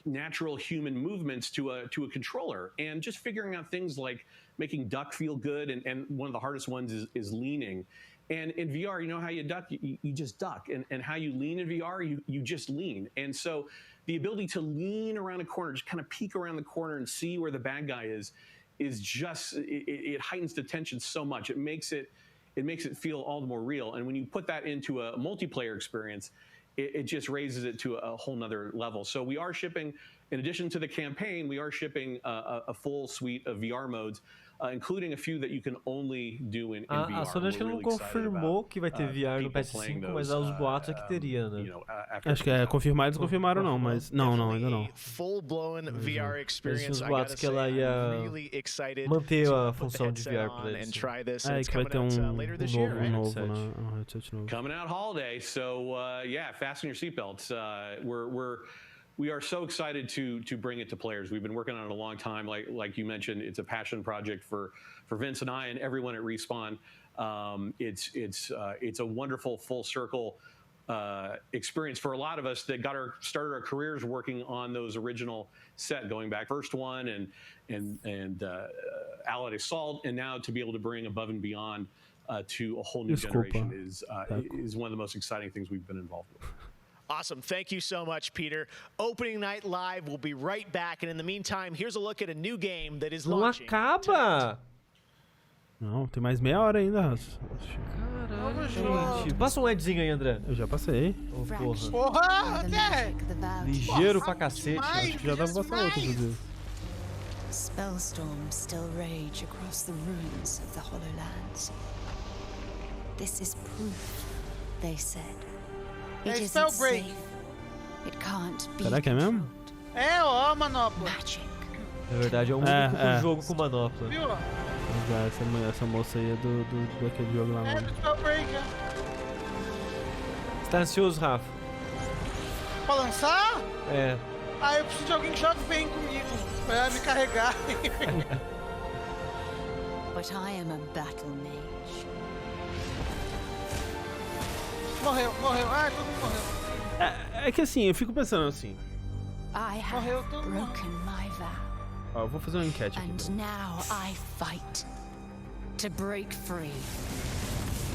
natural human movements to a controller, and just figuring out things like making duck feel good, and one of the hardest ones is leaning. And in VR, you know how you duck? You just duck. And how you lean in VR, you just lean. And so the ability to lean around a corner, just kind of peek around the corner and see where the bad guy is just, it heightens the tension so much. It makes it feel all the more real. And when you put that into a multiplayer experience, it just raises it to a whole nother level. So we are shipping, in addition to the campaign, we are shipping a full suite of VR modes, including a few that you can only do in VR. A Sony acho que não confirmou que vai ter VR no PS5, mas os boatos é que teria, né? Acho que confirmar eles confirmaram não, mas não, ainda não. Full-blown VR experience. Os boatos que ela ia manter a função de VR para eles. Que vai ter um novo, né? Headset novo. Coming out holiday, so fasten your seatbelts. We are so excited to bring it to players. We've been working on it a long time. Like you mentioned, it's a passion project for Vince and I and everyone at Respawn. It's a wonderful full circle experience for a lot of us that started our careers working on those original set, going back first one and Allied Assault, and now to be able to bring Above and Beyond to a whole new generation is one of the most exciting things we've been involved with. Awesome. Thank you so much, Peter. Opening Night Live will be right back. And in the meantime, here's a look at a new game that is launching. Não acaba! Não, tem mais meia hora ainda, Rafa. Caramba, gente. Passa um Edzinho aí, André. Eu já passei. Porra, André! Ligeiro pra cacete. Acho que já dá pra passar outro, inclusive. Spellstorms still rage across the ruins of the Hollowlands. This is proof, they said. It isn't safe. It can't be. Será que é mesmo? Manopla. Na verdade, é o único jogo com manopla. Viu? já. Essa moça aí é daquele jogo lá. É, do Spellbreak, Você tá ansioso, Rafa? Pra lançar? É. Ah, eu preciso de alguém que jogue bem comigo, pra me carregar. But I am a battle mage. Morreu. Ah, todo mundo morreu. É que assim, eu fico pensando assim. I have broken my vow. Ó, eu vou fazer uma enquete aqui. And now I fight to break free.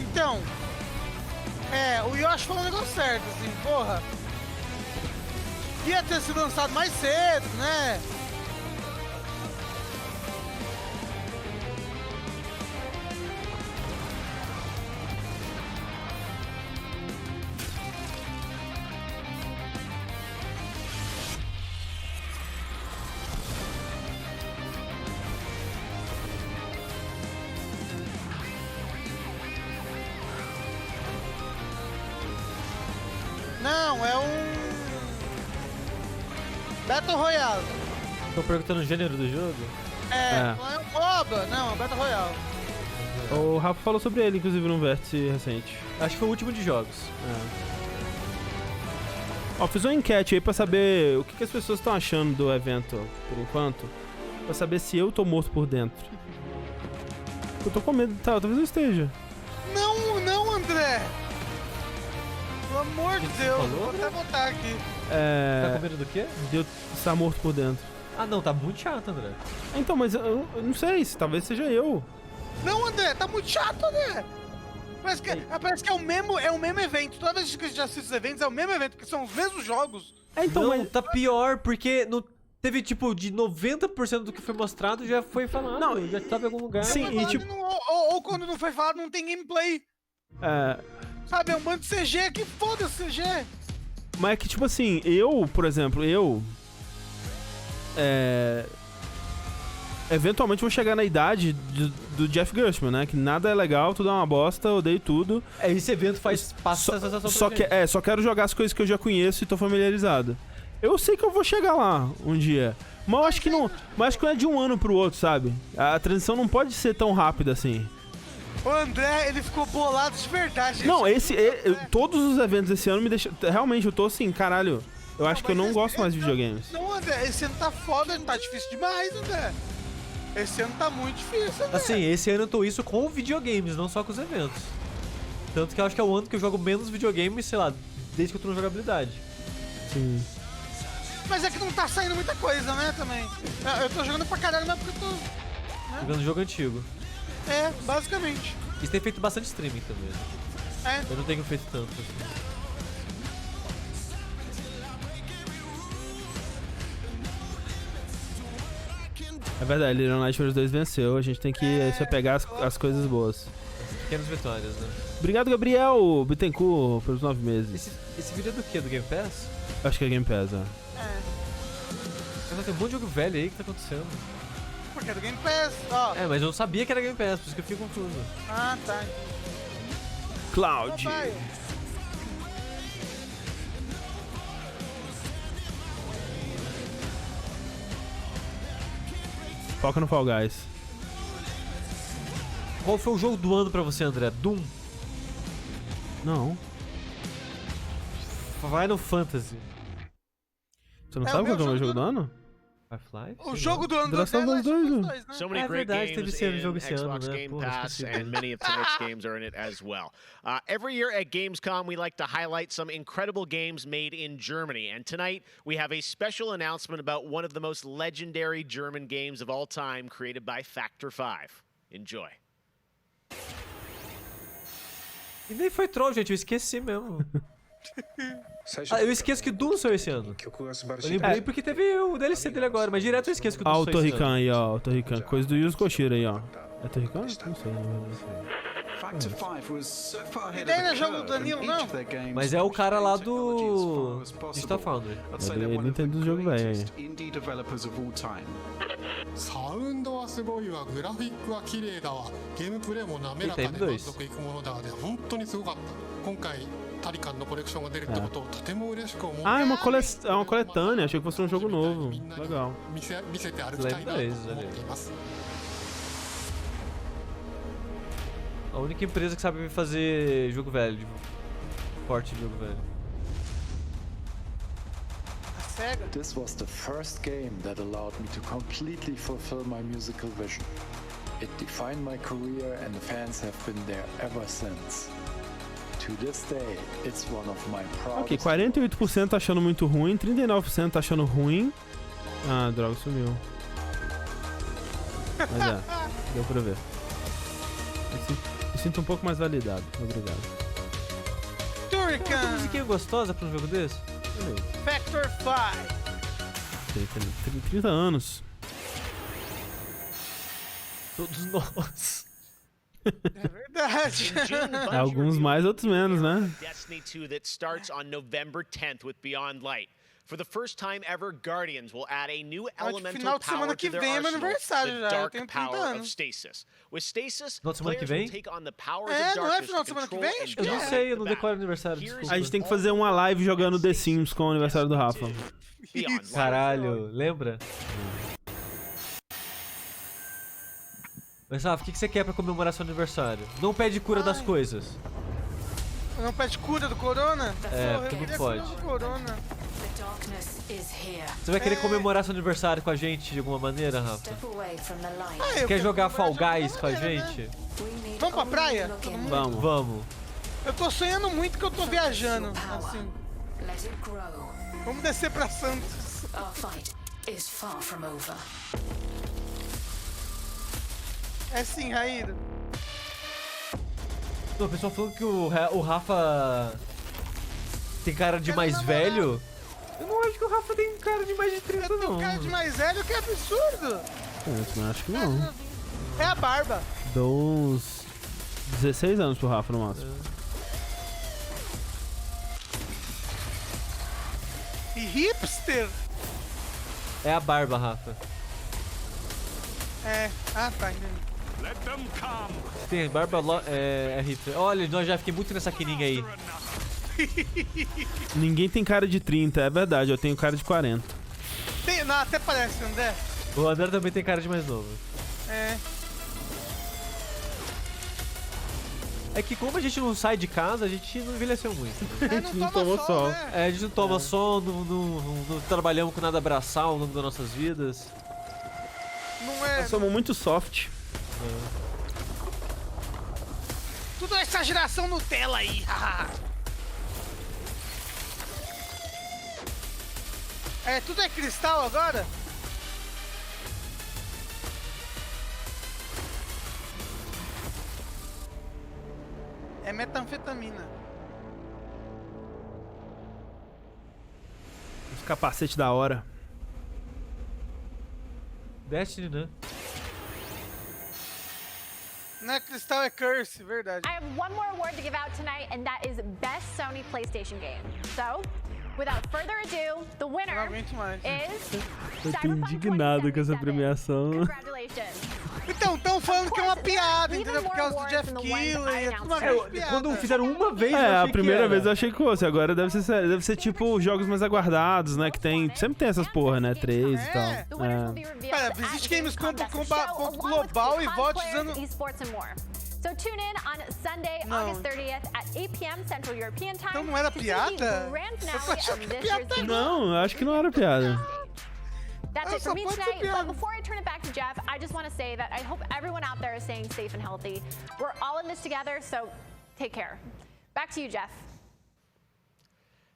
Então, o Yoshi falou um negócio certo, assim, porra. Ia ter sido lançado mais cedo, né? Não, é um Battle Royale. Tô perguntando o gênero do jogo? Não é um MOBA, não, é um Battle Royale. O Rafa falou sobre ele, inclusive, num vértice recente. Acho que foi o último de jogos. Ó, fiz uma enquete aí pra saber o que as pessoas estão achando do evento, por enquanto. Pra saber se eu tô morto por dentro. Eu tô com medo, talvez eu esteja. Não, André! Pelo amor de Deus, falou, vou até botar aqui. Tá com medo do quê? De eu estar morto por dentro. Ah não, tá muito chato, André. Então, mas eu não sei, talvez seja eu. Não, André, tá muito chato, André! Parece que é o mesmo evento. Toda vez que a gente assiste os eventos, é o mesmo evento, porque são os mesmos jogos. Então, não, tá pior, porque teve tipo de 90% do que foi mostrado já foi falado. Não, já tava em algum lugar. Sim, e tipo... ou quando não foi falado, não tem gameplay. Sabe, é um bando de CG, que foda-se CG. Mas é que, tipo assim, por exemplo, eventualmente vou chegar na idade do Jeff Gerstmann, né? Que nada é legal, tudo é uma bosta, odeio tudo. Esse evento passa essa sensação pra gente. Só quero jogar as coisas que eu já conheço e tô familiarizado. Eu sei que eu vou chegar lá um dia. Mas eu acho que não. Mas acho que não é de um ano pro outro, sabe? A transição não pode ser tão rápida assim. O André, ele ficou bolado de verdade. Não, todos os eventos desse ano me deixam... Realmente, eu tô assim, caralho. Eu acho que eu não gosto mais de videogames. Não, André, esse ano tá foda, tá difícil demais, André. Esse ano tá muito difícil, André. Assim, esse ano eu tô isso com videogames, não só com os eventos. Tanto que eu acho que é o ano que eu jogo menos videogames, sei lá, desde que eu tô no jogabilidade. Sim. Mas é que não tá saindo muita coisa, né, também. Eu tô jogando pra caralho, mas porque eu tô... Jogando jogo antigo. Basicamente. Isso tem feito bastante streaming também. Eu não tenho feito tanto assim. É verdade, Little Nightmares 2 venceu, a gente tem que se apegar às coisas boas. Pequenas vitórias, né? Obrigado, Gabriel Bittencourt, pelos 9 meses. Esse vídeo é do quê? Do Game Pass? Acho que é Game Pass, Mas tem um monte de jogo velho aí, o que tá acontecendo? Porque é do Game Pass, ó. Mas eu não sabia que era Game Pass, por isso que eu fiquei confuso. Ah, tá. Cloud. Foca no Fall Guys. Qual foi o jogo do ano pra você, André? Doom? Não. Final Fantasy. Você não sabe qual é o jogo do ano? Half-Life? O jogo do ano do Last of Us 2, né? So many great games in Xbox Game Pass, and many of tonight's games are in it as well. Every year at Gamescom, we like to highlight some incredible games made in Germany. And tonight, we have a special announcement about one of the most legendary German games of all time, created by Factor 5. Enjoy. E nem foi troll, gente, eu esqueci mesmo. Eu esqueço que Doom saiu esse ano. Eu lembrei porque teve o DLC dele agora, mas direto eu esqueço que o Doom saiu esse ano. Ó, o Torrican aí, ó. O Torrican. Coisa do Yuzo Koshiro aí, ó. É Torrican? Não sei. Ele é jogo do Danilo, não? Mas é o cara lá do Digital Foundry. Ele entende do jogo velho aí. Ah, é uma coletânea. Achei que fosse um jogo novo. Legal. única empresa que sabe fazer jogo velho, porte de jogo velho. A SEGA. This was the first game that allowed me to completely fulfill my musical vision. It defined my career and the fans have been there ever since. To this day, it's one of my proudest... Ok, 48% achando muito ruim, 39% achando ruim. Ah, droga, sumiu. Mas deu pra ver. Eu sinto um pouco mais validado. Obrigado. Turrican! Uma musiquinha gostosa pra um jogo desse? Factor 5. 30 anos. Todos nós. É verdade. Alguns mais, outros menos, né? Destiny 2 that starts on November 10th with Beyond Light. For the first time ever, Guardians will add a new elemental power to their arsenal, the dark power of stasis. With stasis, players will take on the powers of darkness to control and eu não sei, eu não decoro aniversário, desculpa. A gente tem que fazer uma live jogando The Sims com o aniversário do Rafa. Caralho, lembra? Mas Rafa, o que você quer pra comemorar seu aniversário? Não pede cura das coisas. Não pede cura do corona? É, porque não pode. Você vai querer comemorar seu aniversário com a gente de alguma maneira, Rafa? Quer jogar Fall Guys com a gente? Vamos pra praia? Vamos. Vamos. Eu tô sonhando muito que eu tô viajando, assim. Vamos descer pra Santos. É sim, Raíra. O pessoal falou que o Rafa tem cara de mais velho. Eu não acho que o Rafa tem cara de mais de 30, não. Tem cara de mais velho, que absurdo. Eu acho que não. É a barba. Dou uns 16 anos pro Rafa, no máximo. E hipster? É a barba, Rafa. É. Ah, tá, entendi. Tem barba é hipster. Olha, nós já fiquei muito nessa quininha aí. Ninguém tem cara de 30, é verdade, eu tenho cara de 40. Tem, não, até parece, André. O André também tem cara de mais novo. É. É que como a gente não sai de casa, a gente não envelheceu muito. A gente não toma sol. Né? É, a gente não toma sol, não trabalhamos com nada braçal ao longo das nossas vidas. Não é. Nós somos muito soft. Tudo essa geração Nutella aí. É, tudo é cristal agora? É metanfetamina. Os capacetes da hora. Destiny, né? Não é cristal, é curse, verdade. I have one more award to give out tonight, and that is Best Sony PlayStation Game. So, without further ado, the winner is Eu tô indignado com essa premiação. Congratulations. Então, estão falando que é uma piada, entendeu? Por causa do Jeff Keighley, é tudo uma grande piada. Quando fizeram uma vez, a primeira vez eu achei que fosse, agora deve ser tipo jogos mais aguardados, né? Que tem, sempre tem essas porra, né? 3 e tal. Pera, visite Gamescom.global e vote usando... So tune in on Sunday, August 30th at 8 p.m. Central European Time. Então não era piada? Não, eu acho que não era piada. That's it for me tonight, but before I turn it back to Jeff, I just want to say that I hope everyone out there is staying safe and healthy. We're all in this together, so take care. Back to you, Jeff.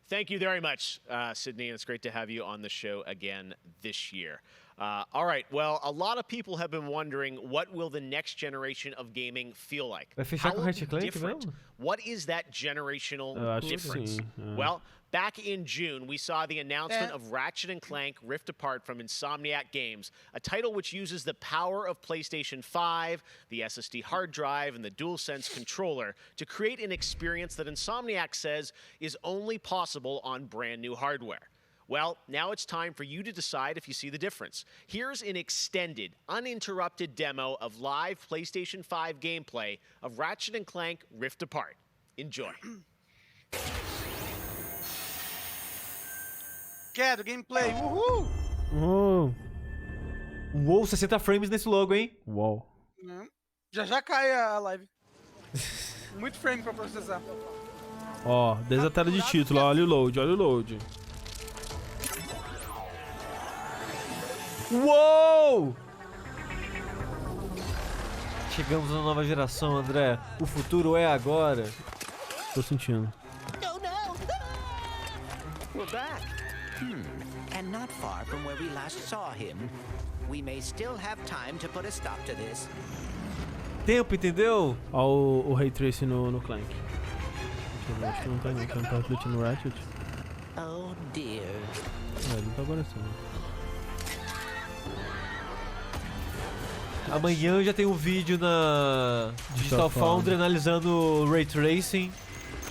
Thank you very much, Sydney, and it's great to have you on the show again this year. All right, well, a lot of people have been wondering, what will the next generation of gaming feel like? How will it be different? What is that generational difference? Well, back in June, we saw the announcement of Ratchet & Clank Rift Apart from Insomniac Games, a title which uses the power of PlayStation 5, the SSD hard drive, and the DualSense controller to create an experience that Insomniac says is only possible on brand new hardware. Well, now it's time for you to decide if you see the difference. Here's an extended, uninterrupted demo of live PlayStation 5 gameplay of Ratchet & Clank Rift Apart. Enjoy. Quero gameplay, uhul! Uou, 60 frames nesse logo, hein? Uou. Já cai a live. Muito frame pra processar. Ó, desde a tela de título, olha o load, olha o load. Uou! Chegamos na nova geração, André. O futuro é agora. Tô sentindo. We're back. And not far from where we last saw him. We may still have time to put a stop to this. Tempo, entendeu? Ó o Ray Tracing no Clank. Acho que não tá não, tá refletindo no Ratchet. Oh dear. É, ele não tá aparecendo. Amanhã já tem um vídeo na Digital Foundry analisando o Ray Tracing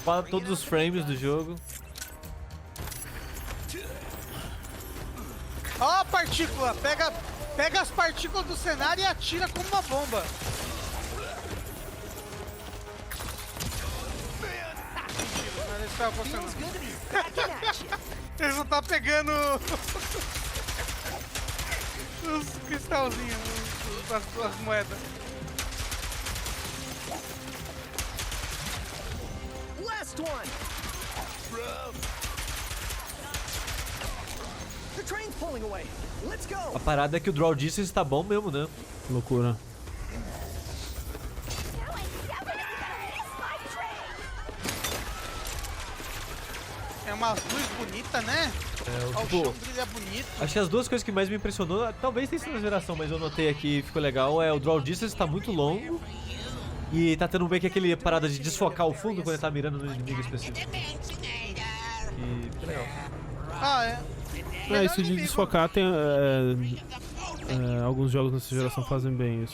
para todos os frames do jogo. Ó a partícula, pega as partículas do cenário e atira como uma bomba. Eles não tá pegando os cristalzinhos, as moedas. Last one. The train's pulling away. Let's go. A parada é que o draw distance tá bom mesmo, né? Loucura. É umas luzes bonitas, né? É, o chão brilha bonito. Acho que as duas coisas que mais me impressionou, talvez tenha sido na geração, mas eu notei aqui e ficou legal, é o draw distance tá muito longo e tá tendo meio que aquele parada de desfocar o fundo quando ele tá mirando no inimigo específico. E ficou legal. Ah, é. É, isso de desfocar tem... alguns jogos nessa geração fazem bem isso.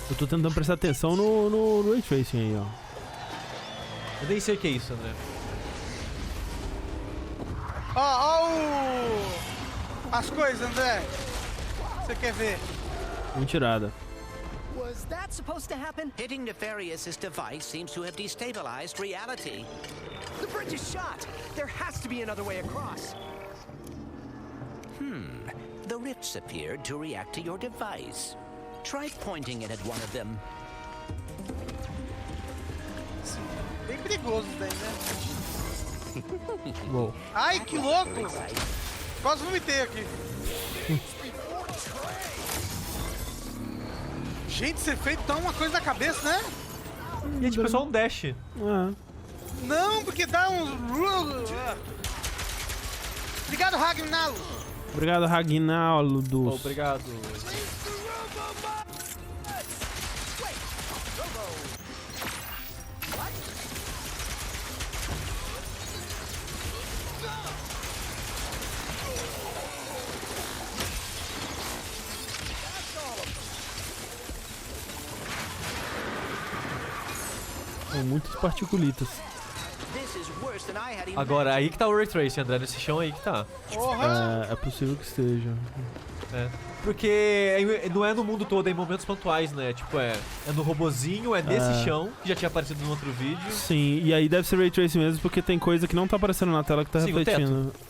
Eu tô tentando prestar atenção no Ray Tracing aí, ó. Eu nem sei o que é isso, André. Ó as coisas, André. Você quer ver? Mentirada. Was that supposed to happen? Hitting Nefarious' device seems to have destabilized reality. The bridge is shot. There has to be another way across. The rifts appeared to react to your device. Try pointing it at one of them. Bem perigoso isso daí, né? Uou. Ai, que louco! Quase vomitei aqui. Gente, esse efeito tá uma coisa na cabeça, né? E é tipo só um dash. Não, porque dá uns... Obrigado, Ragnalo. Obrigado, Ragnalo dos... Obrigado. Muitas particulitas. Agora, aí que tá o Ray Tracing, André, nesse chão aí que tá. É possível que esteja. É. Porque não é no mundo todo, é em momentos pontuais, né? Tipo, é no robozinho, é nesse chão, que já tinha aparecido no outro vídeo. Sim, e aí deve ser Ray Tracing mesmo, porque tem coisa que não tá aparecendo na tela que tá refletindo. O teto.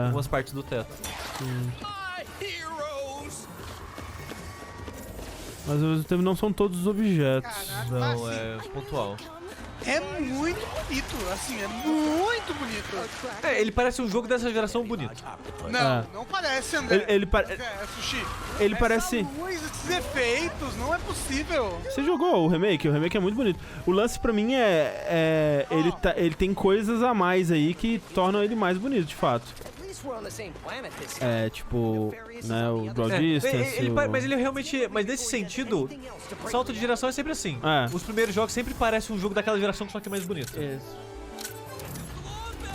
Algumas partes do teto. Sim. Mas ao mesmo tempo não são todos os objetos. Caraca, não, é pontual. É muito bonito, assim, é muito bonito. É, ele parece um jogo dessa geração bonito. Não, não parece, André. Sushi. Ele parece... luz, esses efeitos, não é possível. Você jogou o remake? O remake é muito bonito. O lance pra mim ele tem coisas a mais aí que tornam ele mais bonito, de fato. É, tipo, né, o draw distance... Mas ele realmente... Mas nesse sentido, salto de geração é sempre assim. Os primeiros jogos sempre parecem um jogo daquela geração, só que é mais bonito.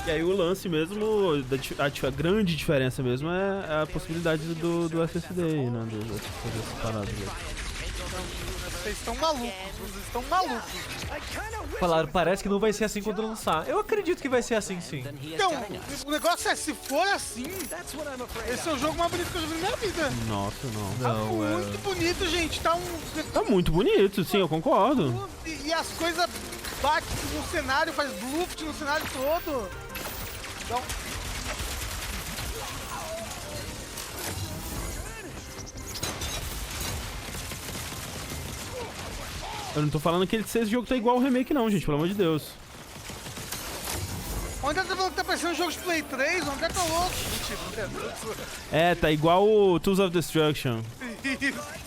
E aí o lance mesmo, a grande diferença mesmo é a possibilidade do SSD aí, né, de fazer essa parada. Vocês estão malucos, Falaram, parece que não vai ser assim quando lançar. Eu acredito que vai ser assim, sim. Então, o negócio é, se for assim, esse é o jogo mais bonito que eu já vi na minha vida. Nossa, Tá muito bonito, gente. Tá muito bonito, sim, eu concordo. E as coisas bate no cenário, faz bluff no cenário todo. Então... Eu não tô falando que esse jogo tá igual ao remake não, gente, pelo amor de Deus. Onde é que tá parecendo um jogo de Play 3? Onde é que é louco? É, tá igual o Tools of Destruction. Isso.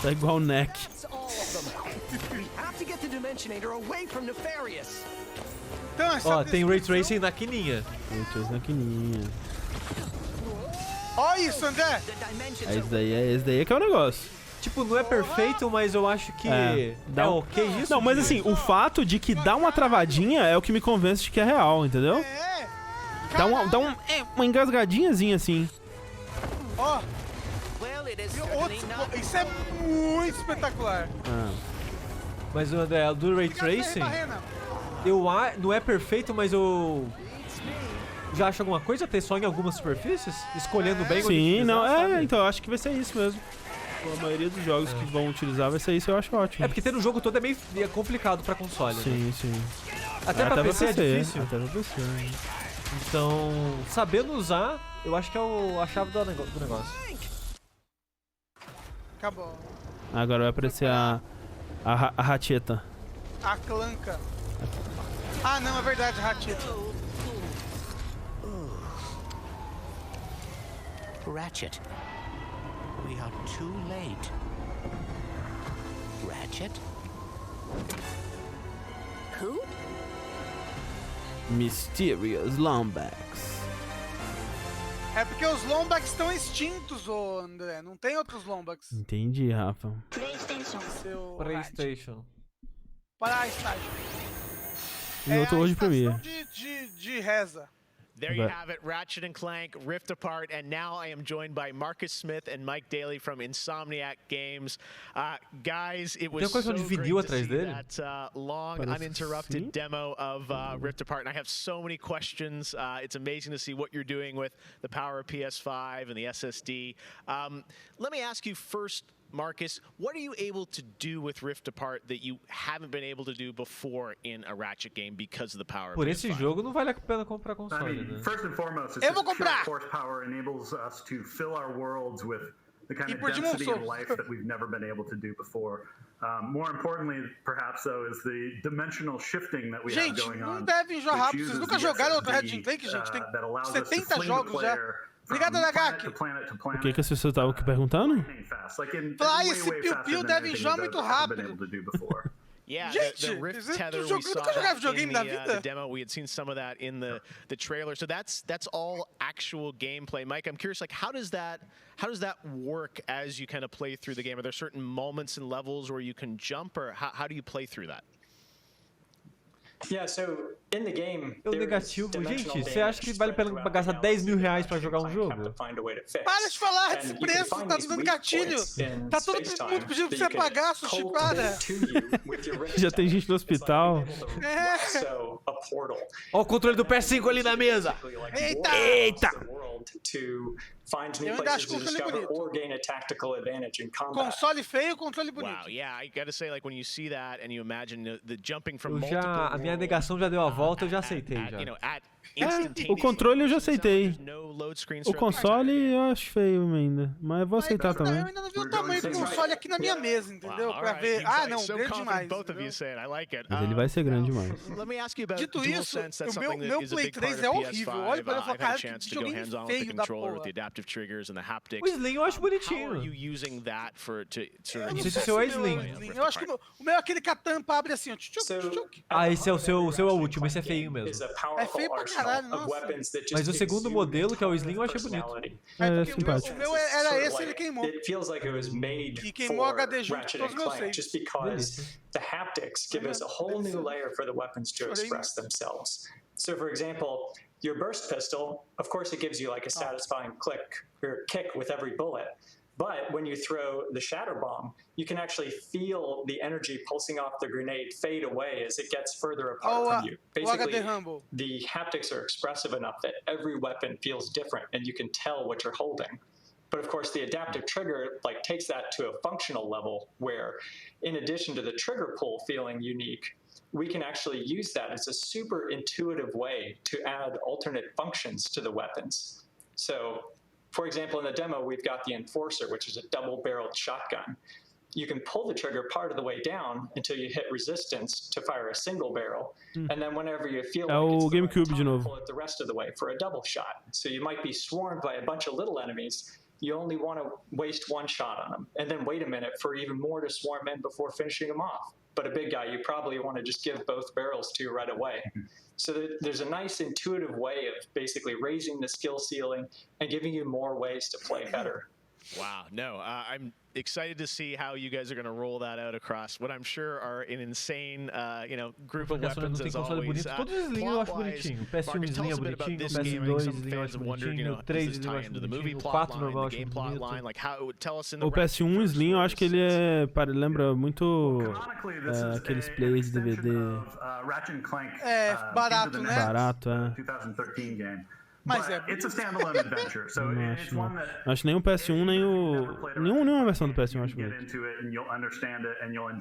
Tá igual o Neck. Ó, tem Ray Tracing na quininha. Ray Tracing na quininha. Olha isso, André! Esse daí é que é o negócio. Tipo, não é perfeito, mas eu acho que dá ok isso. Não, mas assim, o fato de que dá uma travadinha é o que me convence de que é real, entendeu? Dá uma engasgadinhazinha assim. Ó. Isso é muito espetacular. Mas o André, do Ray Tracing, não é perfeito, mas eu já acho alguma coisa ter só em algumas superfícies? Escolhendo bem onde Sim, não, sabe? então eu acho que vai ser isso mesmo. A maioria dos jogos que vão utilizar vai ser isso, eu acho ótimo. É porque ter um jogo todo é meio complicado pra console, sim, né? Sim. Até pra PC é difícil. Até pra PC. Então, sabendo usar, eu acho que é a chave do negócio. Acabou. Agora vai aparecer a ratcheta. A clanca. Ah, não, é verdade, ratcheta. Ratchet. We are too late. Ratchet? Who? Mysterious Lombax. É porque os Lombax estão extintos, ô André. Não tem outros Lombax. Entendi, Rafa. PlayStation. PlayStation. Para a estágio. E outro hoje pra mim. De reza. There you have it, Ratchet and Clank, Rift Apart, and now I am joined by Marcus Smith and Mike Daly from Insomniac Games. Guys, it was so great to see that long, uninterrupted demo of Rift Apart, and I have so many questions. It's amazing to see what you're doing with the power of PS5 and the SSD. Let me ask you first, Marcus, what are you able to do with Rift Apart that you haven't been able to do before in a Ratchet game because of the power of Por PS5? esse jogo não vale a pena comprar console, né? First and foremost, it's pure horsepower enables us to fill our worlds with the kind of density and life that we've never been able to do before. More importantly, perhaps, though, is the dimensional shifting that we have going on. Gente, não deve enjoar rápido. Vocês nunca jogaram outro Ratchet and Clank, gente? Tem 70 jogos já. Obrigado, Nagaki. O que as pessoas estavam aqui perguntando? Falar, esse piu-piu deve enjoar muito rápido. Yeah, Gente, the Rift Tether, we saw that in the demo. We had seen some of that in the trailer. So that's all actual gameplay. Mike, I'm curious, like, how does that work as you kind of play through the game? Are there certain moments and levels where you can jump, or how do you play through that? É o negativo. Gente, você acha que vale a pena gastar 10 mil reais pra jogar um jogo? Para de falar desse preço, tá tudo dando gatilho. Tá todo mundo pedindo pra você pagar, Sushi, para. Já tem gente no hospital. Ó o controle do PS5 ali na mesa. Eita! Eu ainda acho o controle bonito. Console feio, controle bonito. Wow, yeah, I gotta say, like, when you see that and you imagine the jumping from multiple a minha negação já deu a volta, eu já aceitei já. O controle eu já aceitei. O console eu acho feio ainda, mas eu vou aceitar também. Eu ainda não vi o tamanho do console aqui na minha mesa, entendeu? Pra ver. Ah, não, grande demais. Mas ele vai ser grande demais. Dito isso, o meu Play 3 é horrível. Olha pra ele e fala, cara, que videogame feio da porra. O Slim eu acho bonitinho. Não sei se o seu é Slim. Eu acho que o meu é aquele que a tampa abre assim, ó. Ah, esse é o seu é o último, esse é feio mesmo. É feio pra caralho, nossa. Mas o segundo modelo, que é o Slim, eu achei bonito. É simpático. O meu era esse, ele queimou. E queimou o HD junto com todos os meus saves. The haptics give us a whole new layer for the weapons to express themselves. So, for example, Your burst pistol, of course, it gives you like a satisfying kick with every bullet. But when you throw the shatter bomb, you can actually feel the energy pulsing off the grenade fade away as it gets further apart from you. Basically, the haptics are expressive enough that every weapon feels different and you can tell what you're holding. But of course, the adaptive trigger like takes that to a functional level where, in addition to the trigger pull feeling unique, we can actually use that as a super intuitive way to add alternate functions to the weapons. So, for example, in the demo, we've got the Enforcer, which is a double-barreled shotgun. You can pull the trigger part of the way down until you hit resistance to fire a single barrel, and then whenever you feel like it's the right time, pull it the rest of the way for a double shot. So you might be swarmed by a bunch of little enemies. You only want to waste one shot on them, and then wait a minute for even more to swarm in before finishing them off. But a big guy, you probably want to just give both barrels to right away. So there's a nice intuitive way of basically raising the skill ceiling and giving you more ways to play better. Wow, no, I'm excited to see how you guys are going to roll that out across what I'm sure are an insane, group of weapons as always. Todos os slinhos eu acho bonitinho. PS1 slinho é bonitinho, PS2 slinho eu acho bonitinho, o 3 slinho eu acho bonitinho, o 4 normal eu acho bonito. O PS1 slim eu acho que ele lembra muito aqueles players de DVD. Barato, né? Barato, é. 2013 game. Mas it's a standalone adventure, so it's one that acho nem o PS1 nem nenhuma versão do PS1 acho bonito.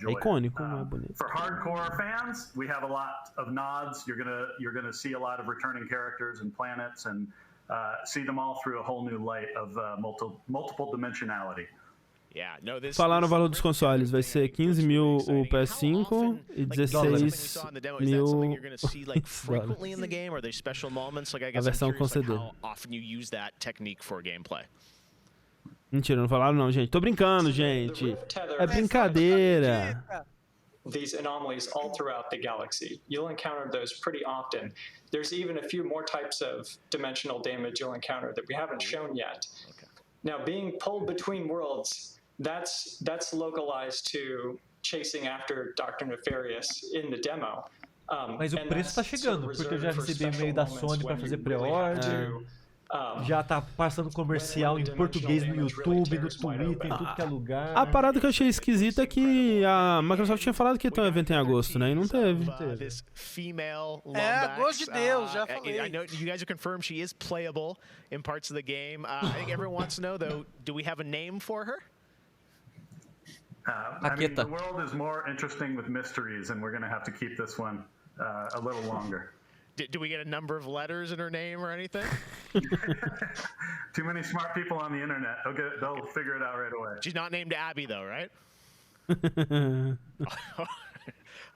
É icônico, não é bonito. For hardcore fans, we have a lot of nods. You're gonna see a lot of returning characters and planets and see them all through a whole new light of multiple dimensionality. Falaram o valor dos consoles, vai ser 15 mil o PS5 e 16 mil a versão com CD. Mentira, não falaram não, gente. Tô brincando, gente. É brincadeira. These anomalies all throughout the galaxy. You'll encounter those pretty often. There's even a few more types of dimensional damage you'll encounter that we haven't shown yet. Now, being pulled between worlds, that's localized to chasing after Dr. Nefarious in the demo. Mas o preço tá chegando, porque eu já recebi e-mail da Sony para fazer pré-order. Já tá passando comercial em português no YouTube, no Twitter, em tudo que é lugar. A parada que eu achei esquisita é que a Microsoft tinha falado que ia ter um evento em agosto, né? E não teve. Agosto de Deus, já falei. I know you guys are confirmed she is playable in parts of the game. I think everyone wants to know, though, do we have a name for her? I mean, the world is more interesting with mysteries, and we're going to have to keep this one a little longer. Do we get a number of letters in her name or anything? Too many smart people on the internet. They'll figure it out right away. She's not named Abby, though, right?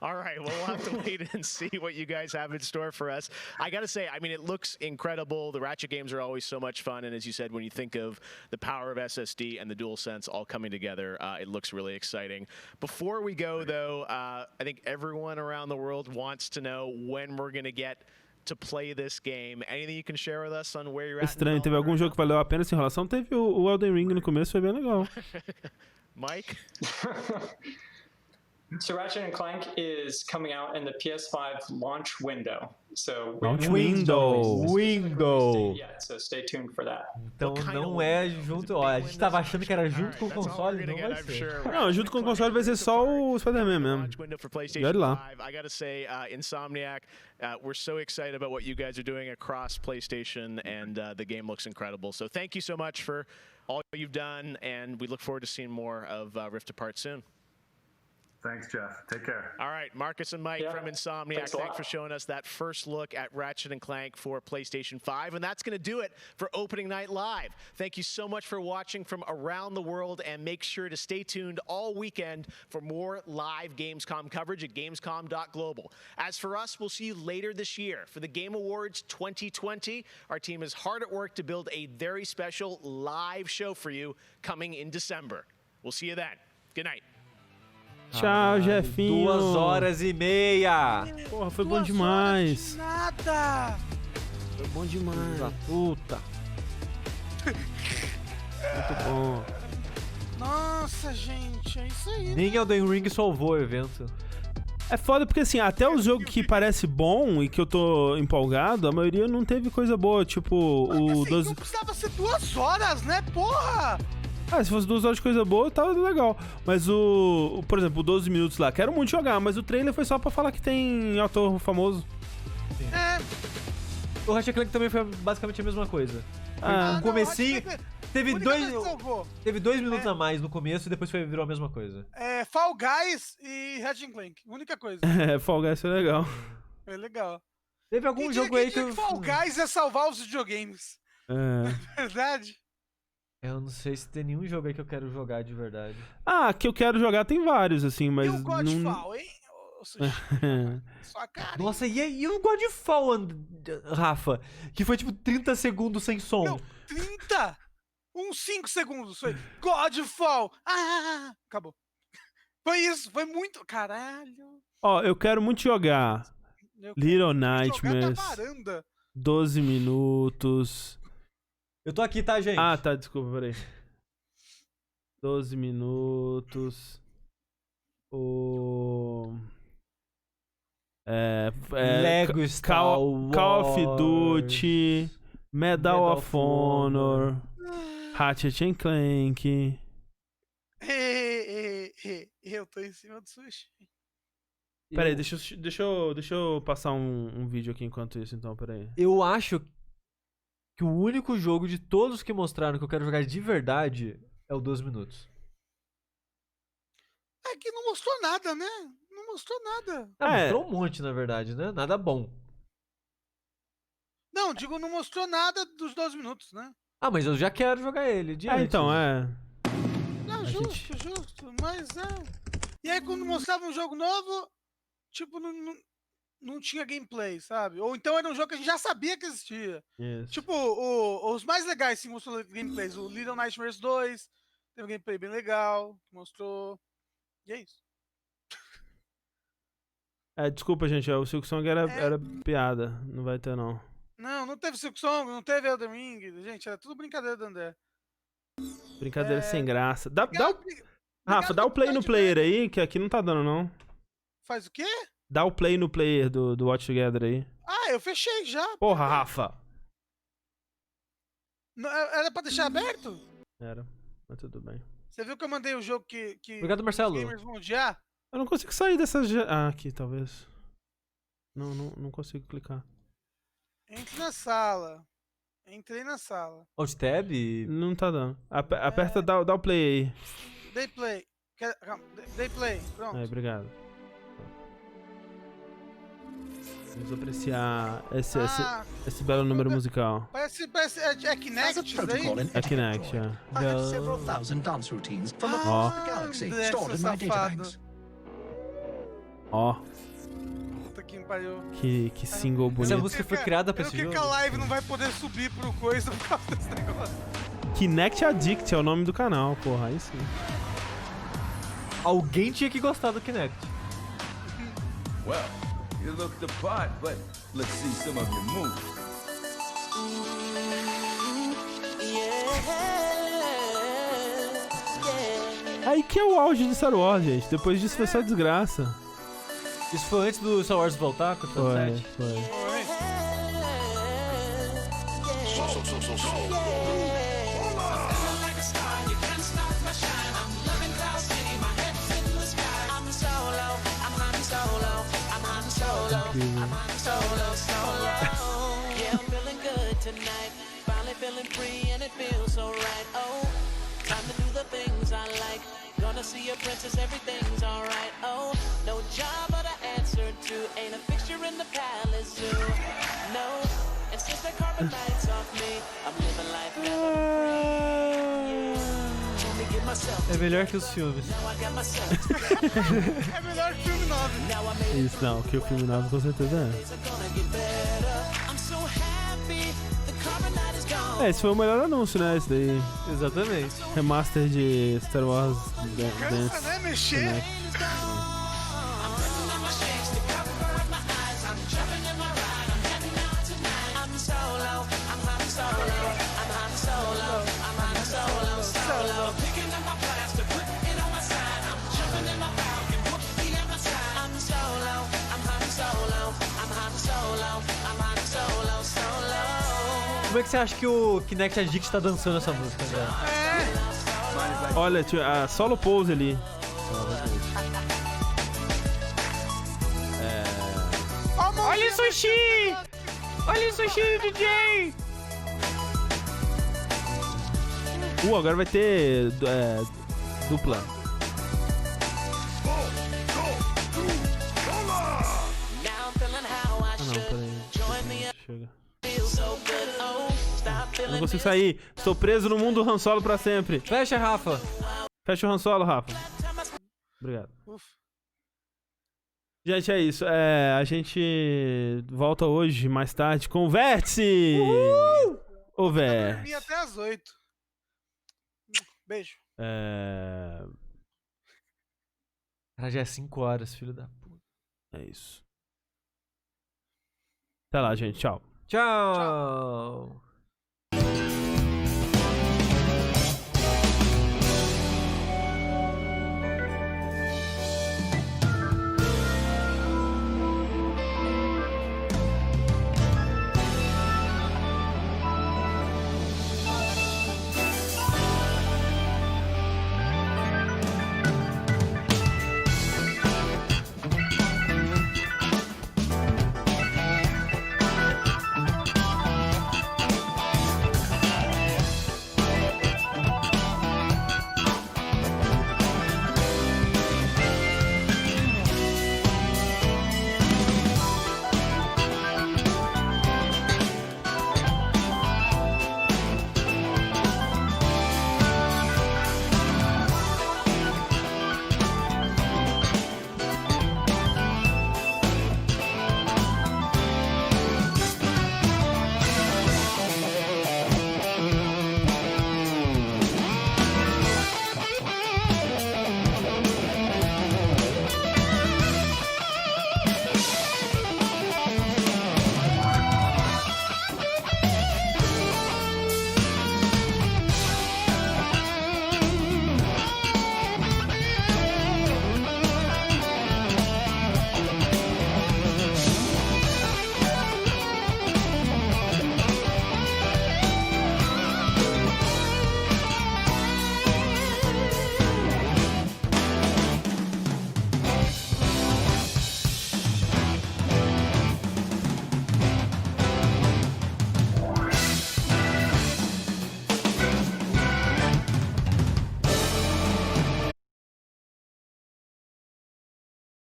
All right, well, we'll have to wait and see what you guys have in store for us. I got to say, I mean, it looks incredible. The Ratchet games are always so much fun. And as you said, when you think of the power of SSD and the DualSense all coming together, it looks really exciting. Before we go, though, I think everyone around the world wants to know when we're going to get to play this game. Anything you can share with us on where you're at? Estranho, teve algum jogo que valeu a pena essa enrolação? Teve o Elden Ring no começo, foi bem legal. Mike? So Ratchet & Clank is coming out in the PS5 launch window. So launch window. Yeah, so stay tuned for that. Então não é junto, ó, a gente tava achando que era junto com o console, não vai ser. Não, junto com o console vai ser só o Spider-Man mesmo. E olha lá. I gotta say, Insomniac, we're so excited about what you guys are doing across PlayStation, and the game looks incredible. So thank you so much for all you've done, and we look forward to seeing more of Rift Apart soon. Thanks, Jeff. Take care. All right, Marcus and Mike from Insomniac, thanks for showing us that first look at Ratchet & Clank for PlayStation 5. And that's going to do it for Opening Night Live. Thank you so much for watching from around the world, and make sure to stay tuned all weekend for more live Gamescom coverage at Gamescom.global. As for us, we'll see you later this year for the Game Awards 2020. Our team is hard at work to build a very special live show for you coming in December. We'll see you then. Good night. Tchau, Jefinho. 2h30. Porra, foi bom demais. Nada. Foi bom demais. Puta. Muito bom. Nossa, gente, é isso aí. Nem Elden Ring salvou o evento. É foda porque, assim, até o jogo que parece bom e que eu tô empolgado, a maioria não teve coisa boa, tipo o... Assim, 12... Não precisava ser 2 horas, né, porra? Ah, se fosse 2 horas de coisa boa, tava legal. Mas por exemplo, o 12 minutos lá, quero muito jogar, mas o trailer foi só pra falar que tem ator famoso. O Ratchet & Clank também foi basicamente a mesma coisa. No comecinho... Teve 2 minutos a mais no começo e depois virou a mesma coisa. Fall Guys e Ratchet & Clank. Única coisa. Fall Guys foi legal. Foi legal. Teve algum jogo aí que Fall Guys é salvar os videogames. É verdade? Eu não sei se tem nenhum jogo aí que eu quero jogar de verdade. Que eu quero jogar tem vários, assim, mas... E o Godfall, hein? Sua cara. Nossa, e o Godfall, Rafa? Que foi tipo 30 segundos sem som. Não, 30? Uns 5 segundos. Foi Godfall. Acabou. Foi isso. Foi muito. Caralho. Eu quero muito jogar Little Nightmares. 12 minutos. Eu tô aqui, tá, gente? Tá, desculpa, peraí. 12 minutos. Lego Star Wars. Call of Duty. Medal of Honor. Ratchet & Clank. Eu tô em cima do Sushi. Peraí, deixa eu passar um vídeo aqui enquanto isso, então, peraí. Eu acho que o único jogo de todos que mostraram que eu quero jogar de verdade é o 12 minutos. É que não mostrou nada, né? Não mostrou nada. Mostrou um monte, na verdade, né? Nada bom. Não, digo, não mostrou nada dos 12 minutos, né? Mas eu já quero jogar ele. Então, Não, justo. Mas E aí, quando mostrava um jogo novo, tipo, não tinha gameplay, sabe? Ou então era um jogo que a gente já sabia que existia. Yes. Tipo, os mais legais sim mostrou gameplays. O Little Nightmares 2 teve um gameplay bem legal, mostrou. E é isso. Desculpa, gente, o Silk Song era piada. Não vai ter, não. Não teve Silk Song, não teve Elden Ring. Gente, era tudo brincadeira do André. Brincadeira sem graça. Rafa, dá o play no player aí, que aqui não tá dando, não. Faz o quê? Dá o play no player do Watch Together aí. Eu fechei já. Porra, Rafa. Era pra deixar aberto? Era, mas tudo bem. Você viu que eu mandei o jogo que Obrigado, Marcelo. os gamers vão odiar? Eu não consigo sair dessa... aqui, talvez. Não consigo clicar. Entre na sala. Entrei na sala. Alt Tab? Não tá dando. Aperta, dá o play aí. Dei play. Dei play. Pronto. Obrigado. Vamos apreciar esse belo número musical. Parece é Kinect isso daí? É Kinect, I have several thousand dance routines from across the galaxy stored in my databanks. Puta que pariu. Que single bonito. Essa música foi criada pra esse jogo. Por que a live não vai poder subir pro coisa por causa desse negócio? Kinect Addict é o nome do canal, porra, aí sim. Alguém tinha que gostar do Kinect. Well, you look the part, but let's see some of your moves. Aí que é o auge de Star Wars, gente. Depois disso foi só desgraça. Isso foi antes do Star Wars voltar com o Foi. Gonna see a princess, everything's alright. Oh, no job but I answer to. Ain't a fixture in the palace zoo. No, and since the carbon lights off me, I'm living life É melhor que os filmes. É melhor que o filme 9. Isso não, que o filme 9 com certeza esse foi o melhor anúncio, né? Esse daí. Exatamente. Remaster de Star Wars Cansa, né? Mexer. Como é que você acha que o Kinect Addict tá dançando essa música, André? Olha, a solo pose ali. Olha o Sushi! Olha o Sushi, DJ! Agora vai ter dupla. Peraí. Chega. Eu não consigo sair. Estou preso no mundo do Han Solo pra sempre. Fecha, Rafa. Fecha o Han Solo, Rafa. Obrigado. Gente, é isso. A gente volta hoje, mais tarde, com o Vértice! O Vértice. Dormi até às 8. Beijo. Cara, já é 5 horas, filho da puta. É isso. Até lá, gente. Tchau. Tchau.